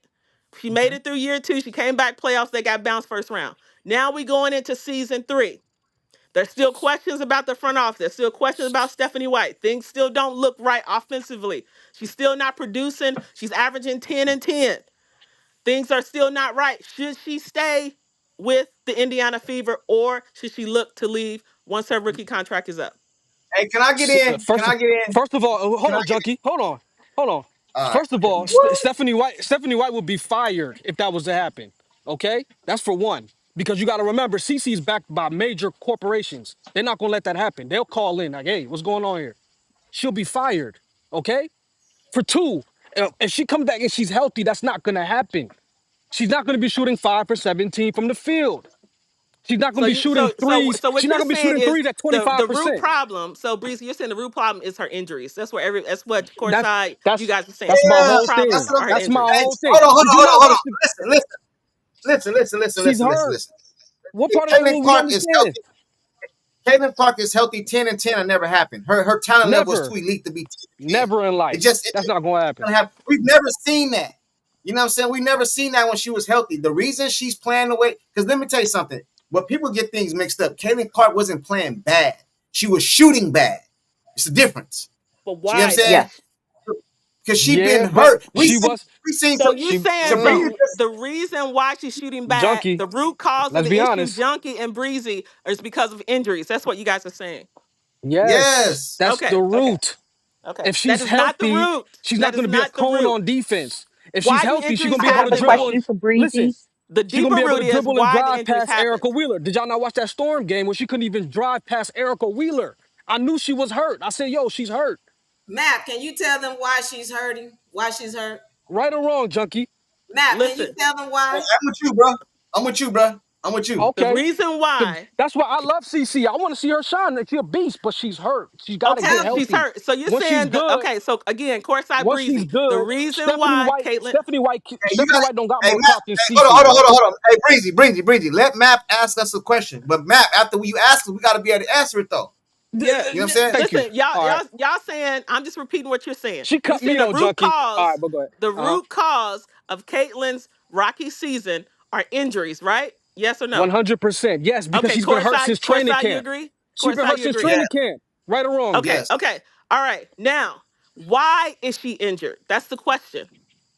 She made Okay. it through year two. She came back playoffs. They got bounced first round. Now we going into season three. There's still questions about the front office. There's still questions about Stephanie White. Things still don't look right offensively. She's still not producing. She's averaging 10 and 10. Things are still not right. Should she stay with the Indiana Fever or should she look to leave once her rookie contract is up? Hey, can I get in? Can First, I get in? first of all, hold Can I on, get in? Junkie. Hold on. All right. First of all, What? Stephanie White would be fired if that was to happen. Okay, that's for one. Because you got to remember, CC is backed by major corporations. They're not gonna let that happen. They'll call in like, "Hey, what's going on here?" She'll be fired. Okay. For two, if she comes back and she's healthy, that's not gonna happen. She's not gonna be shooting 5 for 17 from the field. She's not gonna So be you shooting threes. so what She's not you're gonna be saying shooting is threes at the root 25%. problem. So Breezy, you're saying the root problem is her injuries. That's what That's courtside you that's guys are saying. that's my The Yeah, root whole that's thing. problem what are I'm. her That's my injuries. Hey, whole thing. hold on, hold Did on, you hold on, not hold on. watch the? She's hurt. Listen. What part of that Caitlin will we Clark is understand? healthy. Caitlin Clark is healthy. 10 and 10 will never happen. Her talent level is Never, too elite to be 10 and 10. never in It life. just it, That's not gonna it's happen. gonna happen. We've never seen that. You know what I'm saying? We never seen that when she was healthy. The reason she's playing the way, because let me tell you something. But people get things mixed up. Caitlin Clark wasn't playing bad. She was shooting bad. It's a difference. But You know what I'm why though? saying? Yes. Because she been Yeah, but hurt. We seen So some. you she saying Sabrina the reason why she's shooting bad, junkie. the root cause of Let's the be issue, honest. Junkie and Breezy, is because of injuries. That's what you guys are saying. Yes, yes. that's the Okay, okay, root. okay. If That she's is not the healthy, root. she's not That going is to be a not the cone root. on defense. If she's Why do healthy, she's injuries going to be I able to have a happen? dribble and question for listen. Breezy. The She's going to deeper be able root to is dribble and why the drive injuries past happen. Erica Wheeler. Did y'all not watch that Storm game where she couldn't even drive past Erica Wheeler? I knew she was hurt. I said, "Yo, she's hurt." Matt, can you tell them why she's hurting? Why she's hurt? Right or wrong, junkie? Matt, can you Listen, tell them Hey, why? I'm with you, bro. I'm with you, bro. I'm with you. the Okay. reason why. That's why I love CC. I want to see her shine. Like, she's a beast, but she's hurt. She's got to Okay, get Tell she's healthy. hurt. So you're Once she's saying good, okay. So again, courtside once she's Breezy. The good, reason why Caitlin. Hey, you Stephanie got. White don't got Hey, more Matt. clout than Hey, hold on, CC, hold on, bro. hold on, hold on. Hey, Breezy. Let Map ask us a question. But Map, after you ask us, we got to be able to answer it though. Yeah, You know what I'm saying? Thank you. listen, y'all, All right. y'all saying. I'm just repeating what you're saying. She You're cut saying me the on root junkie. All right, cause, but go ahead. the Uh-huh. root cause of Caitlin's rocky season are injuries, right? Yes or no? 100%. Yes, because Okay, she's been hurt since training courtside, you camp. agree? She's been Courtside, hurt you since agree? Yeah. training camp. Right or wrong? Okay, Yes. okay, all right. Now, why is she injured? That's the question.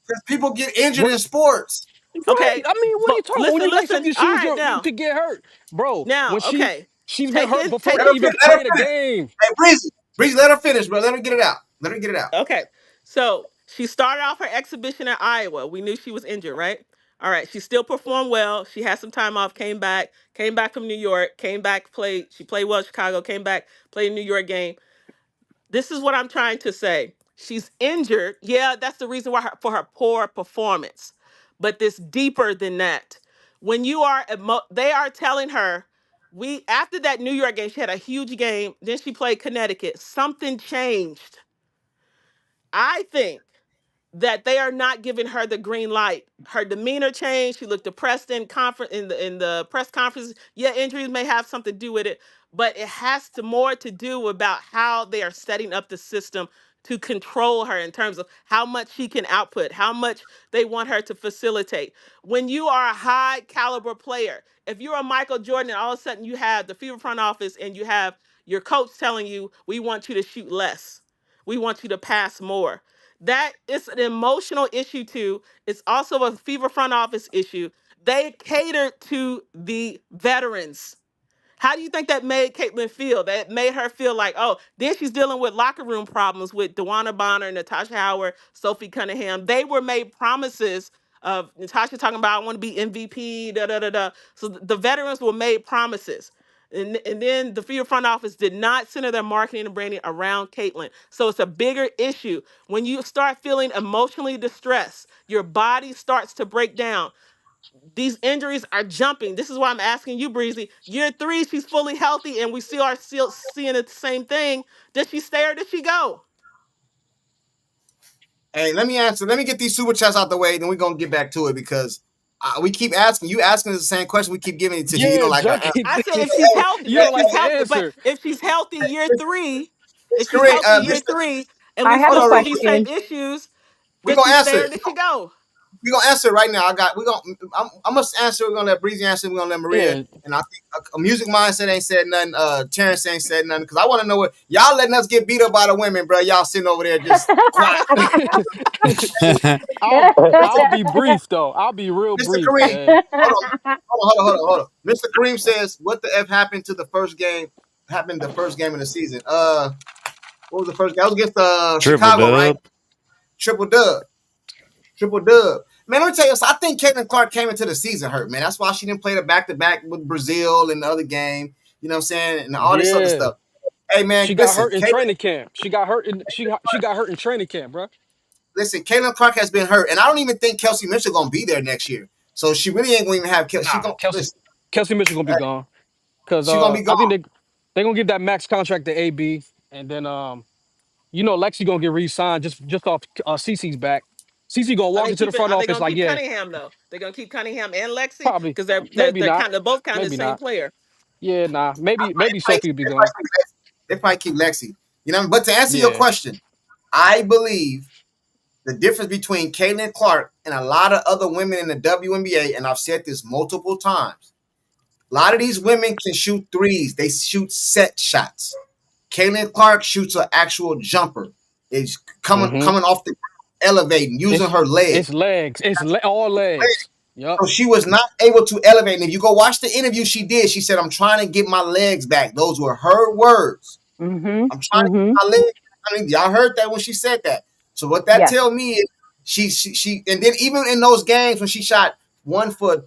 Because people get injured What? in sports. Right. Okay, I mean, what are but you talking about? When listen, you lace up listen. your All shoes, right, you now, could get hurt. Bro, when okay. she's been Take hurt it, before take they Let her, it. even let her played a finish. game. Hey, Breezy, let her finish, bro. Let her get it out. Let her get it out. Okay. So she started off her exhibition at Iowa. We knew she was injured, right? All right. She still performed well. She had some time off, came back from New York, came back, played. She played well in Chicago, came back, played a New York game. This is what I'm trying to say. She's injured. Yeah, that's the reason why for her poor performance. But this deeper than that. When you are they are telling her we after that New York game, she had a huge game. Then she played Connecticut. Something changed. I think that they are not giving her the green light. Her demeanor changed. She looked depressed in the press conference. Yeah, injuries may have something to do with it, but it has to more to do about how they are setting up the system to control her in terms of how much she can output, how much they want her to facilitate. When you are a high caliber player, if you're a Michael Jordan and all of a sudden you have the Fever front office and you have your coach telling you, we want you to shoot less. We want you to pass more. That is an emotional issue too. It's also a Fever front office issue. They catered to the veterans. How do you think that made Caitlyn feel? That made her feel like, oh, then she's dealing with locker room problems with Dewana Bonner, Natasha Howard, Sophie Cunningham. They were made promises of Natasha talking about I want to be MVP, da da da da. So the veterans were made promises. And then the field front office did not center their marketing and branding around Caitlyn. So it's a bigger issue. When you start feeling emotionally distressed, your body starts to break down. These injuries are jumping. This is why I'm asking you, Breezy. Year 3, she's fully healthy, and we still seeing the same thing. Does she stay or does she go? Hey, let me answer. Let me get these super chats out the way, then we're gonna get back to it because we keep asking you asking us the same question. We keep giving it to you. You know, Yeah, like junkie. I said if she's hey, healthy, You if don't she's like the healthy, but answer. if she's healthy year Miss 3, Miss if she's Kareem, healthy year Mister, 3, and I we have hold a still on, real see quick. these same question. issues, We does gonna she stay answer or it. does she go? We gonna answer it right now. We gonna. I'm gonna answer. We're gonna let Breezy answer. We're gonna let Maria. Yeah. And I think a music mindset ain't said nothing. Terrence ain't said nothing because I want to know what y'all letting us get beat up by the women, bro. Y'all sitting over there just quiet. I'll be brief though. I'll be real Mr. brief, Kareem, man. hold on, hold on. Mr. Kareem says, "What the f happened to the first game? Happened the first game of the season? What was the first game? That was against Triple Chicago, right? dub. Triple dub, triple dub. Man, let me tell you, so I think Caitlin Clark came into the season hurt, man. That's why she didn't play the back to back with Brazil in the other game. You know what I'm saying? And all this other Yeah. stuff. Hey, man, She got listen, hurt in training camp. She got hurt in training camp, bro. Caitlin Clark has been hurt, and I don't even think Kelsey Mitchell gonna be there next year. So she really ain't gonna even have. She Nah, gonna Kelsey listen. Kelsey Mitchell gonna be gone. Cause She gonna be gone. I think they gonna give that max contract to AB, and then Lexi gonna get re-signed just off CC's back. CC gonna Are walk they into the keeping? front Are they office gonna like, keep yeah, Cunningham though? They're gonna keep Cunningham and Lexi probably, because they're they're maybe they're not, kind of both kind of the maybe same not. player. Yeah, nah, maybe They Sophie will be probably gone. keep Lexi. They probably keep Lexi. You know, but to answer your Yeah. question, I believe the difference between Caitlin Clark and a lot of other women in the WNBA, and I've said this multiple times, a lot of these women can shoot threes. They shoot set shots. Caitlin Clark shoots an actual jumper. It's coming Mm-hmm. coming off the ground, elevating, using It's her leg. it's legs. All legs. Yup. So she was not able to elevate. And if you go watch the interview she did, she said, "I'm trying to get my legs back." Those were her words. Mhm. I'm trying to Mhm. get my leg. I mean, y'all heard that when she said that. So what that Yes. tell me is she and then even in those games when she shot 1 for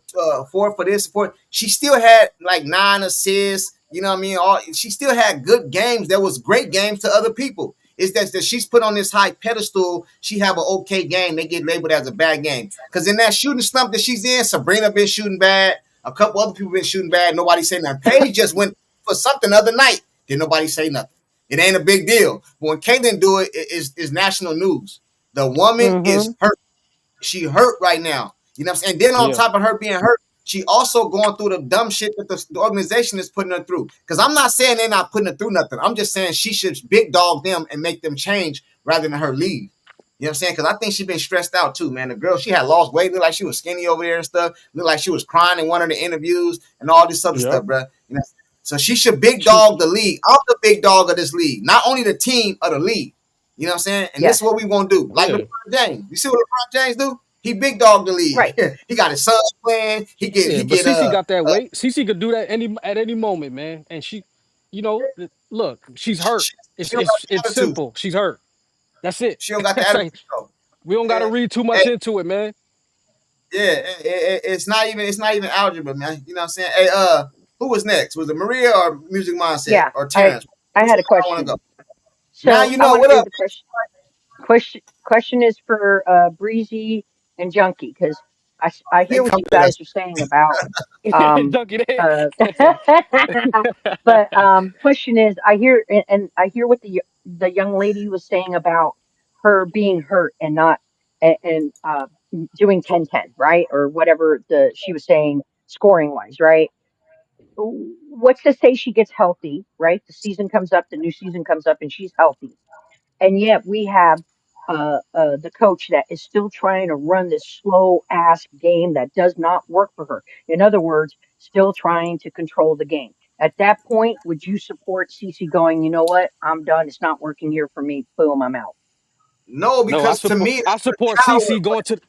4 for this for she still had like 9 assists. You know what I mean? She still had good games. There was great games to other people. It's that she's put on this high pedestal. She have an okay game. They get labeled as a bad game because in that shooting slump that she's in, Sabrina been shooting bad. A couple other people been shooting bad. Nobody saying nothing. Paige just went for something the other night. Did nobody say nothing? It ain't a big deal. But when Caitlyn do it, it's national news. The woman is Mhm. hurt. She hurt right now. You know what I'm saying? And then on Yeah. top of her being hurt, she also going through the dumb shit that the organization is putting her through. Because I'm not saying they're not putting her through nothing. I'm just saying she should big dog them and make them change rather than her leave. You know what I'm saying? Because I think she been stressed out too, man. The girl, she had lost weight, looked like she was skinny over there and stuff. Looked like she was crying in one of the interviews and all this other Yep. stuff, bro. You know, so she should big She dog the league. I'm the big dog of this league, not only the team of the league. You know what I'm saying? And this is Yes. what we gonna do. Like yeah. LeBron James. You see what LeBron James do? He big dog the league. Right. He got his sons playing. He get Yeah, he but get Cece got that weight. Cece could do that at any moment, man. And look, she's hurt. she don't got the It's attitude. simple. She's hurt. That's it. She don't got the That's attitude like though. we don't got to And, read too hey, much into it, man. yeah, it's not even algebra, man. You know what I'm saying? Hey, who was next? Was it Maria or Music Mindset Yeah. or I Terrence? I Which had a one I want to question. go? Now So you I know want to what read up. the question is for Breezy and Junkie because I They hear what come you at us. guys are saying about um Junkie, they uh listen. but question is I hear and I hear what the young lady was saying about her being hurt and not and doing 10-10, right, or whatever the she was saying scoring wise, right? What's to say she gets healthy, right? The season comes up, the new season comes up, and she's healthy, and yet we have the coach that is still trying to run this slow ass game that does not work for her. In other words, still trying to control the game. At that point, would you support Cece going, you know what? I'm done. It's not working here for me. Boom, I'm out. No, No, I because to support me, I that's a support coward. CC going to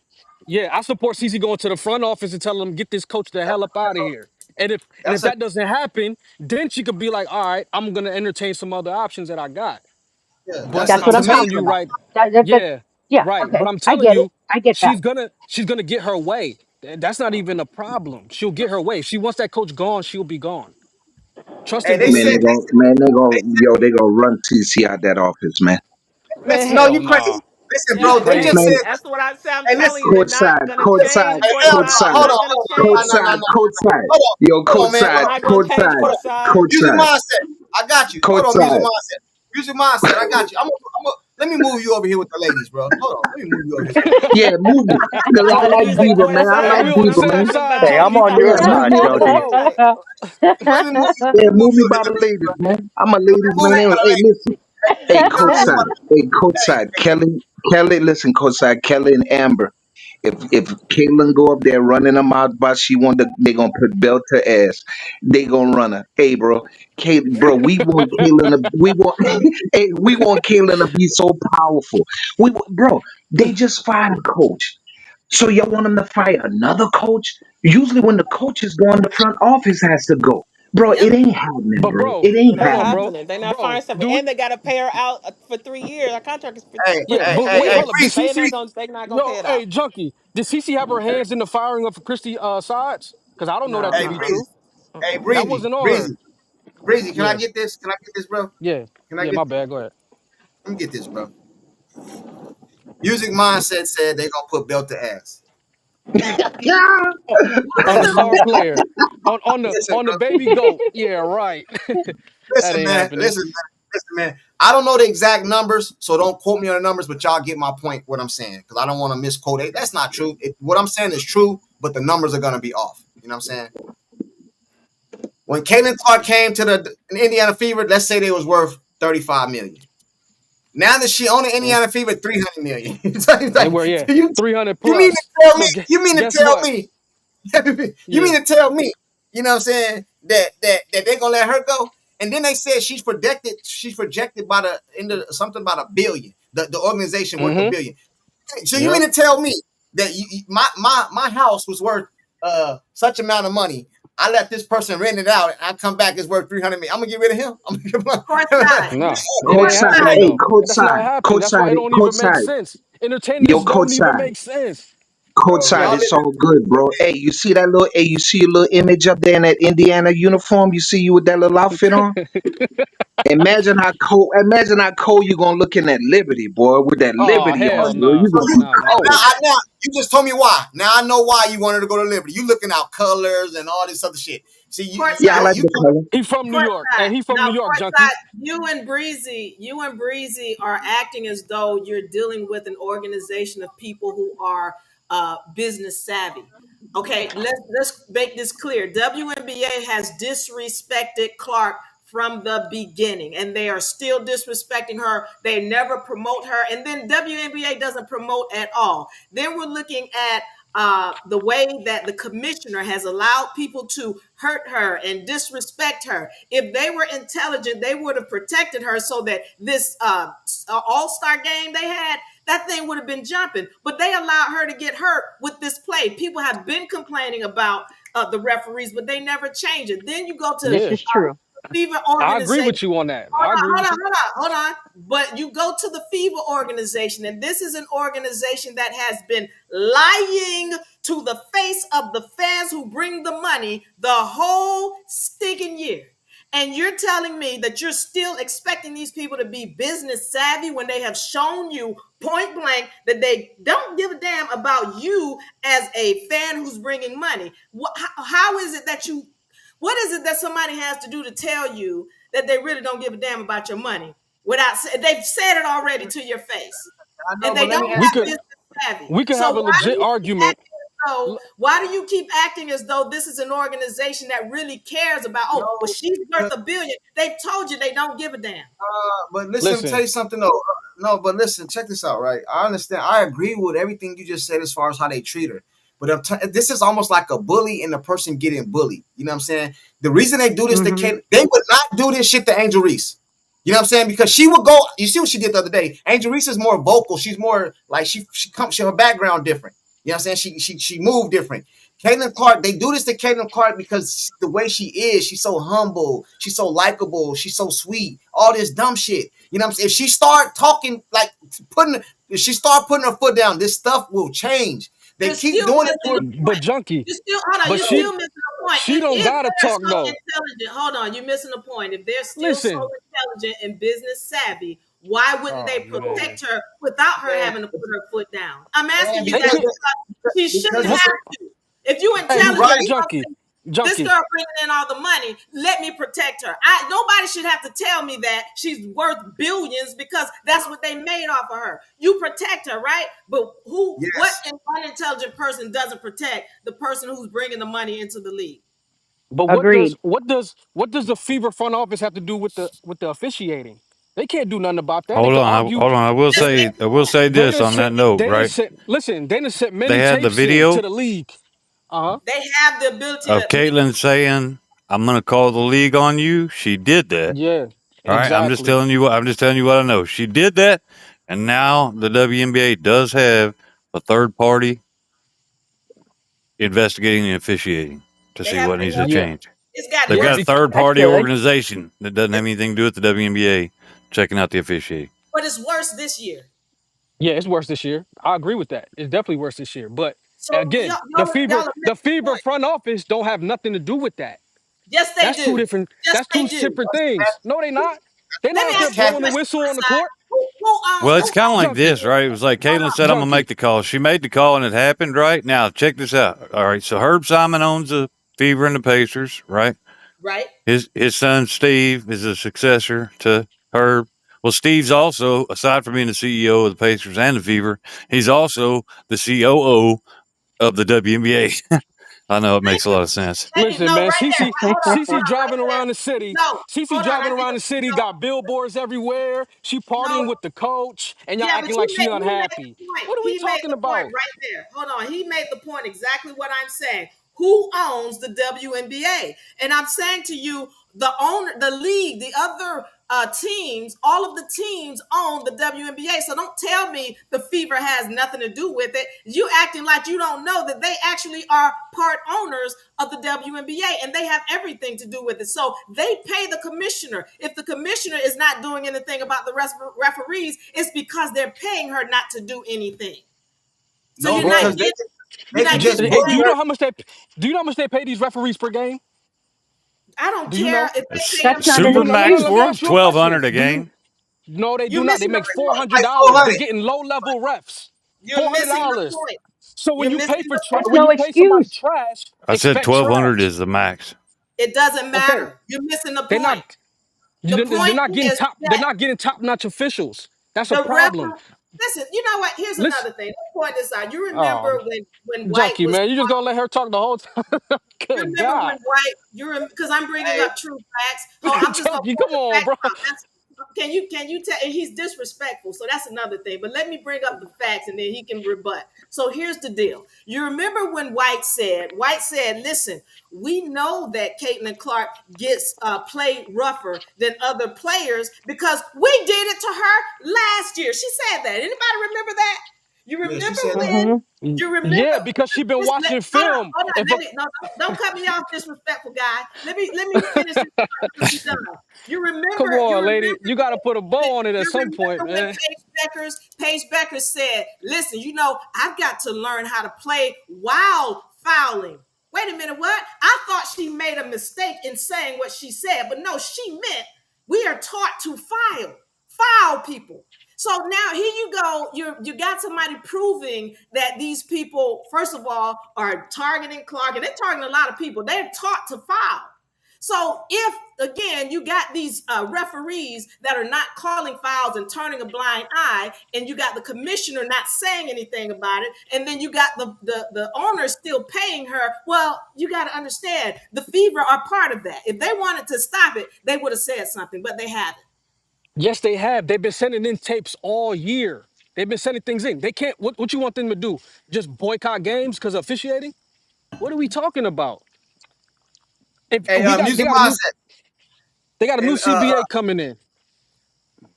yeah, I support CC going to the front office and telling them get this coach the hell up out of here. And if That's a that doesn't happen, then she could be like, all right, I'm gonna entertain some other options that I got. yeah. But That's That's a what I'm to I'm me. telling talking you about. right, That yeah, yeah, right. But okay. I'm I telling get it. you, I get that. she's gonna get her way. That's not even a problem. She'll get her way. If she wants that coach gone, she'll be gone. Trust Hey, and they Man, said believe. they gonna run CC out that office, man. Man, listen. No, hell you crazy. nah. Listen, You Yeah, bro. They hey, just crazy. said. Man, that's what I say. I'm Hey, telling listen. you, they're not gonna change Hey, hell no. courtside. They're Hold not on. gonna Hold on. change No, no, no, it. no, no. Hold on. Hold on, man. They're Hold not on. gonna change Hold on. courtside. Music mindset. I got you. Hold on, music courtside. mindset. Music mindset. I got you. Let me move you over here with the ladies, bro. Hold on. Let me move you over here. Yeah, move me. Cause I Tell like music Diva, man. I Hey, like courtside. we You on the know Diva, what I'm same man. talking side, Hey, about. I'm junkie. We on not your Yeah, gonna move side, me change over it. there. junkie. Bro, Let me move you. Yeah, Let me move move you me over by here. the Let ladies, man. I'm a ladies' me move man. you Hey, by the hey, ladies. listen. Hey, Let me move you by courtside. the Hey, hey, courtside. hey, Kelly, listen, courtside. Kelly and Amber. If Caitlyn go up there running them out, but she want to, they gonna put belt to ass. They gonna run her. Hey, bro, bro, we want Caitlyn to, we want, hey, we want Caitlyn to be so powerful. Bro, they just fired a coach. So y'all want them to fire another coach? Usually when the coach is going, the front office has to go. Bro, Yep. it ain't happening, but bro. bro, It ain't Not hold on, happening. bro. happening. They're not firing Bro, something, do we and they got to pay her out for 3 years. Our contract is hey, yeah, for but hey, wait, hey, years. hold up. Did breezy, They CC breezy. they not gonna pay yo, it hey, out. junkie, did CC have her hands in the firing of Christy Sides? Because I don't know that No, to Hey, be uh-uh. breezy. true. Hey, Uh-uh. That breezy, wasn't on her. breezy, breezy. Can I Yeah, get this? Can I get this, bro? yeah, Can I yeah, get my this? bad. Go ahead. Let me get this, bro. Music mindset said they gonna put belt to ass. Yeah. Oh, on the star player. Listen, On the bro. baby goat. Yeah, right. That Listen, ain't man. happening. Listen, man. I don't know the exact numbers, so don't quote me on the numbers, but y'all get my point. What I'm saying, because I don't want to misquote it. That's not true. What I'm saying is true, but the numbers are gonna be off. You know what I'm saying? When Caitlin Clark came to the Indiana Fever, let's say they was worth 35 million. Now that she owned the Mm. Indiana Fever, 300 million. So it's They like, were, yeah, you, 300 you mean to plus. tell me? So You mean to guess tell what? me? You Yeah. mean to tell me? You know what I'm saying? That they're gonna let her go? And then they said she's projected. She's projected by the into something about a billion. The organization worth a Mm-hmm. billion. So you Yep. mean to tell me that my house was worth such amount of money? I let this person rent it out, and I come back it's worth 300 million. I'm gonna get rid of him. I'm gonna give Course him. side. No, it Course ain't Courtside. happening side. Hey, though. That's not happening. That's why it don't even make sense. Entertaining Yo, this don't even courtside. make sense. Bro, Courtside, y'all it's living. all good, bro. Hey, you see that little? Hey, you see your little image up there in that Indiana uniform? You see you with that little outfit on? Imagine how cold you gonna look in that Liberty, boy, with that Oh Liberty So hell on, boy. nah. You gonna be Nah. now, cold. now you just told me why. Now I know why you wanted to go to Liberty. You looking out colors and all this other shit. See, Court Yeah, I side. like you the color. He from New York. Courtside. And he from Now, New York, junkie. courtside, you and Breezy are acting as though you're dealing with an organization of people who are business savvy. Okay, let's make this clear. WNBA has disrespected Clark from the beginning, and they are still disrespecting her. They never promote her, and then WNBA doesn't promote at all. Then we're looking at the way that the commissioner has allowed people to hurt her and disrespect her. If they were intelligent, they would have protected her so that this all-star game they had, that thing would have been jumping. But they allowed her to get hurt with this play. People have been complaining about the referees, but they never change it. Then you go to This Yeah. is true. Fever I agree organization. with you on that. Hold I on, agree hold with on, you. hold on, hold on. But you go to the Fever organization, and this is an organization that has been lying to the face of the fans who bring the money the whole stinking year. And you're telling me that you're still expecting these people to be business savvy when they have shown you point blank that they don't give a damn about you as a fan who's bringing money. How is it that you what is it that somebody has to do to tell you that they really don't give a damn about your money? Without they've said it already to your face, I know, and but they let don't me We ask have you could this. business savvy. we could So have a legit argument. why do you keep acting as though this is an organization that really cares about? Oh, well, No, she's worth because a billion. They've told you they don't give a damn. but listen, let me tell Listen, you something though. No, but listen, check this out, right? I understand. I agree with everything you just said as far as how they treat her. But this is almost like a bully and the person getting bullied. You know what I'm saying? The reason they do this to Hmm. Kate, they would not do this shit to Angel Reese. You know what I'm saying? Because she would go. You see what she did the other day. Angel Reese is more vocal. She's more like her background different. You know what I'm saying? She moved different. Caitlin Clark, they do this to Caitlin Clark because the way she is, she's so humble, she's so likable, she's so sweet. All this dumb shit. You know what I'm saying? If she start talking like if she start putting her foot down, this stuff will change. They You're keep still doing it missing to her. the But point. junkie, You still hold on. but You're she still missing the point. she don't If gotta they're talk so though. intelligent, hold on. You're missing the point. If they're still so Listen. intelligent and business savvy, why wouldn't Oh they man. protect her without her Man, having to put her foot down? I'm asking you They that could because she shouldn't because what have to. If you're hey, you intelligent, right. hey you're gonna junkie. say, this Junkie. girl bringing in all the money. Let me protect her. Nobody should have to tell me that she's worth billions because that's what they made off of her. You protect her, right? But what Yes. an unintelligent person doesn't protect the person who's bringing the money into the league? But Agreed. what does the Fever front office have to do with the officiating? They can't do nothing about that. They Hold could on, argue. hold on. Yes, they I will say They this done on that sent note, they done right? sent listen, they done sent They many had the tapes in to video the league. Uh-huh. they have the ability of to. Caitlyn saying, "I'm going to call the league on you." She did that. Yeah, All right, exactly. I'm just telling you what I know. She did that, and now the WNBA does have a third party investigating and officiating to They see have. what They needs to have. Yeah. change. It's got to They've be. Yeah, got a because third That's party good. organization that doesn't have anything to do with the WNBA checking out the officiating. But it's worse this year. yeah, it's worse this year. I agree with that. It's definitely worse this year. But So again, y'all are The missing the Fever point. front office don't have nothing to do with that. Yes, they do. Yes, That's they two do. separate things. No, they not. They're Let not me out there ask you a Cat, blowing the question, whistle on the Courtside. court. Who owns? Well, Who it's kind of owns? like Junkie. this, right? It was like Hold Caitlin on. said, "I'm gonna Junkie. make the call." She made the call, and it happened, right? Now, check this out. All right, so Herb Simon owns the Fever and the Pacers, right? Right. His son Steve is a successor to Herb. Well, Steve's also, aside from being the CEO of the Pacers and the Fever, he's also the COO of the WNBA. I know it Thank makes a you. lot of sense. Thank you. Listen, No, man, right there. Hold Cece on, right driving there. around the city. No, Cece hold on. driving around the city, No, got billboards everywhere. She no. partying with the coach, and y'all Yeah, but acting like she he made unhappy. the point. What are we He made talking the point about? right there. Hold on. He made the point exactly what I'm saying. Who owns the WNBA? And I'm saying to you, the owner, the league, the other teams, all of the teams own the WNBA. So don't tell me the Fever has nothing to do with it. You acting like you don't know that they actually are part owners of the WNBA and they have everything to do with it. So they pay the commissioner. If the commissioner is not doing anything about the referees, it's because they're paying her not to do anything. So no, you're not because Bro, getting you're they not can getting just hey, bully do you her. know how much they pay these referees per game? I don't Do you care know? if they It's pay them. That's not an super Do you know? No, no, max let me for excuse. them, ask you a question. 1,200 a Do you? game. No, they do You're not. They missing the make four point. hundred Like dollars. They're 400. getting low level refs. You're Four hundred missing the dollars. point. So You're missing the point. That's when no you pay somebody excuse. trash, I said expect 1,200 trash. is the max. It doesn't Okay, matter. You're missing the they're point. not. The They're point not getting is top. They're that not getting top notch officials. That's a the problem. referee. Listen, you know what? Here's Listen, another thing. Let's point this out. You oh, remember when White junkie was man, you just gonna let her talk the whole time? You Good remember when God, White? Because I'm bringing Hey, up true facts. Oh, I'm just gonna junkie, point come the on, facts bro. out. Can you tell? And he's disrespectful, so that's another thing. But let me bring up the facts, and then he can rebut. So here's the deal. You remember when White said, "Listen, we know that Caitlin Clark gets play rougher than other players because we did it to her last year." She said that. Anybody remember that? You yeah, she remember said that. when? Hmm. You remember? Yeah, because she been watching Hold on, film. hold on. If a Let me no, don't cut me off, disrespectful guy. Let me finish this. I'm be done. come You on, lady, remember you got to put a bow on it at you some point, remember when man. Paige Beckers said, "Listen, I've got to learn how to play while fouling." Wait a minute, what? I thought she made a mistake in saying what she said, but no, she meant we are taught to foul people. So now here you go. You got somebody proving that these people, first of all, are targeting Clark, and they're targeting a lot of people. They're taught to foul. So if again you got these referees that are not calling fouls and turning a blind eye, and you got the commissioner not saying anything about it, and then you got the owner still paying her, well, you got to understand the Fever are part of that. If they wanted to stop it, they would have said something, but they haven't. Yes, they have. They've been sending in tapes all year. They've been sending things in. They can't. What you want them to do? Just boycott games because of officiating? What are we talking about? If Hey, we got, music mindset. they got a Hey, new CBA coming in.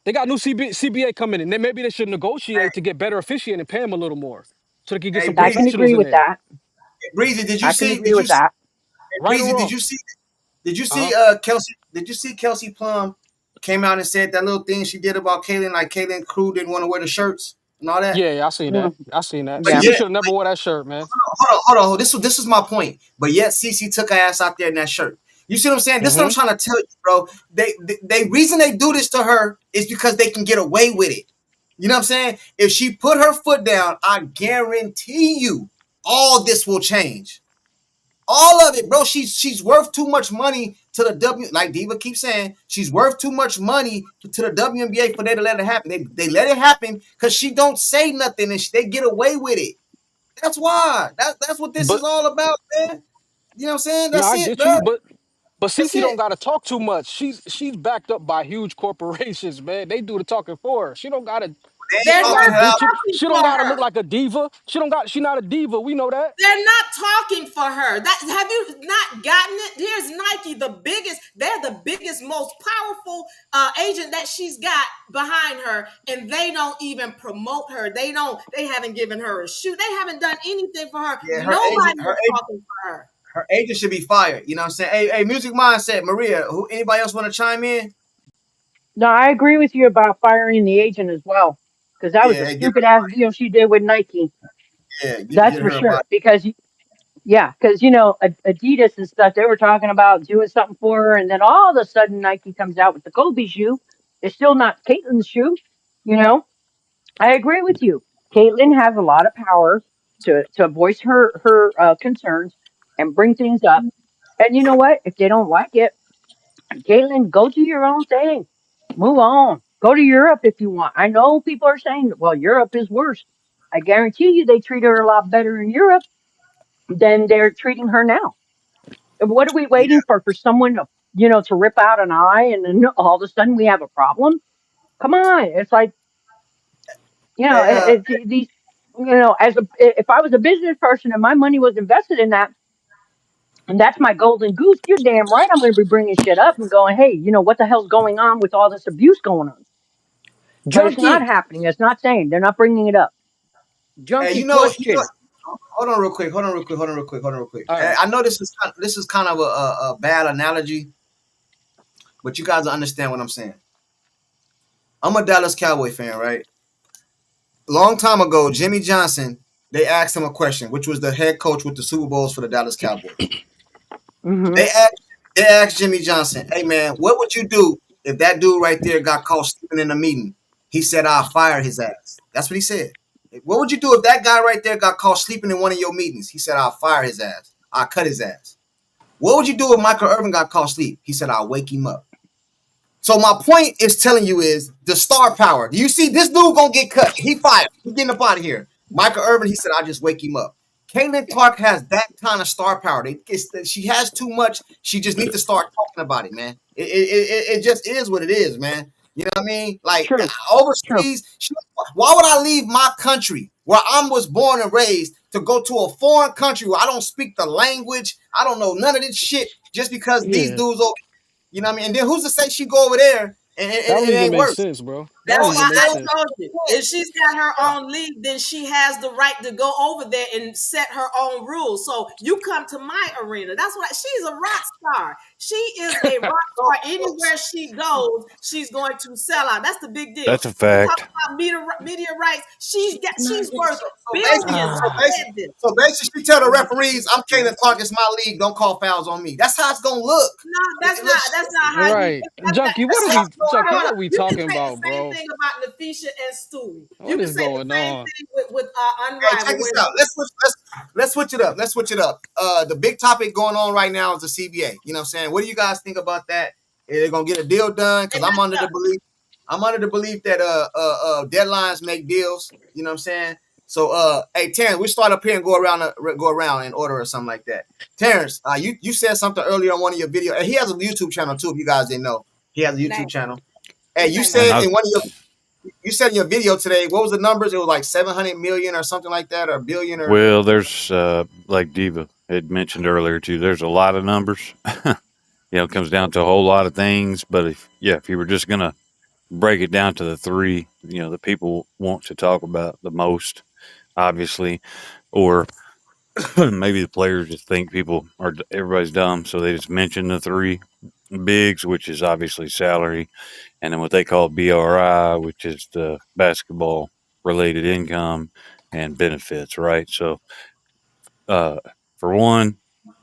They got new CBA coming in. Maybe they should negotiate to get better officiating and pay them a little more, so they can get Hey, some I can Breezy, professionals agree in with there. that. Breezy, did you I can see? agree Did you with see? that. Hey, Right or Breezy, did wrong? you see? Did you Uh huh. see? Kelsey, did you see Kelsey Plum came out and said that little thing she did about Kaylin? Like Kaylin Crew didn't want to wear the shirts and all that. Yeah, I seen that. Mm, I seen that. But yeah. CC yet, should have never wore that shirt, man. hold on. This is my point. But yet, Cece took her ass out there in that shirt. You see what I'm saying? This is what I'm Mm-hmm. trying to tell you, bro. They reason they do this to her is because they can get away with it. You know what I'm saying? If she put her foot down, I guarantee you, all this will change. All of it, bro. She's worth too much money to the W. Like Diva keeps saying, she's worth too much money to the WNBA for they to let it happen. They let it happen because she don't say nothing and they get away with it. That's why. That's what this is But all about, man. You know what I'm saying? no, That's I it, get bro. you. But That's CC don't it. gotta talk too much. She's backed up by huge corporations, man. They do the talking for her. She don't gotta They ain't They're talking not her out. do too. talking She don't for gotta her. look like a diva. She not a diva. We know that. They're not talking for her. That have you not gotten it? Here's Nike, they're the biggest, most powerful agent that she's got behind her, and they don't even promote her. They haven't given her a shoe. They haven't done anything for her. Yeah, Nobody is talking for her. her agent should be fired. You know what I'm saying? Hey, Music Mindset, Maria. Who? Anybody else want to chime in? No, I agree with you about firing the agent as well, because that was Yeah, a hey, get stupid ass deal she did with Nike. her. Yeah, That's get for her about. sure. Because yeah, because Adidas and stuff, they were talking about doing something for her, and then all of a sudden Nike comes out with the Kobe shoe. It's still not Caitlin's shoe. You know, I agree with you. Caitlin has a lot of power to voice her concerns and bring things up. And you know what? If they don't like it, Caitlin, go do your own thing. Move on. Go to Europe if you want. I know people are saying, well, Europe is worse. I guarantee you they treat her a lot better in Europe than they're treating her now. What are we Yeah, waiting for? For someone to rip out an eye and then all of a sudden we have a problem? Come on. It's like, hey, these, if I was a business person and my money was invested in that, and that's my golden goose, you're damn right I'm going to be bringing shit up and going, hey, what the hell's going on with all this abuse going on? But it's not Junkie, happening. It's not saying. They're not bringing it up. junkie you know. question. Hold on, real quick. Hold on, real quick. All right. I know this is kind of a bad analogy, but you guys will understand what I'm saying. I'm a Dallas Cowboy fan, right? Long time ago, Jimmy Johnson, they asked him a question, which was the head coach with the Super Bowls for the Dallas Cowboys. Hmm. They asked, they asked Jimmy Johnson, "Hey man, what would you do if that dude right there got caught sleeping in a meeting?" He said, "I'll fire his ass." That's what he said. What would you do if that guy right there got caught sleeping in one of your meetings? He said, "I'll fire his ass. I'll cut his ass." What would you do if Michael Irvin got caught asleep? He said, "I'll wake him up." So my point is telling you is the star power. Do you see this dude gonna get cut? He fired. He getting up out of here. Michael Irvin, he said, "I'll just wake him up." Caitlin Clark has that kind of star power. She has too much. She just needs to start talking about it, man. It just is what it is, man. You know what I mean? Like True. True. overseas, why would I leave my country where I was born and raised to go to a foreign country where I don't speak the language? I don't know none of this shit just because these Yeah. dudes over, you know what I mean? And then who's to say she go over there and That it don't even ain't make worse? sense, bro. That That's don't No, even why it make I sense. don't. told you, if she's got her own league, then she has the right to go over there and set her own rules. So you come to my arena. That's what she's a rock star. She is a rock star. Anywhere she goes, she's going to sell out. That's the big deal. That's a You talk fact. about media rights. She's worth So basically, billions. so I basically, said this. so basically, she tell the referees, "I'm Kaylin Clark. It's my league. Don't call fouls on me." That's how it's gonna look. No, It looks that's stupid. not how you. Right. Junkie, Hold That's how it's gonna Junkie, look. what on. are we You can talking say about, the same bro? thing about Nafisha and Stewie. You What can is say the going same on? thing with Hey, check Unrivaled. this When out. Let's switch it up. Let's switch it up. The big topic going on right now is the CBA. You know what I'm saying? What do you guys think about that? Are they gonna get a deal done? they Because messed up. I'm under the belief that deadlines make deals. You know what I'm saying? So hey Terrence, we start up here and go around in order or something like that. Terrence, you said something earlier on one of your videos. He has a YouTube channel too. If you guys didn't know, he has a Name YouTube channel. Hey, his you name. And said I in one of your you said in your video today, what was the numbers? It was like 700 million or something like that, or a billion or Well, there's like Diva had mentioned earlier too. There's a lot of numbers. It comes down to a whole lot of things. But if you were just gonna break it down to the three, that people want to talk about the most, obviously, or maybe the players just think everybody's dumb, so they just mention the three bigs, which is obviously salary, and then what they call BRI, which is the basketball related income and benefits, right? So, uh, for one,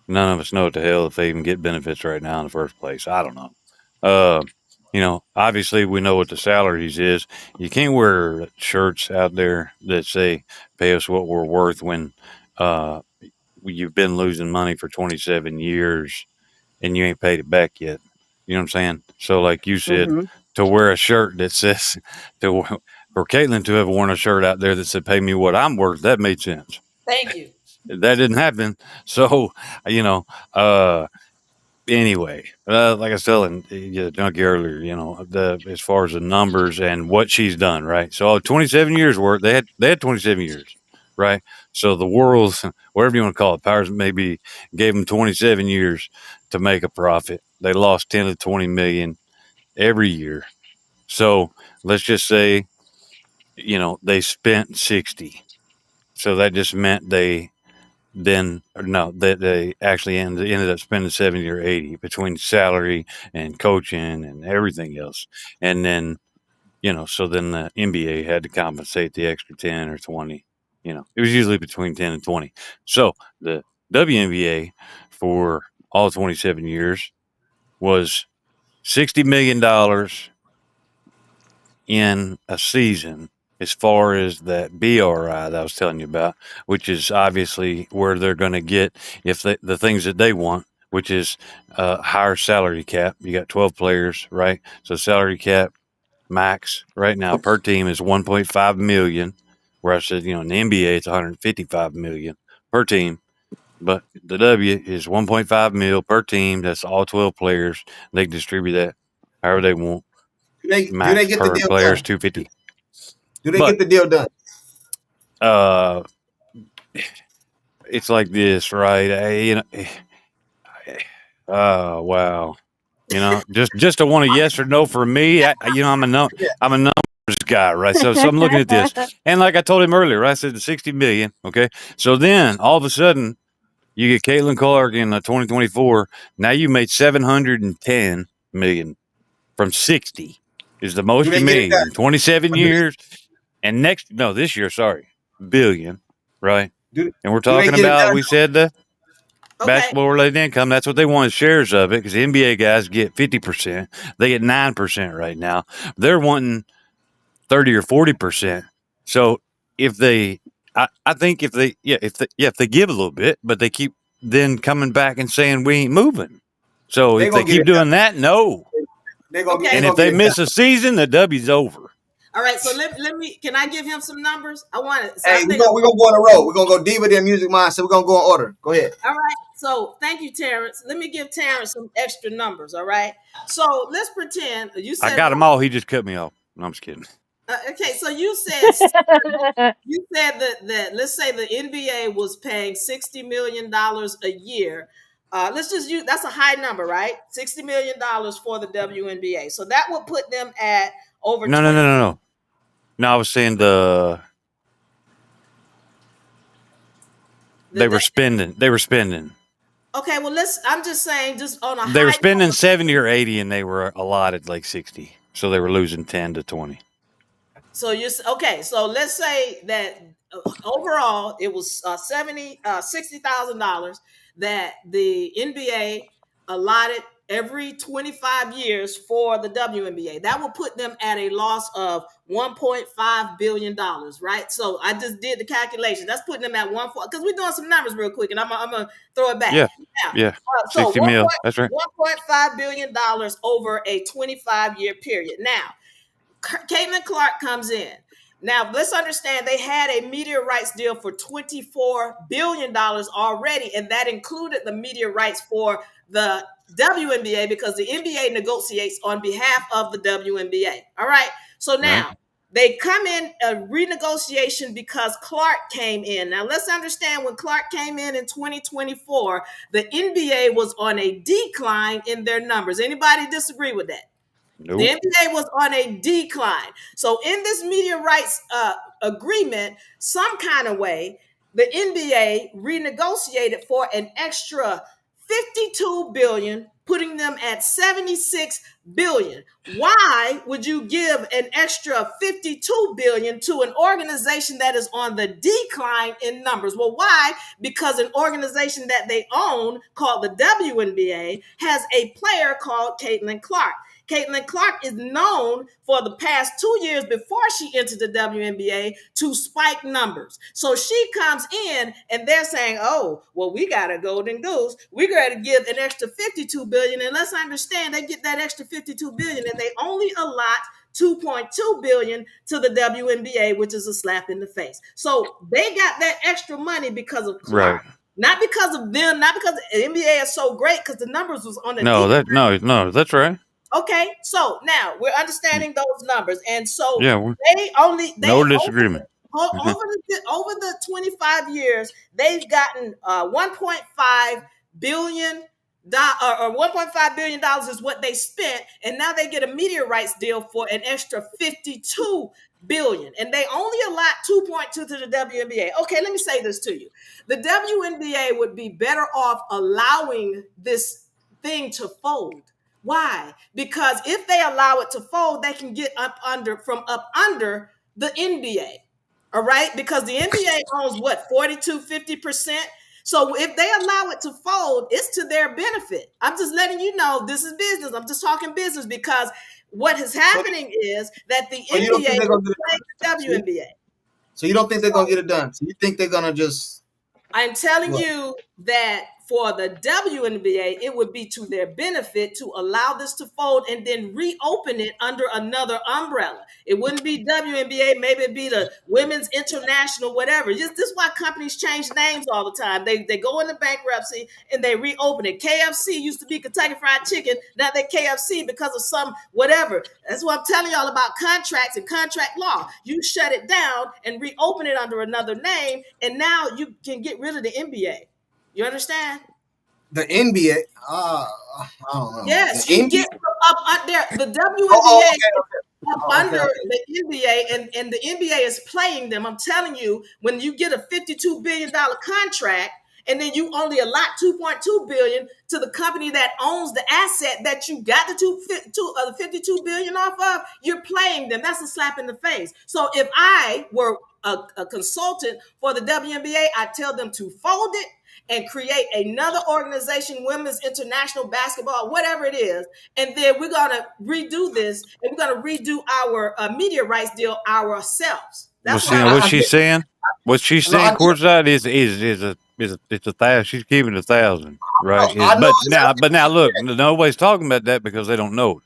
none of us know what the hell if they even get benefits right now in the first place. I don't know. Uh, obviously we know what the salaries is. You can't wear shirts out there that say "pay us what we're worth" when uh, you've been losing money for 27 years and you ain't paid it back yet. You know what I'm saying? So, like you said, Mm-hmm. to wear a shirt that says to for Caitlin to have worn a shirt out there that said "pay me what I'm worth," that made sense. Thank you. That didn't happen. So, you know, uh, anyway, like I was telling Junkie earlier, the as far as the numbers and what she's done, right? So 27 years worth. They had 27 years, right? So the world, whatever you want to call it, powers that maybe gave them 27 years to make a profit. They lost 10 to 20 million every year. So let's just say, they spent 60. So that just meant that they actually ended up spending 70 or 80 between salary and coaching and everything else. And then, so then the NBA had to compensate the extra 10 or 20. It was usually between 10 and 20. So the WNBA for all 27 years was $60 million in a season, as far as that BRI that I was telling you about, which is obviously where they're going to get the things that they want, which is higher salary cap. You got 12 players, right? So salary cap max right now per team is 1.5 million. Where I said, in the NBA it's 155 million per team. But the W is 1.5 mil per team. That's all 12 players. They can distribute that however they want. Do they Max get the per deal player is done? 250. Do they But get the deal done? uh, it's like this, right? Oh wow. Just to want a yes or no for me. Yeah. I'm a numbers guy, right? So I'm looking at this, and like I told him earlier, right? I said the 60 million. Okay, so then all of a sudden you get Caitlin Clark in 2024. Now you made 710 million from 60. Is the Do most you they get it made done? in 27 Or do years. And this year, sorry, billion, right? do, And we're do they talking get it about, done? we said the Okay. basketball related income. That's what they want, shares of it, because the NBA guys get 50%. They get 9% right now. They're wanting 30 or 40%. So if they, I think if they give a little bit, but they keep then coming back and saying we ain't moving. So They if they gonna get keep it done. doing that, no. They And Okay. if gonna they get it done. miss a season, the W's over. All right. So let me. Can I give him some numbers? I want it. So I Hey, think. we gonna go on a roll. We're gonna go deeper than music mind. So we're gonna go in order. Go ahead. All right. So thank you, Terrence. Let me give Terrence some extra numbers. All right. So let's pretend you I said. got them all. He just cut me off. No, I'm just kidding. Okay. So you said that let's say the NBA was paying $60 million a year. Let's just use that's a high number, right? $60 million for the WNBA. So that would put them at over No, no, no, 20. no, no. No, I was saying The, they the, were spending. They were spending. okay, well I'm just saying, just on a They were high spending number. 70 or 80, and they were allotted like 60. So they were losing 10 to 20. So okay. So let's say that overall it was 60,000 dollars that the NBA allotted every 25 years for the WNBA. That will put them at a loss of $1.5 billion, right? So I just did the calculation. That's putting them at one because we're doing some numbers real quick, and I'm gonna throw it back Yeah. now. Yeah. So 60 mil. That's right. $1.5 billion over a 25-year period. Now Caitlin Clark comes in. Now, let's understand they had a media rights deal for $24 billion already, and that included the media rights for the WNBA because the NBA negotiates on behalf of the WNBA. All right. So Right. now they come in a renegotiation because Clark came in. Now, let's understand when Clark came in 2024, the NBA was on a decline in their numbers. Anybody disagree with that? The Nope. NBA was on a decline. So in this media rights agreement, some kind of way, the NBA renegotiated for an extra 52 billion, putting them at 76 billion. Why would you give an extra 52 billion to an organization that is on the decline in numbers? Well, why? Because an organization that they own called the WNBA has a player called Caitlin Clark. Caitlin Clark is known for the past 2 years before she entered the WNBA to spike numbers. So she comes in and they're saying, oh, well, we got a golden goose. We got to give an extra 52 billion. And let's understand they get that extra 52 billion and they only allot 2.2 billion to the WNBA, which is a slap in the face. So they got that extra money because of Right. Clark. Not because of them, not because the NBA is so great, because the numbers was on the No, decline. no, that's right. Okay, so now we're understanding those numbers, and so Yeah, no disagreement. over the 25 years they've gotten 1.5 billion or 1.5 billion dollars is what they spent, and now they get a media rights deal for an extra 52 billion, and they only allot 2.2 to the WNBA. Okay, let me say this to you: the WNBA would be better off allowing this thing to fold. Why? Because if they allow it to fold, they can get up under the NBA. All right? Because the NBA owns what, 42, 50%. So if they allow it to fold, it's to their benefit. I'm just letting you know this is business. I'm just talking business because what is happening is that the So you don't NBA think they're is gonna get playing it the done? See? WNBA. So you don't think they're gonna get it done? So you think they're gonna just I'm telling what? you that for the WNBA, it would be to their benefit to allow this to fold and then reopen it under another umbrella. It wouldn't be WNBA, maybe it'd be the Women's International, whatever. This is why companies change names all the time. They go into bankruptcy and they reopen it. KFC used to be Kentucky Fried Chicken, now they're KFC because of some whatever. That's what I'm telling y'all about contracts and contract law. You shut it down and reopen it under another name, and now you can get rid of the NBA. You understand? The NBA? I don't know. Yes, The you NBA? get up there. The Oh, WNBA okay, up okay, under okay. the NBA, and the NBA is playing them. I'm telling you, when you get a $52 billion contract and then you only allot 2.2 billion to the company that owns the asset that you got the 52 billion off of, you're playing them. That's a slap in the face. So if I were a consultant for the WNBA, I'd tell them to fold it and create another organization, Women's International Basketball, whatever it is. And then we're going to redo this and we're going to redo our media rights deal ourselves. Well, That's see, what now I what I she's get. saying, what she's No, saying, courtside is it's 1,000. She's keeping 1,000, right? I know But exactly. now, look, nobody's talking about that because they don't know it.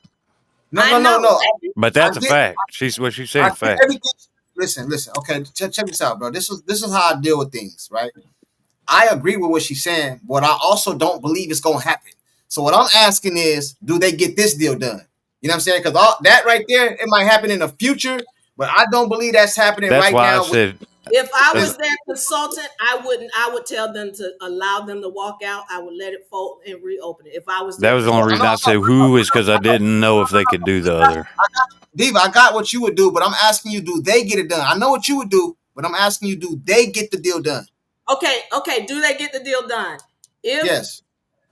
No, I no, no, know. no. But I that's a get. fact. What she's I saying, get facts. everything. Listen. Okay, check this out, bro. This is how I deal with things, right? I agree with what she's saying, but I also don't believe it's gonna happen. So what I'm asking is, do they get this deal done? You know what I'm saying? Because all that right there, it might happen in the future, but I don't believe that's happening That's right why I now. With said If I as was their consultant, I would tell them to allow them to walk out. I would let it fold and reopen it. If I was that their was the only well, consultant. no, reason I no, said who is because I didn't know if they could do the other. Diva, I got what you would do, but I'm asking you, do they get it done? I know what you would do, but I'm asking you, do they get the deal done? Okay. Do they get the deal done? If Yes.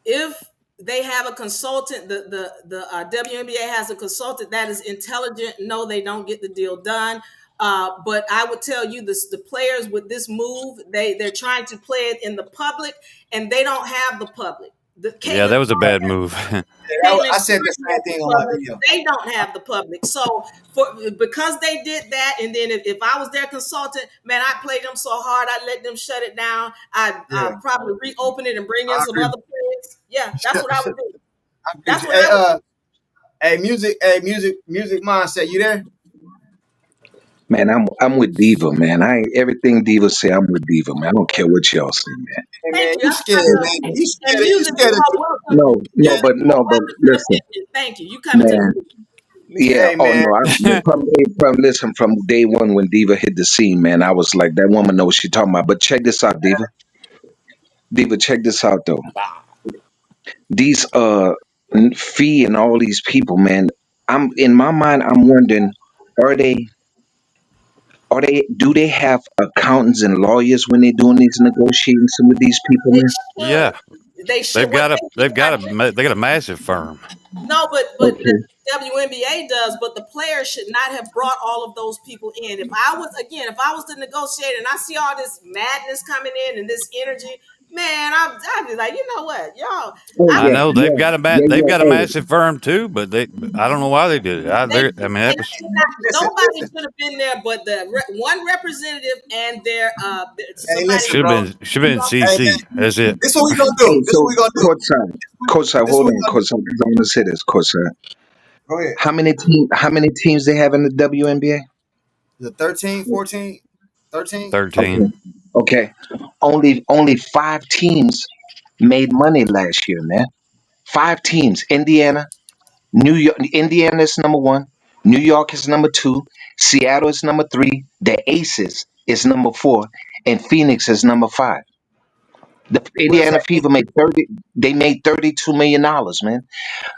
if they have a consultant, the WNBA has a consultant that is intelligent. No, they don't get the deal done. But I would tell you this: the players with this move, they're trying to play it in the public, and they don't have the public. The Yeah, Caitlin that was a bad move. I Caitlin said Clark the has same the thing on my public. video. They don't have the public. So because they did that, and then if I was their consultant, man, I'd play them so hard, I'd let them shut it down. Yeah, I'd probably reopen it and bring in I some agree. other players. Yeah, that's what I would do. I agree with That's you. what I would do. Music mindset, you there? Man, I'm with Diva, man. I ain't everything Diva say. I'm with Diva, man. I don't care what y'all say, man. Hey man, Thank you. you scared, man. You And scared. You music, you scared of are welcome. No, yeah. Music, you are but welcome to the listen, mission. Thank you. You coming to the man. mission. Yeah. Hey Oh man, no. From day one when Diva hit the scene, man, I was like, that woman knows what she talking about. But check this out, Diva. Diva, check this out though. These fee and all these people, man. I'm in my mind. I'm wondering, are they do they have accountants and lawyers when they're doing these negotiations with these people, They man? should. Yeah, They should. What they do, they got a massive firm. no, but the Okay. WNBA does, but the players should not have brought all of those people in. If I was the negotiator and I see all this madness coming in and this energy, man, I'd be like, you know what, y'all, Oh I I yeah, know yeah, yeah, they've yeah. got a Hey, massive firm too, but I don't know why they did it. they I mean that and was Listen, nobody listen. should have been there but one representative and their Hey, somebody. listen, bro. should have been Hey, CC. man. That's it. This what we gonna do. hey. This what we So gonna do. courtside, courtside. This Hold what we on, gonna do. courtside. Because I'm gonna say this, courtside. Go ahead. How many teams they have in the WNBA? The 13, 14, 13. 13. Okay, okay. Only five teams made money last year, man. Five teams. Indiana, New York. Indiana is number one. New York is number two. Seattle is number three. The Aces is number four, and Phoenix is number five. The What does Indiana that mean? Fever made 30. They made $32 million, man.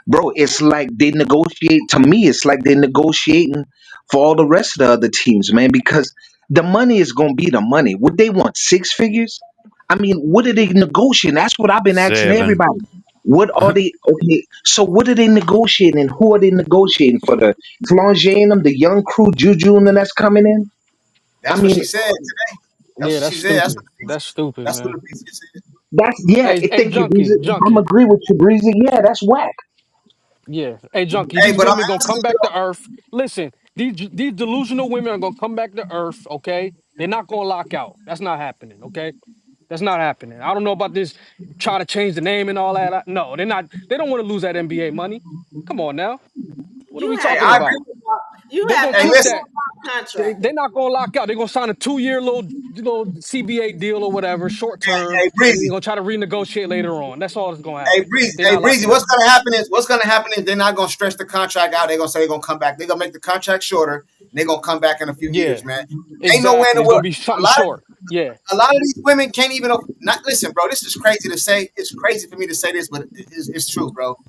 Bro, it's like they negotiate. To me, it's like they're negotiating for all the rest of the other teams, man, because the money is gonna be the money. Would they want six figures? I mean, what are they negotiating? That's what I've been asking 7. everybody. What are they okay? So what are they negotiating and who are they negotiating for, the Flanger and them, the young crew, Juju and them that's coming in? I That's what mean, she said today. That's Yeah, what that's she said. stupid. That's stupid, That's what man. the piece said. that's yeah, Hey, thank you, Breezy. I'm junkie. agree with you, Breezy. Yeah, that's whack. Yeah. Hey, junkie. Hey, These but I'm women gonna asking come you back to though. earth. Listen, these delusional women are gonna come back to earth. Okay, they're not gonna lock out. That's not happening. Okay, that's not happening. I don't know about this. Try to change the name and all that. No, they're not. They don't want to lose that NBA money. Come on now. What are You we Hey, have talking I no agree. about? you They're have gonna Hey, no keep listen. that. contract. They're not gonna lock out. They're gonna sign a 2 year little CBA deal or whatever, short term, Hey, and they're Breezy. gonna try to renegotiate later on. That's all that's gonna Hey, happen. Breezy. They're Hey, not Breezy. locking out. What's gonna happen is they're not gonna stretch the contract out. They're gonna say they're gonna come back. They're gonna make the contract shorter. And they're gonna come back in a few years, Yeah, man. Ain't no way in exactly. the It's gonna world. be A something lot of short. Yeah. a lot of these women can't even not listen, bro. This is crazy to say. It's crazy for me to say this, but it's true, bro.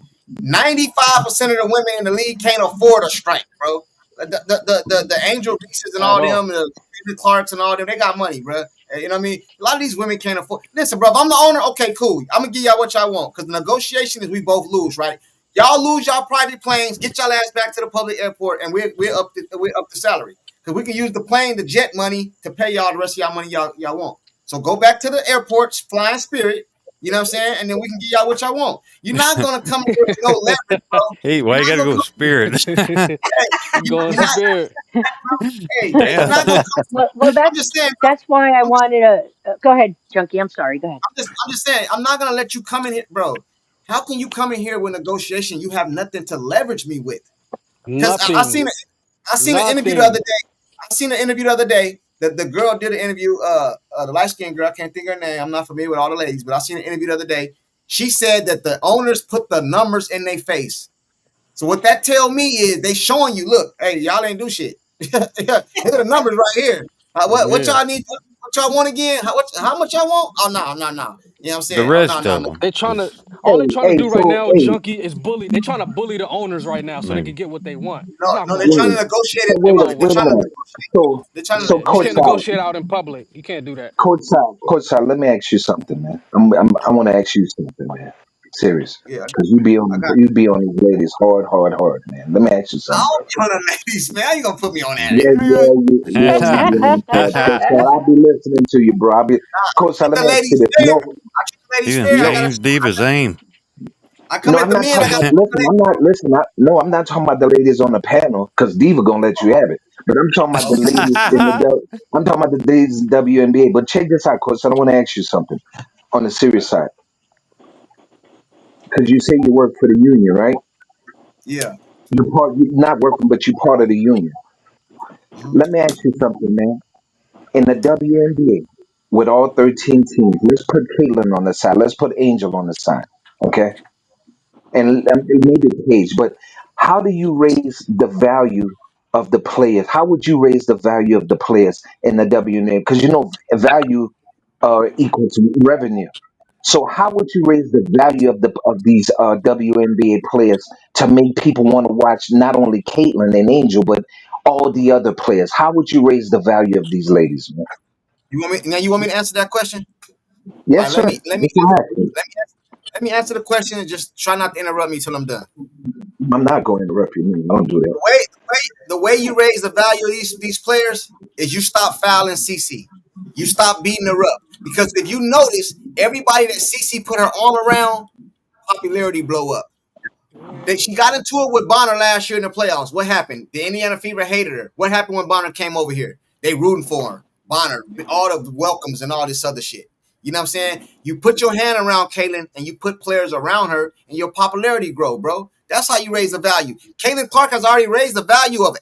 95% of the women in the league can't afford a strike, bro. The Angel Reeses and At all all. them, the Clarks and all them, they got money, bro. You know what I mean? A lot of these women can't afford. Listen, bro, if I'm the owner, okay, cool. I'm gonna give y'all what y'all want because the negotiation is we both lose, right? Y'all lose y'all private planes, get y'all ass back to the public airport, and we're up the salary because we can use the plane, the jet money to pay y'all the rest of y'all money y'all want. So go back to the airports, flying Spirit. You know what I'm saying? And then we can give y'all what y'all want. You're not gonna come here with no leverage, bro. Hey, You're why you not got to gonna go with come. Spirit? Hey, Going you're not. spirit. Hey, you're Damn. not gonna come. Well, I'm just saying. that's why I I'm just, wanted to go ahead, Junkie. I'm sorry. Go ahead. I'm just saying. I'm not gonna let you come in here, bro. How can you come in here with negotiation? You have nothing to leverage me with. Because Nothing. I seen an interview the other Nothing. day. I seen an interview the other day. The girl did an interview. The light skinned girl. I can't think of her name. I'm not familiar with all the ladies, but I seen an interview the other day. She said that the owners put the numbers in their face. So what that tell me is they showing you, look, hey, y'all ain't do shit. Here are the numbers right here. What Yeah. y'all need? What y'all want again? How much y'all want? Oh no, no, no. You know what I'm The saying? Oh no, rest no, of no. them, They trying to because all they Hey, trying to hey, do right so now, hey, junkie, is bully. They trying to bully the owners right now so they can maybe. get what they want. No, It's not no, gonna they're trying work. to negotiate so it. It wait a won't They're wait a work. trying to minute. negotiate. So They're trying to so Yeah. You can't negotiate. courtside, negotiate out in public. You can't do that. courtside. Let me ask you something, man. I want to ask you something, man. Serious, Yeah, because I got. you be on these ladies hard, man. Let me ask you something, I'll bro. be on the ladies, man. How you gonna put me on that? Yeah, Man? Courtside. I'll be listening to you, bro. Courtside. Keep Let the me ask you ladies this. fair. I keep the ladies Even fair. No, James Diva's aim. I come no, at I'm the not men. I talking got about. to keep the Listen, I'm not. Listen, no, I'm not talking about the ladies on the panel because Diva gonna let you have it. But I'm talking about the ladies. ladies in the. I'm talking about the ladies in WNBA. But check this out, Coach. I want to ask you something on the serious side because you say you work for the union, right? Yeah. You're not working, but you're part of the union. Mhm. Let me ask you something, man. In the WNBA, with all 13 teams, let's put Caitlin on the side. Let's put Angel on the side. Okay, and maybe Paige. But how do you raise the value of the players? How would you raise the value of the players in the WNBA? Because value equals revenue. So how would you raise the value of these WNBA players to make people want to watch not only Caitlyn and Angel, but all the other players? How would you raise the value of these ladies, man? You want me now? You want me to answer that question? All right, Yes, sir. Yes, I have to. let me let me answer the question and just try not to interrupt me till I'm done. I'm not going to interrupt you. Man. Don't do that. The way you raise the value of these players is you stop fouling CC. You stop beating her up. Because if you notice, everybody that CC put her arm around, popularity blow up. She got into it with Bonner last year in the playoffs. What happened? The Indiana Fever hated her. What happened when Bonner came over here? They rooting for her. Bonner, all the welcomes and all this other shit. You know what I'm saying? You put your hand around Caitlyn and you put players around her and your popularity grow, bro. That's how you raise the value. Caitlyn Clark has already raised the value of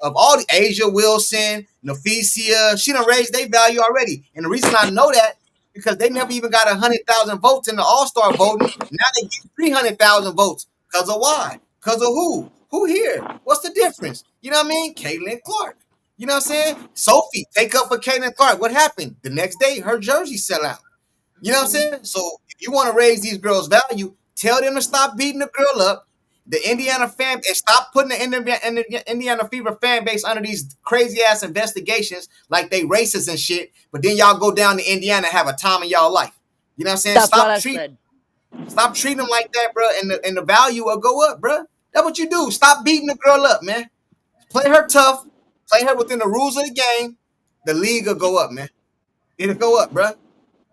all the Asia Wilson, Nafisia. She done raised their value already. And the reason I know that because they never even got 100,000 votes in the All-Star voting. Now they get 300,000 votes. Because of why? Because of who? Who here? What's the difference? You know what I mean? Caitlyn Clark. You know what I'm saying? Sophie, take up for Caitlyn Clark. What happened? The next day, her jersey sell out. You know what I'm saying? So if you want to raise these girls' value, tell them to stop beating the girl up. The Indiana fan and stop putting the Indiana Fever fan base under these crazy ass investigations like they racist and shit. But then y'all go down to Indiana and have a time of y'all life. You know what I'm saying? That's what I said. Stop treating them like that, bro, and the value will go up, bro. That's what you do. Stop beating the girl up, man. Play her tough. Play her within the rules of the game. The league will go up, man. It'll go up, bro.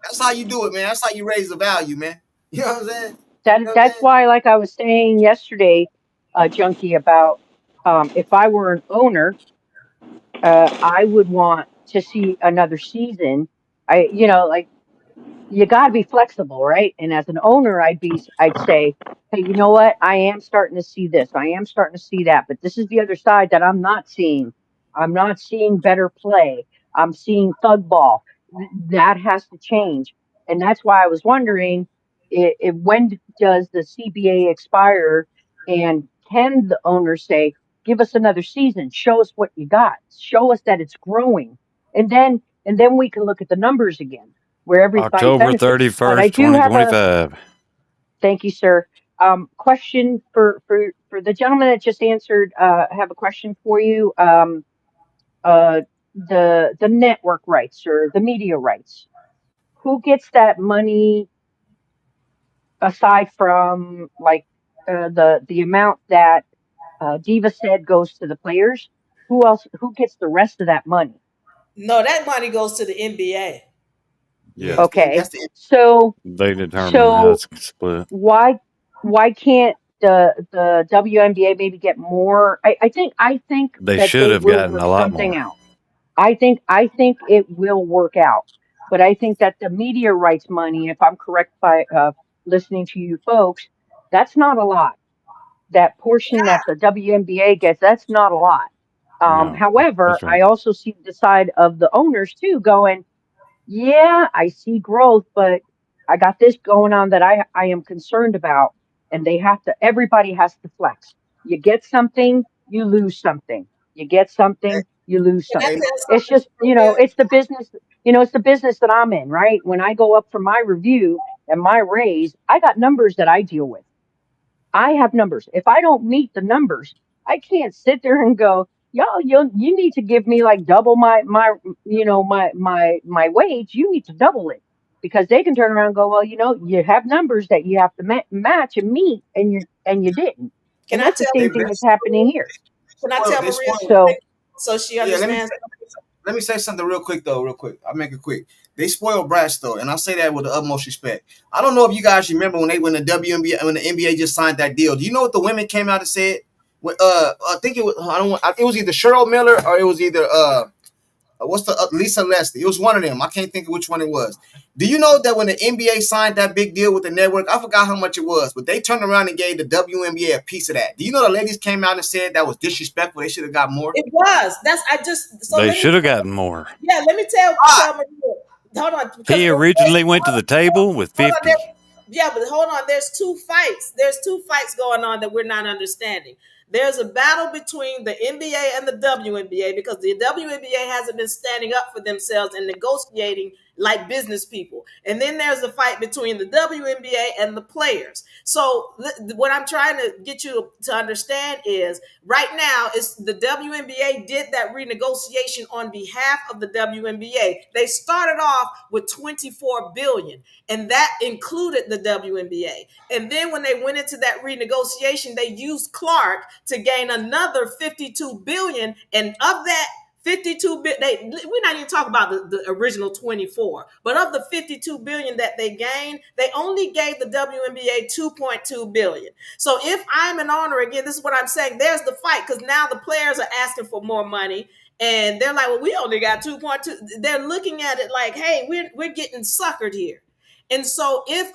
That's how you do it, man. That's how you raise the value, man. You know what I'm saying? You know what I'm That's saying? why, like I was saying yesterday, Junkie, about if I were an owner, I would want to see another season. Like you got to be flexible, right? And as an owner, I'd say, hey, you know what? I am starting to see this. I am starting to see that, but this is the other side that I'm not seeing. I'm not seeing better play. I'm seeing thug ball. That has to change, and that's why I was wondering, when does the CBA expire, and can the owner say, give us another season, show us what you got, show us that it's growing, and then we can look at the numbers again where everybody October benefits. But I 31st, do have a 2025. thank you, sir. Question for the gentleman that just answered. I have a question for you. Uh, the network rights or the media rights. Who gets that money aside from like the amount that Diva said goes to the players? Who else? Who gets the rest of that money? No, that money goes to the NBA. Yeah, Yeah, Okay, that's the so they determine how so it's split. why can't the WNBA maybe get more? I think They that should they have will gotten work a lot something more. out. I think it will work out. But I think that the media rights money, if I'm correct by listening to you folks, that's not a lot. That portion that the WNBA gets, that's not a lot. No, However, that's right. I also see the side of the owners too going, yeah, I see growth, but I got this going on that I am concerned about. And everybody has to flex. You get something, you lose something. You get something, you lose Can I hey, something. tell It's something just, real quick? it's the business that I'm in, right? When I go up for my review and my raise, I got numbers that I deal with. I have numbers. If I don't meet the numbers, I can't sit there and go, y'all, you need to give me like double my wage. You need to double it because they can turn around and go, well, you have numbers that you have to match and meet, and you didn't. Can And I that's the tell? they, same they, thing that's happening here. Can I tell they Maria spoil. So something so she Yeah, understands? let me say something real quick though, real quick. I'll make it quick. They spoil brats though, and I say that with the utmost respect. I don't know if you guys remember when the WNBA when the NBA just signed that deal. Do you know what the women came out and said? I think it was it was either Cheryl Miller or it was either what's the Lisa Leslie? It was one of them. I can't think of which one it was. Do you know that when the NBA signed that big deal with the network, I forgot how much it was, but they turned around and gave the WNBA a piece of that. Do you know the ladies came out and said that was disrespectful? They should have got more. It was. That's I just so They let me should have gotten more. yeah, let me Why? tell Maria. Hold on, because He originally went to the table with hold on there. 50. Yeah, but hold on. There's two fights. There's two fights going on that we're not understanding. There's a battle between the NBA and the WNBA because the WNBA hasn't been standing up for themselves and negotiating like business people. And then there's a fight between the WNBA and the players. So what I'm trying to get you to understand is right now it's the WNBA did that renegotiation on behalf of the WNBA. They started off with 24 billion, and that included the WNBA. And then when they went into that renegotiation, they used Clark to gain another 52 billion, and of that 52 billion, we're not even talking about the original 24, but of the 52 billion that they gained, they only gave the WNBA 2.2 billion. So if I'm an owner, again, this is what I'm saying, there's the fight, because now the players are asking for more money, and they're like, well, we only got 2.2. They're looking at it like, hey, we're getting suckered here. And so if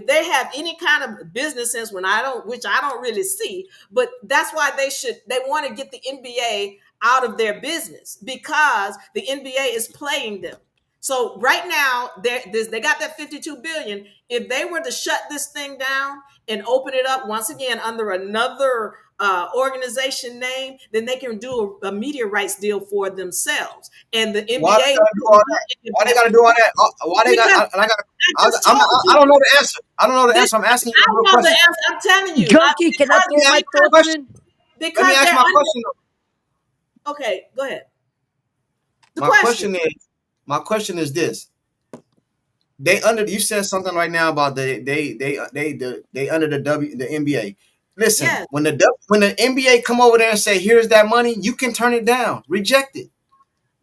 they have any kind of business sense, which I don't really see, but that's why they want to get the NBA out of their business, because the NBA is playing them. So right now they got that 52 billion. If they were to shut this thing down and open it up once again under another organization name, then they can do a media rights deal for themselves. And the NBA, Why they gotta do all that? Why they gotta do all that? Why they got? I don't know the answer. I don't know the answer. I'm asking you I a real know the question. answer. I'm telling you. Junkie, can I throw my thoughts in? Because Let me ask my question. Okay, go ahead. My question is this: you said something right now about they under the NBA. Listen, Yes. when the NBA come over there and say, "Here's that money," you can turn it down, reject it.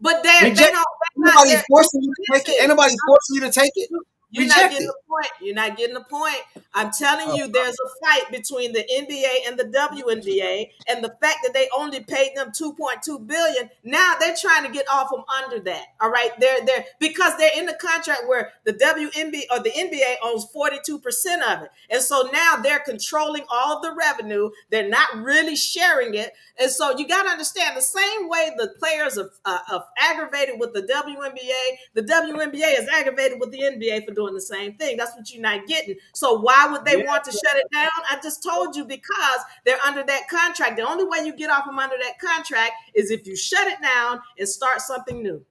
But they Reject. don't. Nobody's forcing you to take it. Ain't nobody forcing you to take it. You're not Reject getting it. the point. You're not getting the point. I'm telling you, there's a fight between the NBA and the WNBA, and the fact that they only paid them 2.2 billion. Now they're trying to get off from under that. All right, they're because they're in the contract where the WNBA or the NBA owns 42% of it, and so now they're controlling all of the revenue. They're not really sharing it, and so you got to understand the same way the players are aggravated with the WNBA is aggravated with the NBA for doing the same thing. That's what you're not getting. So why would they want to shut it down? I just told you, because they're under that contract. The only way you get off from under that contract is if you shut it down and start something new.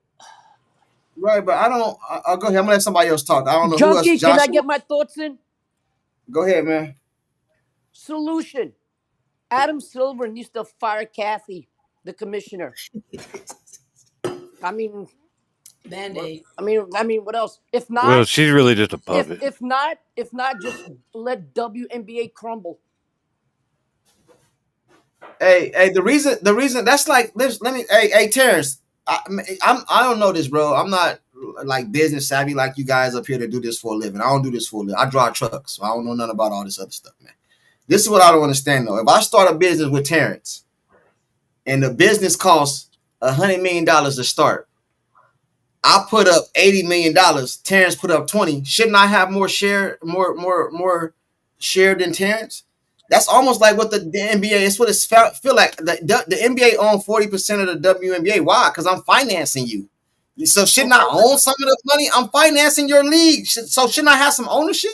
Right, but I'll go ahead. I'm gonna let somebody else talk. I don't know who else. Junkie, can I Joshua, get my thoughts in? go ahead, man. Solution. Adam Silver needs to fire Kathy, the commissioner. I mean, Band-Aid. what else? If Well, not, she's really just a puppet. if not, just let WNBA crumble. Hey, the reason that's like this. Let me. Hey, Terrence. I don't know this, bro. I'm not like business savvy like you guys up here to do this for a living. I don't do this for a living. I drive trucks, so I don't know nothing about all this other stuff, man. This is what I don't understand though. If I start a business with Terrence, and the business costs $100 million to start, I put up $80 million. Terrence put up 20. Shouldn't I have more share than Terrence? That's almost like what the NBA. It's what it's feel like. The NBA own 40% of the WNBA. Why? Because I'm financing you. So shouldn't I own some of the money? I'm financing your league. So shouldn't I have some ownership?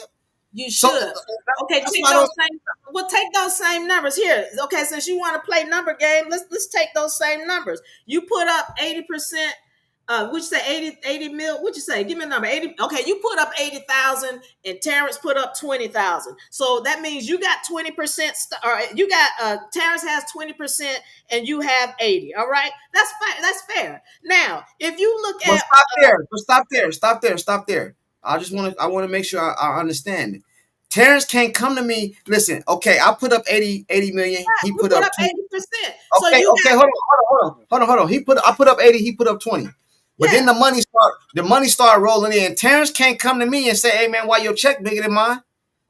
You So should. Okay, take those same numbers here. Okay, since you want to play number game, let's take those same numbers. You put up 80%. Would you say 80 mil? What'd you say? Give me a number. 80. Okay, you put up 80,000 and Terrence put up 20,000. So that means you got 20%, or you got Terrence has 20% and you have 80. All right. That's fair. Now, if you look at Stop there. I want to make sure I understand it. Terrence can't come to me. Listen, okay, I put up 80 million. He put up 80%. So Okay, you okay, hold on. I put up 80, he put up 20. But then the money start rolling in. Terrence can't come to me and say, "Hey man, why your check bigger than mine?"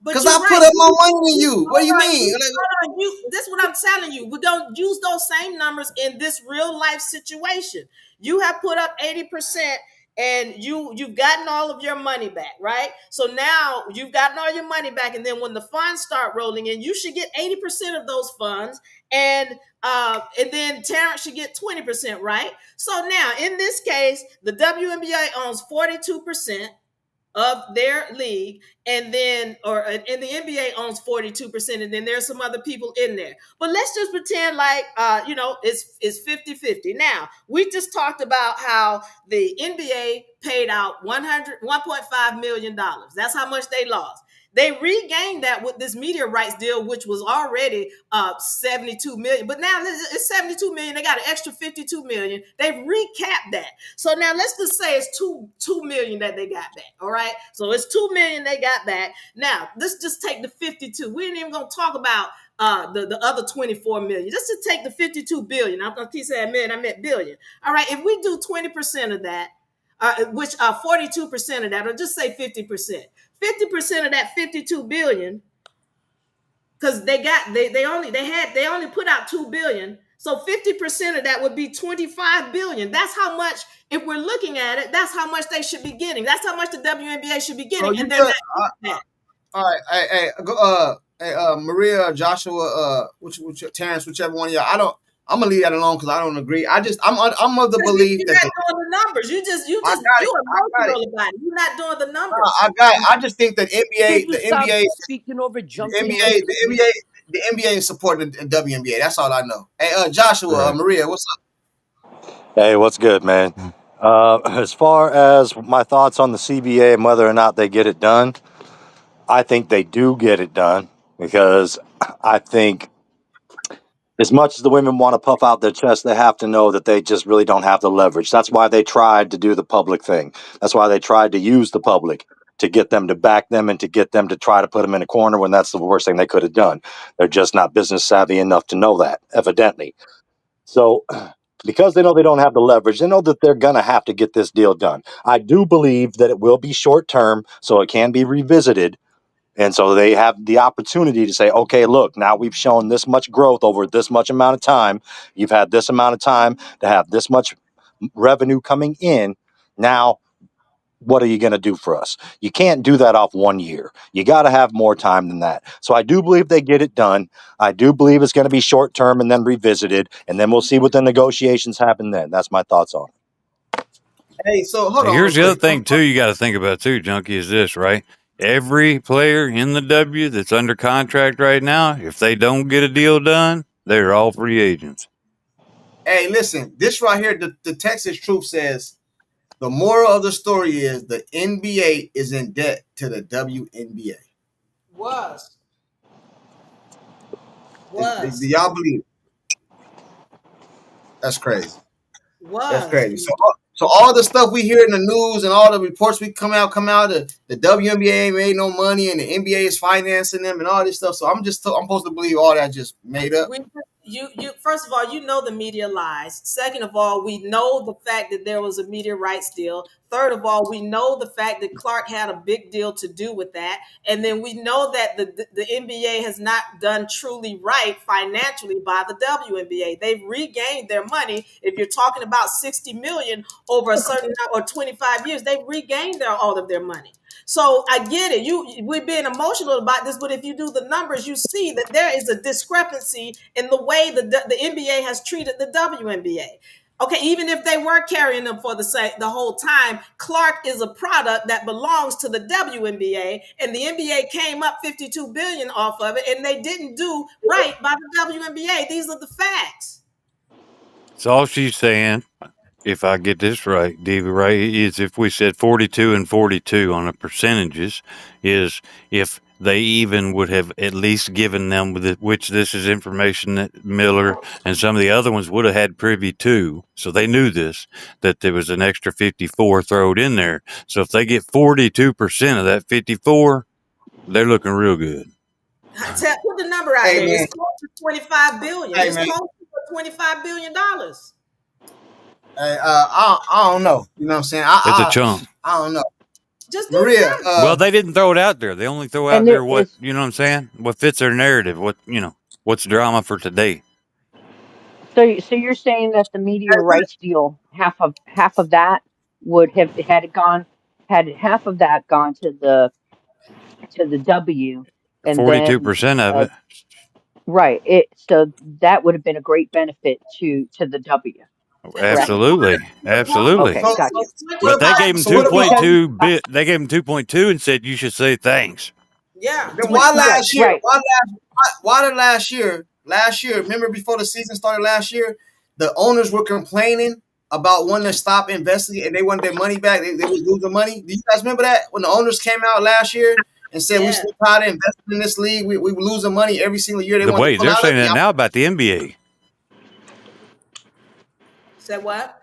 Because I put up more money than you. What do you mean? This is what I'm telling you. We don't use those same numbers in this real life situation. You have put up 80% and you've gotten all of your money back, right? So now you've gotten all your money back, and then when the funds start rolling in, you should get 80% of those funds, and then Terrence should get 20%, right? So now in this case, the WNBA owns 42%. of their league, and then and the NBA owns 42%, and then there's some other people in there. But let's just pretend like it's 50-50. Now, we just talked about how the NBA paid out 1.5 million dollars. That's how much they lost. They regained that with this media rights deal, which was already 72 million, but now it's 72 million. They got an extra 52 million. They've recapped that. So now let's just say it's 2 million that they got back. All right. So it's 2 million they got back. Now let's just take the 52. We ain't even gonna talk about the other 24 million. Just to take the 52 billion. I'm gonna keep saying million, I meant billion. All right. If we do 20% of that, which 42% of that, or just say 50%. 50% of that 52 billion, because they only put out 2 billion. So 50% of that would be 25 billion. That's how much, if we're looking at it, that's how much they should be getting. That's how much the WNBA should be So getting. you And they're just not getting that. all right. Maria, Joshua, Terrence, whichever one of y'all. I'm gonna leave that alone because I don't agree. I'm of the Because belief you're that not doing the numbers. I got it. You're I got it. emotional about it. You're not doing the No, numbers. I got it. I just think that Could you the stop NBA, speaking over the Junkie, NBA, please? the NBA, the NBA is supporting the WNBA. That's all I know. Hey, Joshua, Right. Maria, what's up? Hey, what's good, man? As far as my thoughts on the CBA and whether or not they get it done, I think they do get it done because I think as much as the women want to puff out their chest, they have to know that they just really don't have the leverage. That's why they tried to do the public thing. That's why they tried to use the public to get them to back them and to get them to try to put them in a corner when that's the worst thing they could have done. They're just not business savvy enough to know that, evidently. So, because they know they don't have the leverage, they know that they're going to have to get this deal done. I do believe that it will be short term, so it can be revisited. And so they have the opportunity to say, okay, look, now we've shown this much growth over this much amount of time. You've had this amount of time to have this much revenue coming in. Now, what are you going to do for us? You can't do that off 1 year. You got to have more time than that. So I do believe they get it done. I do believe it's going to be short term and then revisited. And then we'll see what the negotiations happen then. That's my thoughts on it. Hey, so hold Now, on real here's the other quick. thing too. You got to think about too, Junkie. Is this right? Every player in the W that's under contract right now, if they don't get a deal done, they're all free agents. Hey, listen, this right here, the Texas Truth says the moral of the story is the NBA is in debt to the WNBA. Was. Do Was. y'all believe it? That's crazy. That's Was. crazy. So all the stuff we hear in the news and all the reports we come out. The WNBA ain't made no money and the NBA is financing them and all this stuff. So I'm supposed to believe all that just made up. We you first of all, you know the media lies. Second of all, we know the fact that there was a media rights deal. Third of all, we know the fact that Clark had a big deal to do with that. And then we know that the NBA has not done truly right financially by the WNBA. They've regained their money. If you're talking about 60 million over a certain or 25 years, they've regained all of their money. So I get it. We're being emotional about this, but if you do the numbers, you see that there is a discrepancy in the way the NBA has treated the WNBA. Okay, even if they were carrying them for the whole time, Clark is a product that belongs to the WNBA, and the NBA came up 52 billion off of it, and they didn't do right by the WNBA. These are the facts. So all she's saying, if I get this right, Diva, right, is if we said 42 and 42 on the percentages, is if they even would have at least given them, which this is information that Miller and some of the other ones would have had privy to, so they knew this, that there was an extra 54 thrown in there. So if they get 42% of that 54, they're looking real good. Put the number out Hey there. man, It's close to 25 billion. hey It's man, close to $25 billion. I don't know. You know what I'm saying? It's a chunk. I don't know. Just do the Maria, numbers. Well, they didn't throw it out there. They only throw out And there there what, is you know what I'm saying? What fits their narrative, what's drama for today. so you're saying that the media rights deal, half of that would have had it gone had half of that gone to the W, and then 42% of uh, it. right, it so that would have been a great benefit to the W. Correct. Absolutely, absolutely. Okay, So, got so, you. so what But they about gave him so what two about point Because two bit. They gave him 2.2 and said you should say thanks. Yeah, then why 25. right, last year? right. Why did last year? Last year, remember before the season started last year, the owners were complaining about wanting to stop investing and they wanted their money back. They was losing money. Do you guys remember that when the owners came out last year and said we Yeah. still tired of investing in this league? We were losing money every single year. They The wanted to way pull they're out of saying it. that Yeah. now about the NBA. Say what?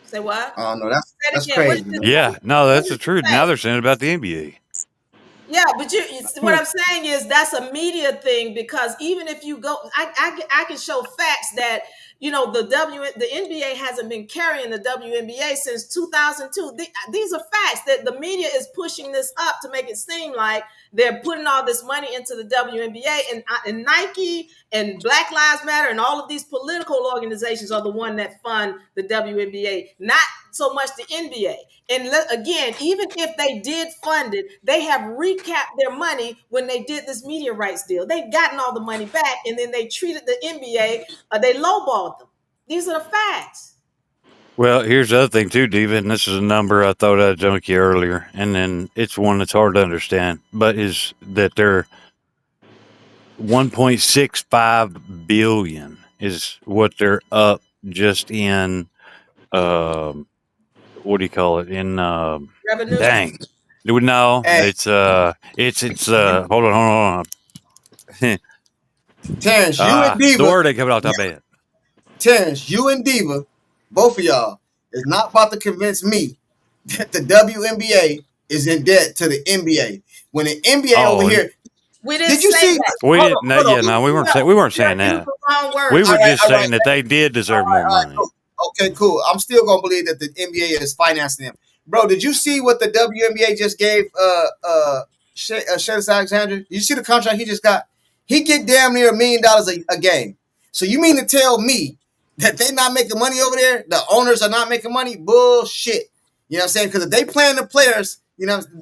Say what? Oh no, Say it that's again. crazy, man. Yeah, no, What that's did the you truth. Now say? they're saying about the NBA. Yeah, but what Hmm. I'm saying is that's a media thing because even if you go, I can show facts that the NBA hasn't been carrying the WNBA since 2002. These are facts that the media is pushing this up to make it seem like they're putting all this money into the WNBA and Nike and Black Lives Matter and all of these political organizations are the one that fund the WNBA, not so much the NBA. And again, even if they did fund it, they have recapped their money when they did this media rights deal. They've gotten all the money back, and then they treated the NBA, they lowballed them. These are the facts. Well, here's the other thing too, Diva, and this is a number I thought I'd junkie earlier, and then it's one that's hard to understand, but is that they're 1.65 billion is what they're up just in what do you call it? In Revenue. dang. No, Hey, it's hold on. Terrence, you and The Diva, word ain't coming off top of my head. Terrence, you and Diva, both of y'all, is not about to convince me that the WNBA is in debt to the NBA. When the NBA over Oh, here, We didn't did you say see? that. we Hold on, didn't. No, hold on. yeah, no, we weren't saying You used that. the wrong We words. were just All right, saying that they did deserve more all right, money. cool. Okay, cool. I'm still gonna believe that the NBA is financing them, bro. Did you see what the WNBA just gave? Shedis Alexander. You see the contract he just got? He get damn near $1 million a game. So you mean to tell me that they not making money over there? The owners are not making money? Bullshit. You know what I'm saying? Because if they playing the players,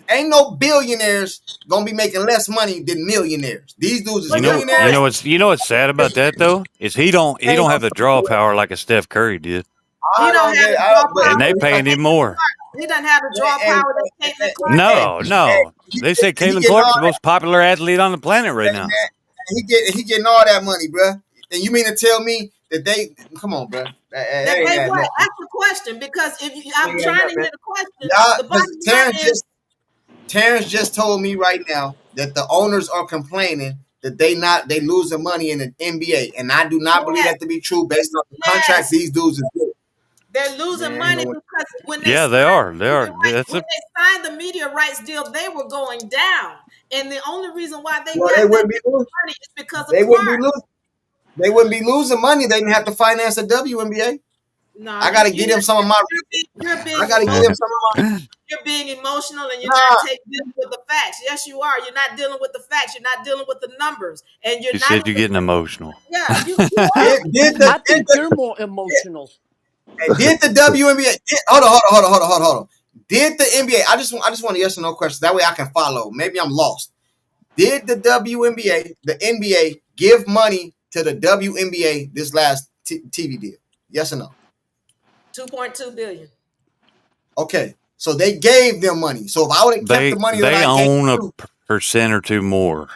ain't no billionaires gonna be making less money than millionaires. These dudes is But the millionaires. point, You know what's sad about that though is he Ain't don't no have the draw power like a Steph Curry did, he I don't don't have get. the I draw don't. and power they that paying him Caitlin more. Clark. He doesn't have the draw And, power that Caitlin Clark has. No, no, they say he Caitlin getting Clark's all the most popular athlete on the planet right that, now. man. He getting all that money, bro. And you mean to tell me that they? Come on, bro. That That ain't they adding what? up. That's the question because if That I'm ain't adding trying up, to man. hear the question, Y'all, the because bottom line is Terrence just told me right now that the owners are complaining that they losing money in the NBA, and I do not believe yes, that to be true based on the contracts yes. these dudes is doing. They're losing Man, ain't money no way. because when they Yeah, signed they are. the They are. media rights, That's when a they signed the media rights deal, they were going down. And the only reason why they Well, got they that wouldn't be much losing. money is because of They wouldn't be Clark. losing. They wouldn't be losing money. They didn't have to finance the WNBA. No, I got to get them some of my. I got to get them some of my. you're being emotional and you're not Nah, dealing with the facts. Yes, you are. You're not dealing with the facts. You're not dealing with the numbers, and you're she not said you're even. getting emotional. Yeah, you are. I think you're more emotional. did the WNBA? Hold on. Did the NBA? I just want a yes or no question. That way I can follow. Maybe I'm lost. Did the WNBA, the NBA, give money to the WNBA this last TV deal? Yes or no? 2.2 billion. Okay, so they gave them money. So if I would have kept the money that They I gave own a you, percent or two more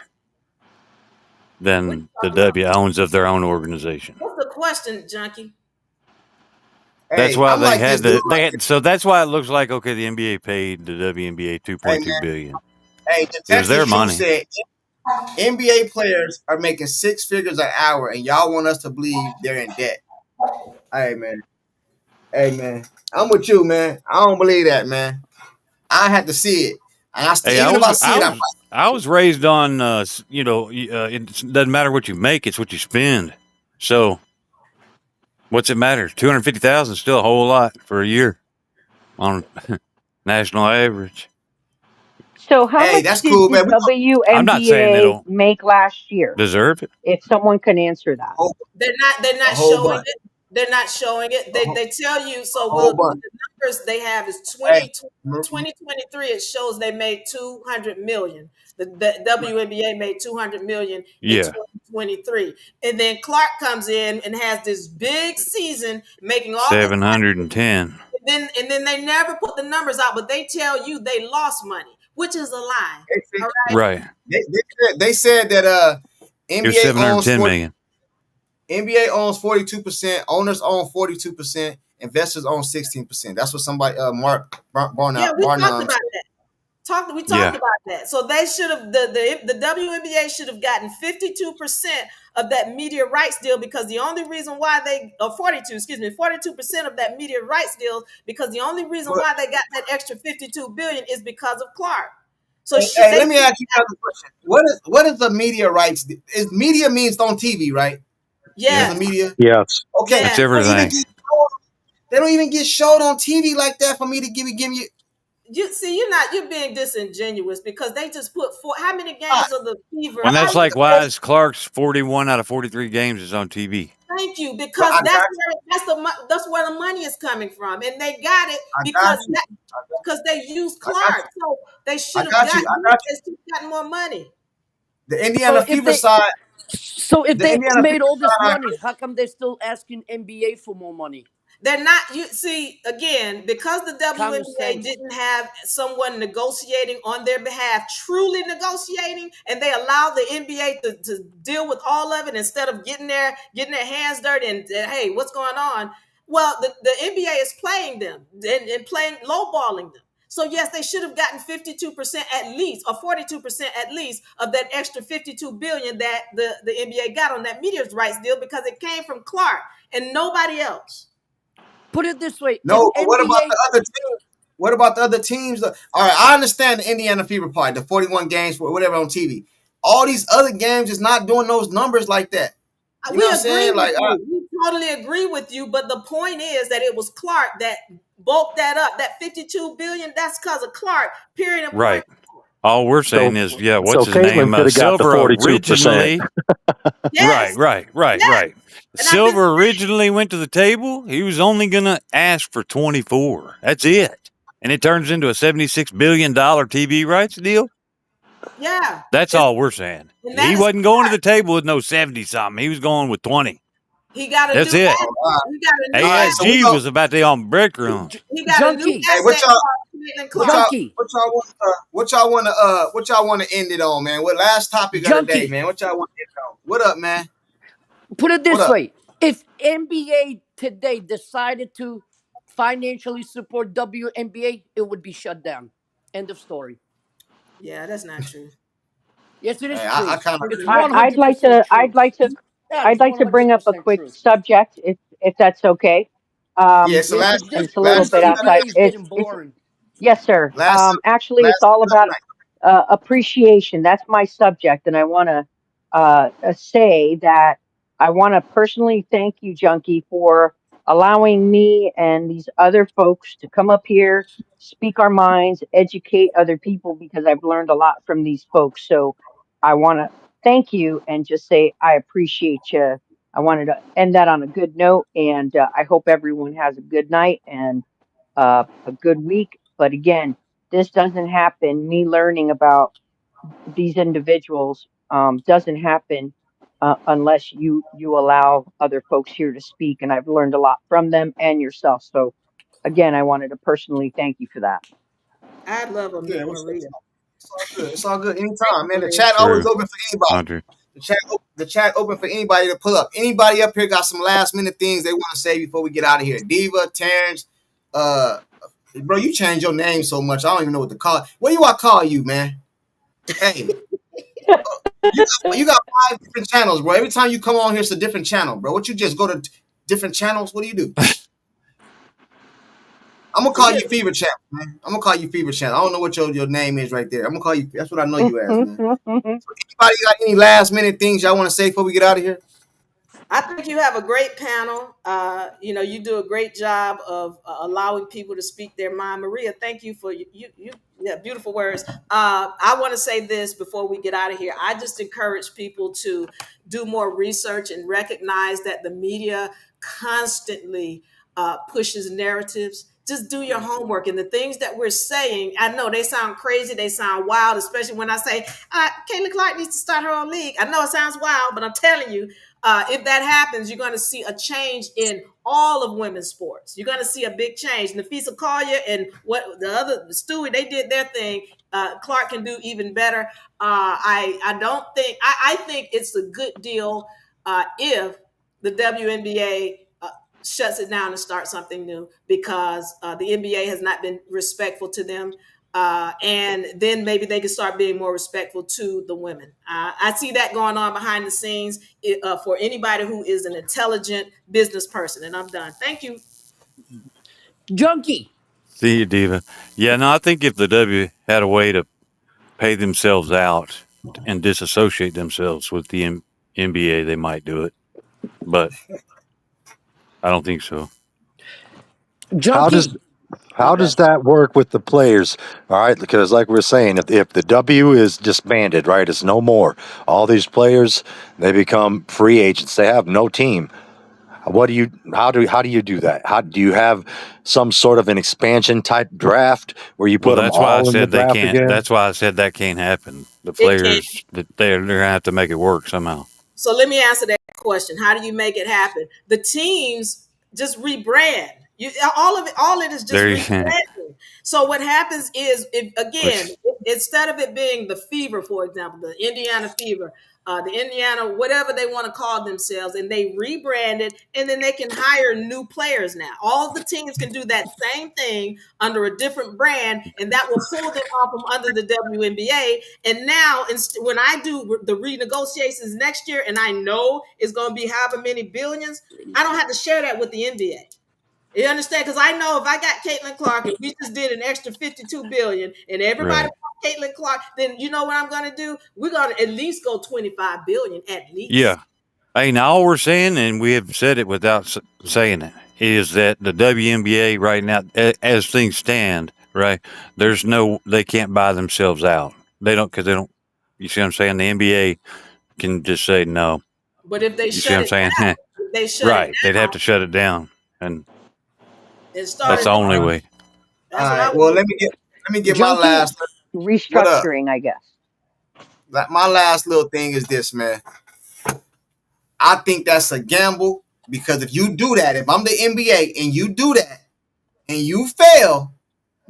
What you than the talking about? W owns of their own organization. What's the question, Junkie? That's hey, why I'm they like this had dude the right they had, so that's why it looks like okay the NBA paid the WNBA here. Hey 2.2 man, billion. hey, the It was Texas their Truth money. said NBA players are making six figures an hour, and y'all want us to believe they're in debt. Hey man, hey man, I'm with you, man. I don't believe that, man. I had to see it, and Hey, even if I see it, I was raised on it doesn't matter what you make, it's what you spend. So what's it matter? 250,000 is still a whole lot for a year on national average. So how hey, much that's did cool, the man. We gonna I'm not saying they WNBA don't make last year? deserve it. If someone can answer that. whole, They're a not whole showing bunch, it. They're not showing it. a They tell you. So whole the bunch. numbers they have is Hey, 2023. It shows they made 200 million. The WNBA made 200 million in Yeah. 23. And then Clark comes in and has this big season making all this money. 710. And then they never put the numbers out, but they tell you they lost money, which is a lie. They said, All right. Right. they said that It was NBA owns 710 40, million. NBA owns 42%, owners own 42%, investors own 16%. That's what somebody Yeah, we talked about said. that. We talked Yeah. about that. So they should have the WNBA should have gotten 52% of that media rights deal, because the only reason why they 42% of that media rights deal, because the only reason But why they got that extra 52 billion is because of Clark. So hey, they let me ask you another question. What is the media rights? Is media means on TV, right? Is Yeah. the yes, media Yes. okay? That's yes. everything. They don't even get showed on TV like that for me to give you. You see, you're being disingenuous, because they just put how many Why? games of the Fever? And Why? that's like why is Clark's 41 out of 43 games is on TV. Thank you, But because I got that's where the money is coming from, and they got it I got because you. they used I got Clark. So they you. should I have got you. gotten I got you. they should have gotten more money. The So Indiana if Fever they side. so if The they Indiana made Fever all this side. money, how come they're still asking NBA for more money? They're not, you see, again, because the Common WNBA sense. didn't have someone negotiating on their behalf, truly negotiating, and they allowed the NBA to deal with all of it instead of getting their hands dirty and hey, what's going on? Well, the NBA is playing them and playing lowballing them. So yes, they should have gotten 52% at least, or 42% at least, of that extra 52 billion that the NBA got on that media rights deal, because it came from Clark and nobody else. Put it this way: if No, but what about NBA the other teams? What about the other teams? All right, I understand the Indiana Fever part, the 41 games for whatever on TV. All these other games is not doing those numbers like that. You know We what I'm agree saying? with Like, you. We totally agree with you. But the point is that it was Clark that bulked that up. That 52 billion, that's because of Clark, period and point. Right. All we're saying So is, yeah, what's so his Caitlin name? could have got the Silver 42%. originally. Right, Yes, right, right, yes. right. And I've been Silver originally went to the table. He was only going to ask for 24. That's it. And it turns into a $76 billion TV rights deal. yeah. That's It's, all we're saying. and He that is wasn't going to Clark. the table with no 70 something. He was going with 20. He got a That's new it. all asset. He got a new right, so we asset. ASG go. was about to on breadcrumbs. He got a new junkie, Hey, asset called Caitlin Clark. junkie, what y'all want to end it on, man? What last topic of the day, junkie. man? What y'all want to end it on? What up, man? Put it What this up? way: if NBA today decided to financially support WNBA, it would be shut down. End of story. Yeah, that's not true. Yes, it is Hey, I true. kind of It's agree. I, one I'd hundred like percent to, true. That is I'd like one to bring hundred up a percent quick true. subject, if that's okay. Yeah, it's the Yes, last it, And this it's a little this last bit subject of outside. NBA the is night. getting It's boring. yes, sir. Last subject, Actually, it's last all subject of about the night. appreciation. That's my subject, and I want to say that I want to personally thank you, Junkie, for allowing me and these other folks to come up here, speak our minds, educate other people, because I've learned a lot from these folks. So I want to thank you and just say I appreciate you. I wanted to end that on a good note, and I hope everyone has a good night and a good week. But again, this doesn't happen. Me learning about these individuals doesn't happen unless you allow other folks here to speak. And I've learned a lot from them and yourself. So again, I wanted to personally thank you for that. I love Yeah, Maria. it's all good. It's all good. Thank Anytime, you, man. The Maria. chat always True. open for anybody. 100. The chat open for anybody to pull up. Anybody up here got some last minute things they want to say before we get out of here? Diva, Terrence, uh, bro, you changed your name so much. I don't even know what to call it. What do I call you, man? Hey, you got 5 different channels, bro. Every time you come on here, it's a different channel, bro. What you just go to different channels? What do you do? I'm gonna call Yeah. you Fever Channel, man. I'm gonna call you Fever Channel. I don't know what your name is right there. I'm gonna call you. That's what I know you as, man. Anybody got any last minute things y'all want to say before we get out of here? I think you have a great panel. You do a great job of allowing people to speak their mind. Maria, thank you for yeah, beautiful words. I want to say this before we get out of here. I just encourage people to do more research and recognize that the media constantly pushes narratives. just do your homework. And the things that we're saying, I know they sound crazy, they sound wild, especially when I say Caitlin Clark needs to start her own league. I know it sounds wild, but I'm telling you, if that happens, you're going to see a change in all of women's sports. You're going to see a big change. Nafisa Collier and what the other Stewie, they did their thing. Clark can do even better. I don't think I think it's a good deal if the WNBA shuts it down and starts something new, because the NBA has not been respectful to them. And then maybe they can start being more respectful to the women. I see that going on behind the scenes for anybody who is an intelligent business person. And I'm done. Thank you. Junkie. See you, Diva. Yeah, no, I think if the W had a way to pay themselves out and disassociate themselves with the NBA, they might do it. But I don't think so. How does Junkie. My how does bad. that work with the players? All right, because like we're saying, if the W is disbanded, right, it's no more. All these players, they become free agents. They have no team. What do you how do you do that? How do you have some sort of an expansion type draft where you Well, put them that's why I all in the said they draft can't. again? That's why I said that can't happen. The It can. players, they're gonna have to make it work somehow. So let me answer that question. How do you make it happen? The teams just rebrand. You all it is just There, rebranding. So what happens is, if again, which instead of it being the Fever, for example, the Indiana Fever, the Indiana, whatever they want to call themselves, and they rebrand it, and then they can hire new players now. All of the teams can do that same thing under a different brand, and that will pull them off from under the WNBA. And now, when I do the renegotiations next year, and I know it's going to be however many billions, I don't have to share that with the NBA. You understand? Because I know if I got Caitlin Clark and we just did an extra 52 billion and everybody right. wants Caitlin Clark, then you know what I'm going to do? We're going to at least go 25 billion at least. Yeah. Hey, now all we're saying, and we have said it without saying it, is that the WNBA right now, as things stand, right, they can't buy themselves out. They don't, because they don't, you see what I'm saying? The NBA can just say no. But if they You see shut what I'm it saying? down, if they shut it Right. They'd have down to shut it down. And and that's start the it only over, way. All that's what I right. would Well, do. let me get my Junkie. last. What up? Restructuring, I guess. My last little thing is this, man. I think that's a gamble because if you do that, if I'm the NBA and you do that and you fail,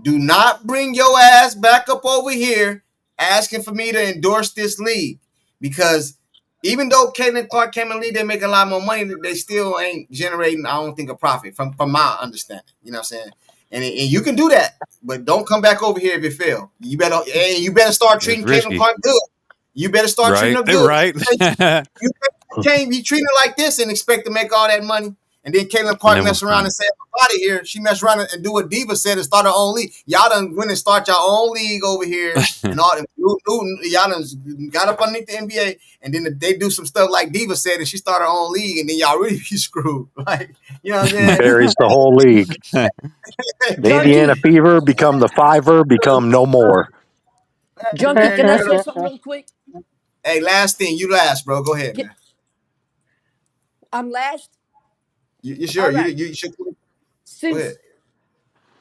do not bring your ass back up over here asking for me to endorse this league. Because even though Caitlin Clark came in the league, they make a lot more money, they still ain't generating, I don't think, a profit from my understanding. You know what I'm saying? And you can do that, but don't come back over here if you fail. You better start It's treating Caitlin risky. Clark good. You better start treating Right. her good. Right. And You can't be treated like this and expect to make all that money. And then Caitlin Clark then, mess around and say, I'm out of here. She messed around and do what Diva said and start her own league. Y'all done went and start your own league over here. And all y'all done got up underneath the NBA. And then they do some stuff like Diva said and she started her own league. And then y'all really be screwed. Like, you know what I'm saying? Buries the whole league. The Indiana Junkie. Fever become the Fiver, become no more. Junkie. Man, Can I say something real quick? hey, last thing. You last, bro. Go ahead, man. I'm last. You sure? All You, right. you should go ahead. Since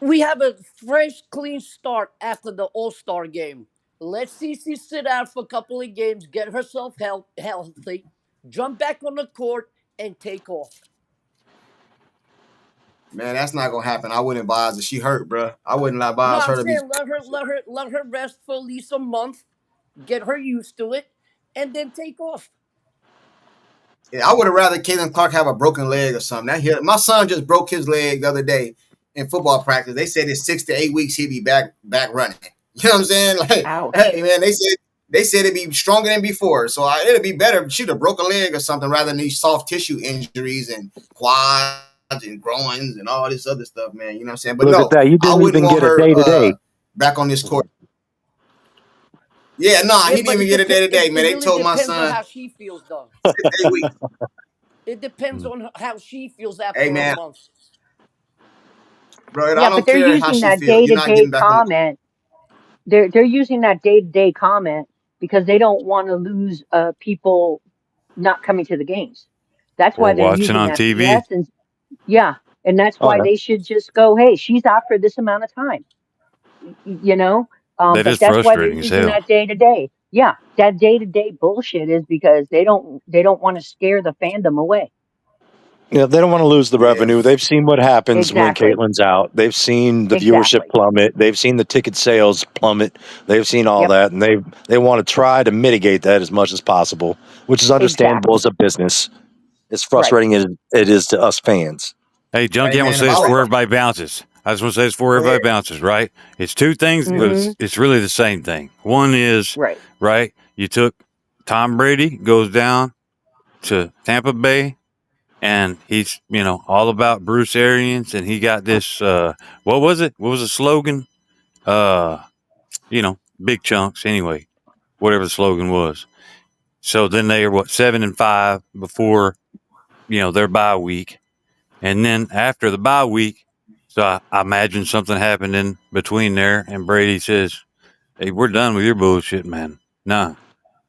we have a fresh, clean start after the All Star game, let Cece sit out for a couple of games, get herself healthy, jump back on the court, and take off. Man, that's not gonna happen. I wouldn't advise her. She hurt, bro. I wouldn't No, advise I'm her to be. saying let her rest for at least a month, get her used to it, and then take off. Yeah, I would have rather Caitlin Clark have a broken leg or something. My son just broke his leg the other day in football practice. They said in 6 to 8 weeks he'd be back running. You know what I'm saying? Like, Ouch. hey man, they said it'd be stronger than before. So it'd be better if she'd have broke a leg or something rather than these soft tissue injuries and quads and groins and all this other stuff, man. You know what I'm saying? But Look at no, that. You I didn't wouldn't even want get a her day to day. back on this court. Yeah, nah, Yeah, he didn't but even get a day to day, it man. They really told my depends on son how she feels, though. 6 to 8 weeks. It depends on how she feels Hey after a man, month. bro, I Yeah, but don't they're care how using she that feels. day You're to not day getting back on the court. comment. They're using that day to day comment because they don't want to lose people not coming to the games. That's or why they're watching using on that TV. BS. And yeah, And that's Oh why yeah. they should just go, hey, she's out for this amount of time, you know? That But is that's why they're frustrating as using hell. that day to day. Yeah, that day to day bullshit is because they don't want to scare the fandom away. Yeah, they don't want to lose the Yeah. revenue. They've seen what happens when Exactly. Caitlin's out. They've seen the viewership Exactly. plummet. They've seen the ticket sales plummet. They've seen all Yep. that, and they want to try to mitigate that as much as possible, which is understandable as Exactly. a business. As Right. frustrating as it is to us fans. Hey, Hey, Junkie, I'm gonna man, if say I this was, before everybody bounces. I just want to say this before go ahead. everybody bounces. Right? It's two things, but Mm-hmm. it's really the same thing. One is Right. right. You took Tom Brady goes down to Tampa Bay, and he's all about Bruce Arians, and he got this. What was it? What was the slogan? Uh, big chunks. Anyway, whatever the slogan was. So then they are 7-5 before their bye week, and then after the bye week. So I imagine something happened in between there, and Brady says, "Hey, we're done with your bullshit, man. Nah,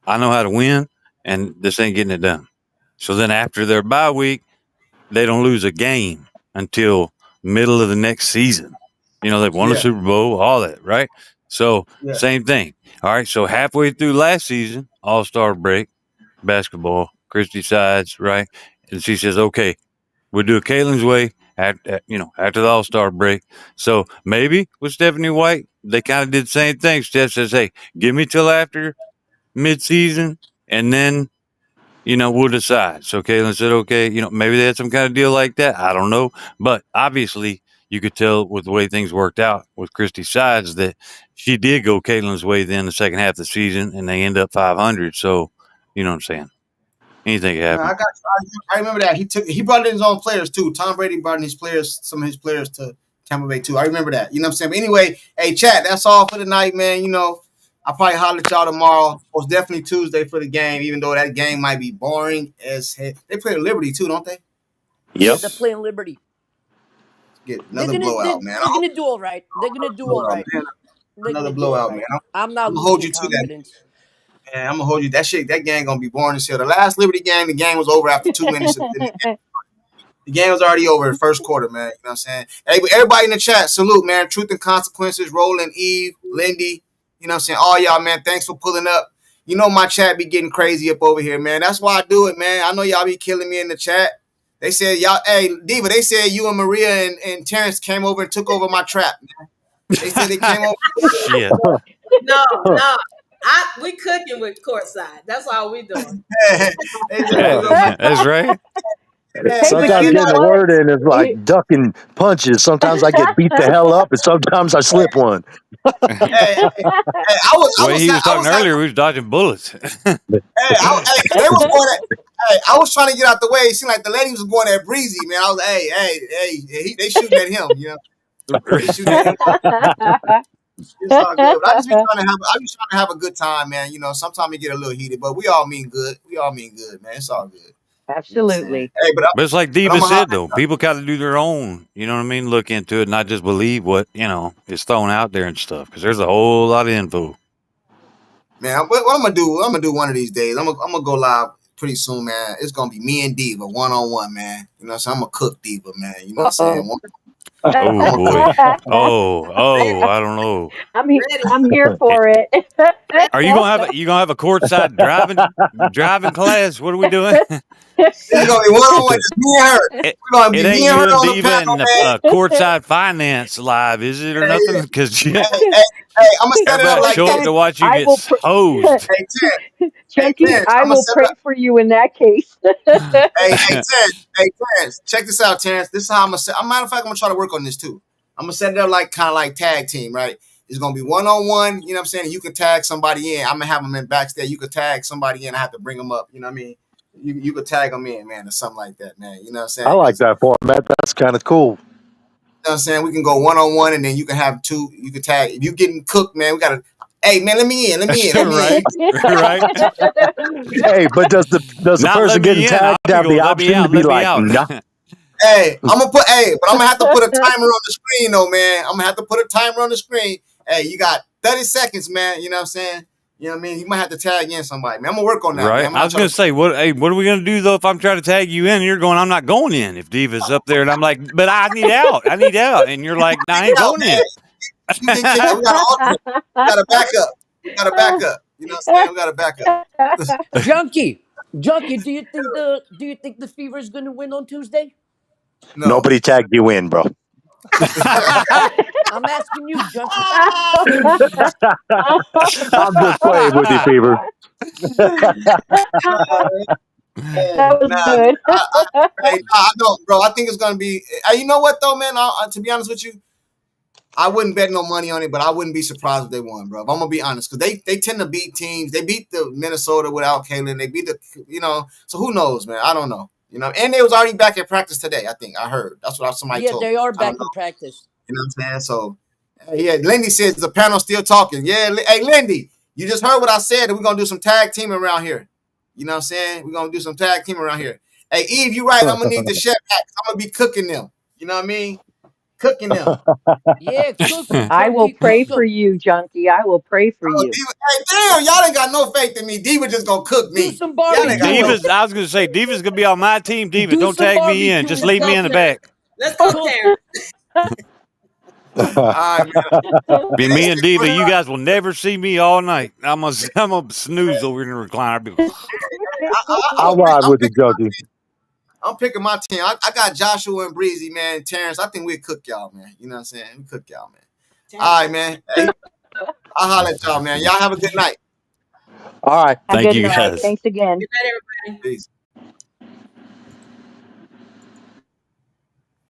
I know how to win, and this ain't getting it done." So then after their bye week, they don't lose a game until middle of the next season. They've won the Yeah. Super Bowl, all that, right? So Yeah. same thing. All right. So halfway through last season, All Star break, basketball, Christy sides, right? And she says, "Okay, we'll do it Caitlin's way after the All Star break." So maybe with Stephanie White, they kind of did the same thing. Steph says, "Hey, give me till after midseason, and then we'll decide." So Caitlin said, "Okay, maybe they had some kind of deal like that. I don't know." But obviously, you could tell with the way things worked out with Christy Sides that she did go Caitlin's way then the second half of the season, and they end up 500. So, you know what I'm saying? Anything can No, I happen. got. I remember that he brought in his own players too. Tom Brady brought in his players, some of his players to Tampa Bay too. I remember that. You know what I'm saying? But anyway, hey, chat. That's all for the night, man. I'll probably holler at y'all tomorrow. Most definitely Tuesday for the game, even though that game might be boring as heck. They play Liberty too, don't they? Yeah, Yep. they're playing Liberty. Get They're another gonna blowout, they're, man. they're gonna do all right. They're gonna do all right. They're Another gonna do all blowout, man. right. I'm not I'm gonna hold losing you to that. confidence. Man, I'm gonna hold you. That shit, that game gonna be boring as hell. The last Liberty game, the game was over after 2 minutes. The game was already over in the first quarter, man. You know what I'm saying? Hey, everybody in the chat, salute, man. Truth and Consequences, Roland, Eve, Lindy. You know what I'm saying? All y'all, man, thanks for pulling up. My chat be getting crazy up over here, man. That's why I do it, man. I know y'all be killing me in the chat. They said, y'all, hey, Diva, they said you and Maria and Terrence came over and took over my trap, man. They said they came over. Shit. No, no. We cooking with courtside. That's all we doing. They said they Yeah. was over my That's right. Hey, Hey, but man, Sometimes you know getting a nah, what? word in is like ducking punches. Sometimes I get beat the hell up, and sometimes I slip one. hey, hey, The way he was talking earlier, he was dodging bullets. cause they was going at, hey, I was trying to get out the way. It seemed like the lady was going at Breezy, man. I was, they shooting at him, they shooting at him. It's all good. But I just trying to have a good time, man. Sometimes we get a little heated, but we all mean good. We all mean good, man. It's all good. You know what I'm saying? Absolutely. Hey, But it's like but I'm Diva gonna said, holler, though. People got to do their own, look into it, not just believe what, is thrown out there and stuff. Because there's a whole lot of info. man. What I'm gonna do? I'm gonna do one of these days. I'm gonna go live pretty soon, man. It's gonna be me and Diva 1-on-1, man. You know what I'm saying? I'm gonna cook Diva, man. You know what I'm Uh-oh. saying? Oh, I'm gonna cook. boy. Oh, I don't know. I'm Ready, here It, for it. ready. are you gonna have a courtside driving class? What are we doing? It's gonna be 1-on-1, just me and her. it, We're gonna it be me ain't and her you and on the Diva panel, and the man. courtside finance live, is it, or Hey, nothing? Because hey, hey, hey, I'm gonna set it up everybody like show up this. to watch you I get will, hosed. Hey, Terrence. Hey, Chunky. Terrence. I I'm gonna will set it pray up. for you in that case. Hey, Terrence. Hey, Terrence. Check this out, Terrence. This is how I'm gonna set. Matter of fact, I'm gonna try to work on this too. I'm gonna set it up like kind of like tag team, right? It's gonna be 1-on-1. You know what I'm saying? And you can tag somebody in. I'm gonna have them in backstage. You could tag somebody in. I have to bring them up. You know what I mean? You could tag them in, man, or something like that, man. You know what I'm I saying? like Because that format. That's kind of cool. you know what I'm saying? We can go 1-on-1 and then you can have two. You can tag. If you getting cooked, man, we gotta. Hey, man, let me in. Let me in. Let me in. Right, right. Hey, but does the Not let person getting me in. I'll tagged be have going. the Let me option to out. be Let me like, out. nah? But I'm gonna have to put a timer on the screen though, man. I'm gonna have to put a timer on the screen. Hey, you got 30 seconds, man. You know what I'm saying? You know what I mean? You might have to tag in somebody, man. I'm gonna work on that, Right. man. I was gonna say, what are we gonna do though if I'm trying to tag you in and you're going, I'm not going in if Diva's up there and I'm like, but I need out. And you're like, I ain't Out, going man. in. You get kicked. We got an alternate. We got a backup. We got a backup. You know what I'm saying? We got a backup. Junkie, do you think the Fever is going to win on Tuesday? No. Nobody tagged you in, bro. I'm asking you, Junkie. I'm just playing with you, Fever. Hey, That was nah, good. I don't, bro. I think it's gonna be. You know what though, man? To be honest with you, I wouldn't bet no money on it, but I wouldn't be surprised if they won, bro. If I'm gonna be honest, because they tend to beat teams. They beat the Minnesota without Kalen. They beat the, So who knows, man? I don't know. And they was already back in practice today. I think I heard. That's what somebody Yeah, told me. they are I don't back know. in practice. You know what I'm saying? So, yeah, Lindy says the panel's still talking. Yeah, hey, Lindy, you just heard what I said, and we're going to do some tag teaming around here. You know what I'm saying? We're going to do some tag teaming around here. Hey, Eve, you right. I'm going to need the chef back. I'm going to be cooking them. You know what I mean? Cooking them. Yeah, cook them, I will Junkie. pray Cook for them. you, Junkie. I will pray for Oh, you. Diva, hey, damn, y'all ain't got no faith in me. Diva just going to cook Do me. some Y'all ain't got no barbecuing. faith. I was gonna say Diva's gonna be on my team. Diva, Do don't some tag me in. Just barbecuing, Let's leave go, me in the Junkie. Terrence. back. Let's go, Cook. Terrence. All right, man. Be Hey, me listen, and Diva. You guys will never see me all night. I'm gonna snooze over in the recliner. I'll be, I'll ride with you, Junkie. I'm picking my team. I got Joshua and Breezy, man. Terrence, I think we'll cook y'all, man. You know what I'm saying? We cook y'all, man. All right, man. Hey, I'll holler at y'all, man. Y'all have a good night. All right. A thank good you night. guys. Thanks again. Good night, everybody. Peace.